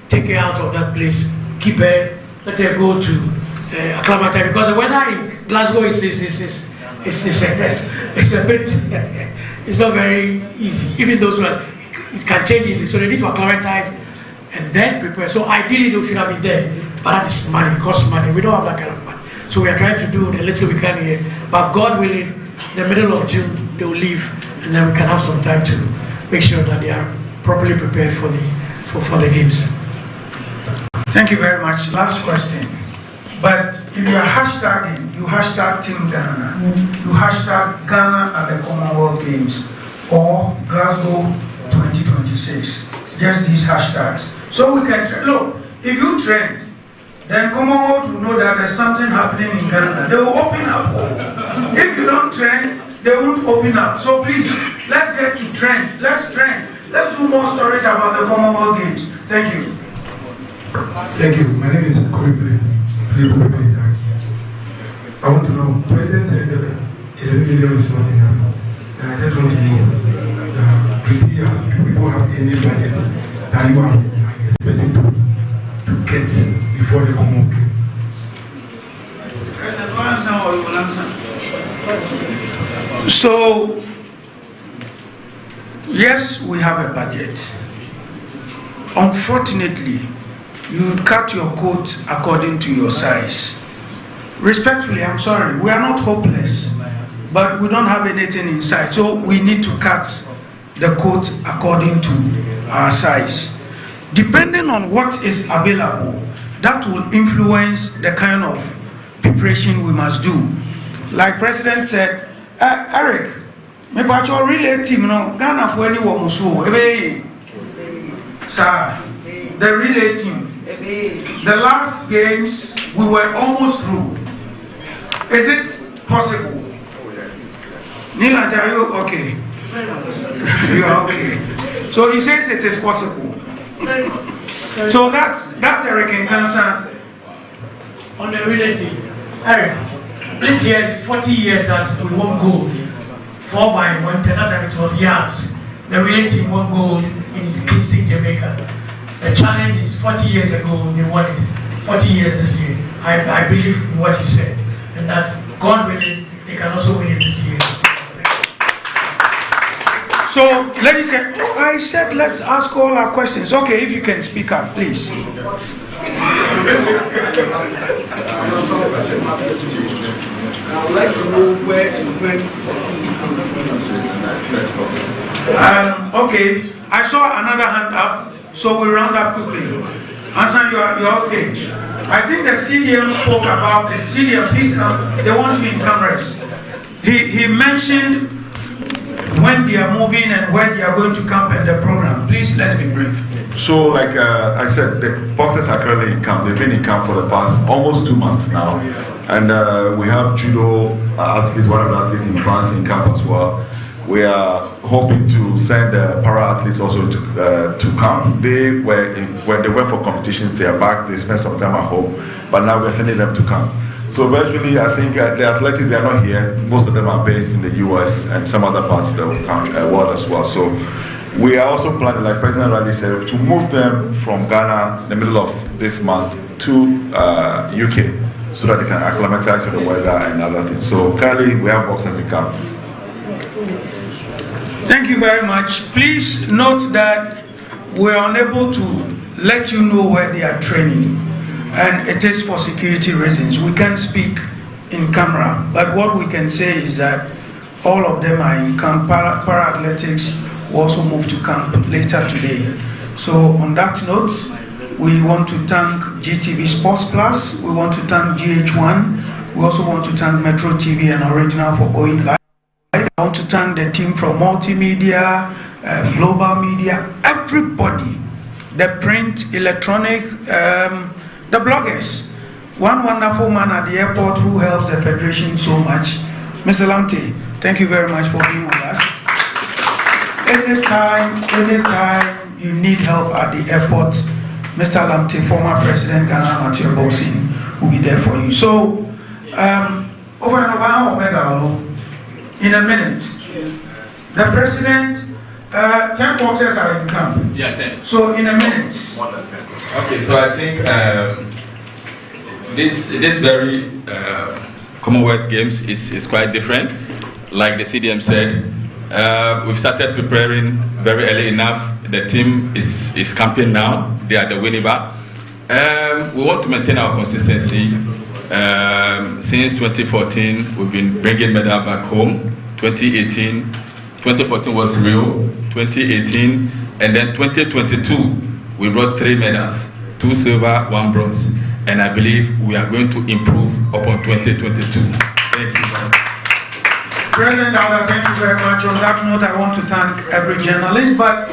take her out of that place, keep her, let her go to acclimatize. Because the weather in Glasgow is a bit, it's not very easy. Even those who are, it can change easily, so they need to acclimatize and then prepare. So ideally they should have been there, but that is money, it costs money. We don't have that kind of money. So we are trying to do the little we can here. But God willing, the middle of June they will leave, and then we can have some time to make sure that they are properly prepared for the games. Thank you very much. Last question. But if you are hashtagging, you hashtag Team Ghana, you hashtag Ghana at the Commonwealth Games or Glasgow 2026. Just these hashtags. So we can look, if you trend, then Commonwealth will know that there's something happening in Ghana. They will open up. If you don't trend, they won't open up. So please, let's get to trend. Let's trend. Let's do more stories about the Commonwealth Games. Thank you. Thank you. My name is Koible. I want to know, President said that 11 million is not enough. And I just want to know, do people have any budget that you are expecting to get before the Commonwealth Games? So, yes, we have a budget. Unfortunately, you cut your coat according to your size. Respectfully, I'm sorry, we are not hopeless, but we don't have anything inside. So we need to cut the coat according to our size. Depending on what is available, that will influence the kind of preparation we must do. Like President said, Eric, me pacho relay team no Ghana for any woman so sir, the relay team. The last games we were almost through. Is it possible? Nila, are you okay? You are okay. So he says it is possible. So that's Eric in cancer. On the relay team, Eric, this year is 40 years that we won gold. 4 by 110, that time it was yards. The relay team won gold in Kingston, Jamaica. The challenge is 40 years ago, they won it. 40 years this year. I believe in what you said. And that, God willing, they can also win it this year. So, ladies and gentlemen, I said let's ask all our questions. Okay, if you can speak up, please. I would like to know where and when the team okay, I saw another hand up, so we round up quickly. Hassan, you're okay. I think the CDM spoke about it. CDM, please, they want you in cameras. He mentioned when they are moving and where they are going to camp and the program. Please, let's be brief. So, like I said, the boxers are currently in camp. They've been in camp for the past almost 2 months now. And we have judo athletes, one of the athletes in France in camp as well. We are hoping to send the para athletes also to camp. When they went for competitions, they are back. They spent some time at home, but now we're sending them to camp. So virtually, I think the athletics, they are not here. Most of them are based in the US and some other parts of the world as well. So we are also planning, like President Riley said, to move them from Ghana in the middle of this month to UK so that they can acclimatize to the weather and other things. So currently, we have boxers in camp. Thank you very much. Please note that we are unable to let you know where they are training, and it is for security reasons. We can't speak in camera, but what we can say is that all of them are in camp. Para-athletics will also move to camp later today. So on that note, we want to thank GTV Sports Plus, we want to thank GH1, we also want to thank Metro TV and Original for going live. I want to thank the team from multimedia, global media, everybody, the print, electronic, the bloggers. One wonderful man at the airport who helps the Federation so much. Mr. Lamte, thank you very much for being with us. Anytime you need help at the airport, Mr. Lamte, former President Ghana Amateur Boxing, will be there for you. So, over and over, in a minute, the president, 10 boxers are in camp. Yeah, 10. So in a minute. More than 10. Okay, so I think this very Commonwealth Games is quite different. Like the CDM said, we've started preparing very early enough. The team is camping now. They are the winning bar. We want to maintain our consistency. Since 2014, we've been bringing medal back home. 2014 was Rio, 2018, and then 2022, we brought 3 medals, 2 silver, 1 bronze. And I believe we are going to improve upon 2022. Thank you. President Dada, thank you very much. On that note, I want to thank every journalist, but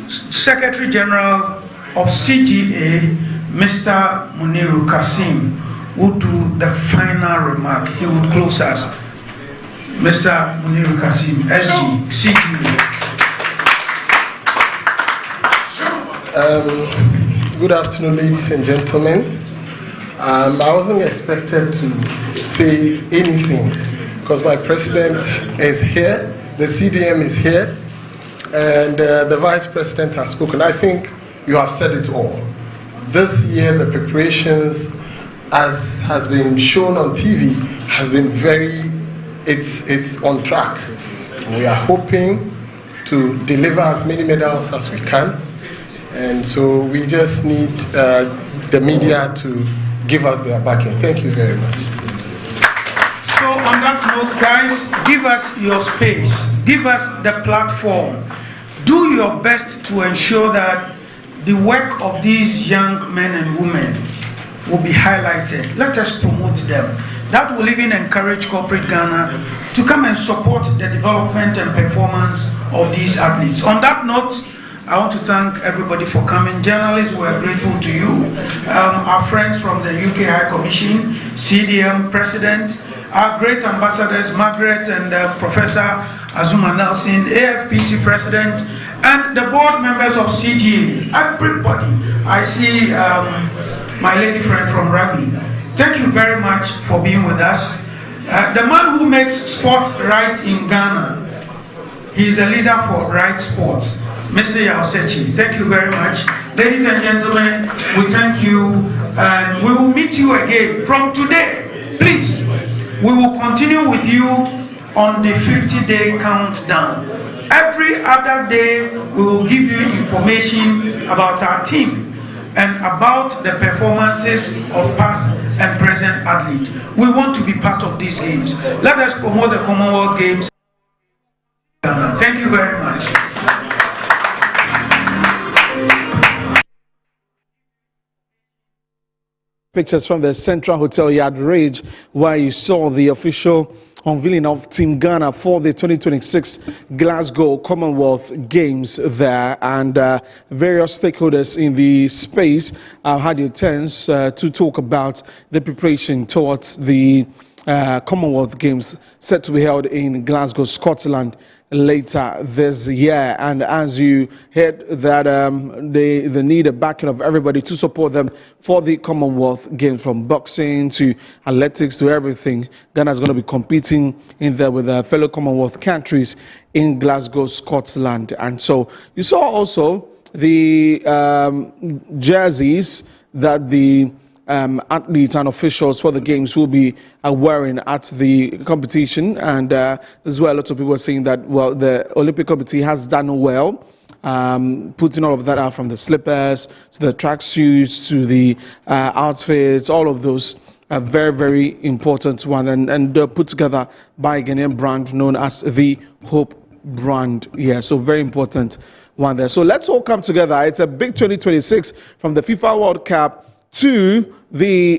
Secretary General of CGA, Mr. Muniru Kasim, would do the final remark. He would close us. Mr. Muniru Kasim, SG, CGA. Good afternoon, ladies and gentlemen. I wasn't expected to say anything because my president is here, the CDM is here, and the vice president has spoken. I think you have said it all. This year, the preparations, as has been shown on TV, has been it's on track. We are hoping to deliver as many medals as we can, and so we just need the media to give us their backing. Thank you very much. So on that note, guys, give us your space, give us the platform. Do your best to ensure that the work of these young men and women will be highlighted. Let us promote them. That will even encourage corporate Ghana to come and support the development and performance of these athletes. On that note, I want to thank everybody for coming. Journalists, we are grateful to you. Our friends from the UK High Commission, CDM President, our great ambassadors, Margaret and Professor Azuma Nelson, AFPC President, and the board members of CGA, everybody. I see my lady friend from rugby. Thank you very much for being with us. The man who makes sports right in Ghana, he is a leader for Right Sports, Mr. Yaosechi. Thank you very much. Ladies and gentlemen, we thank you, and we will meet you again from today. Please, we will continue with you on the 50-day countdown. Every other day, we will give you information about our team and about the performances of past and present athletes. We want to be part of these games. Let us promote the Commonwealth Games. Thank you very much. Pictures from the Central Hotel Yard Ridge, where you saw the official unveiling of Team Ghana for the 2026 Glasgow Commonwealth Games there, and various stakeholders in the space had their turns to talk about the preparation towards the Commonwealth Games set to be held in Glasgow, Scotland later this year. And as you heard that they need a backing of everybody to support them for the Commonwealth Games, from boxing to athletics to everything. Ghana is going to be competing in there with fellow Commonwealth countries in Glasgow, Scotland. And so you saw also the jerseys that the athletes and officials for the games will be wearing at the competition, and as well, lots of people are saying that, well, the Olympic Committee has done well, putting all of that out, from the slippers to the tracksuits to the outfits. All of those are very, very important one, and put together by a Ghanaian brand known as the Hope brand. Yeah, so very important one there. So let's all come together. It's a big 2026 from the FIFA World Cup to the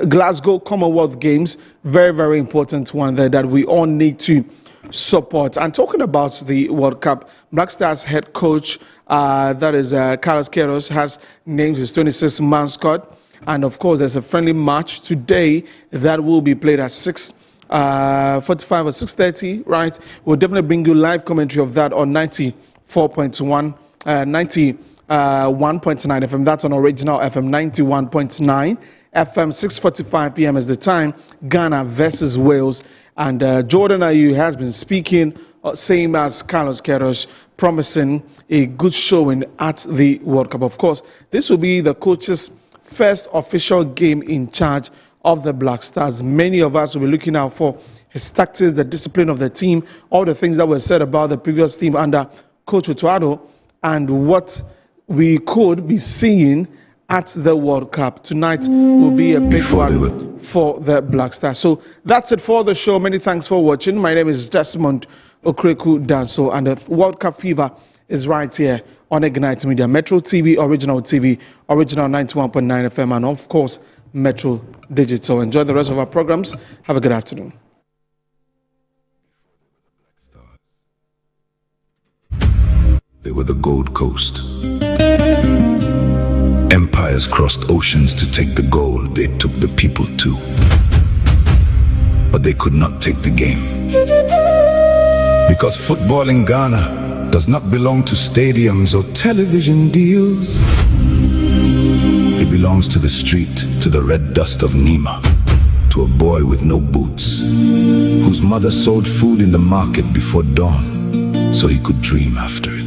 Glasgow Commonwealth Games. Very, very important one there that we all need to support. And talking about the World Cup, Black Stars head coach, that is Carlos Queiroz, has named his 26-man squad. And of course, there's a friendly match today that will be played at 6:45 or 6:30, right? We'll definitely bring you live commentary of that on 94.1, 1.9 FM. That's on original FM 91.9 FM. 6:45 p.m. is the time. Ghana versus Wales, and Jordan Ayew has been speaking, same as Carlos Queiroz, promising a good showing at the World Cup. Of course, this will be the coach's first official game in charge of the Black Stars. Many of us will be looking out for his tactics, the discipline of the team, all the things that were said about the previous team under Coach Utuado, and what we could be seeing at the World Cup. Tonight will be a big one for the Black Stars. So that's it for the show. Many thanks for watching. My name is Desmond Okreku Danso, and the World Cup fever is right here on Ignite Media, Metro TV, Original 91.9 FM, and of course, Metro Digital. Enjoy the rest of our programs. Have a good afternoon. They were the Gold Coast. Empires crossed oceans to take the gold. They took the people too. But they could not take the game. Because football in Ghana does not belong to stadiums or television deals. It belongs to the street, to the red dust of Nima, to a boy with no boots, whose mother sold food in the market before dawn, so he could dream after it.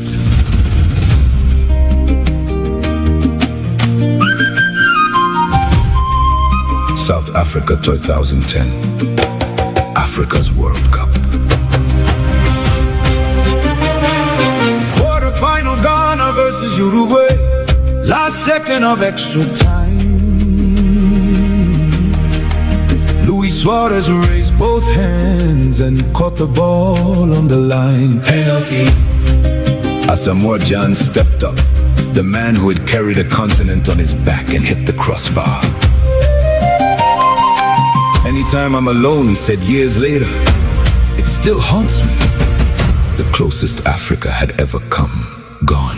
South Africa 2010, Africa's World Cup. Quarterfinal Ghana versus Uruguay, last second of extra time. Luis Suarez raised both hands and caught the ball on the line. Penalty. Asamoah Gyan stepped up, the man who had carried a continent on his back, and hit the crossbar. Anytime I'm alone, he said years later, it still haunts me. The closest Africa had ever come, gone.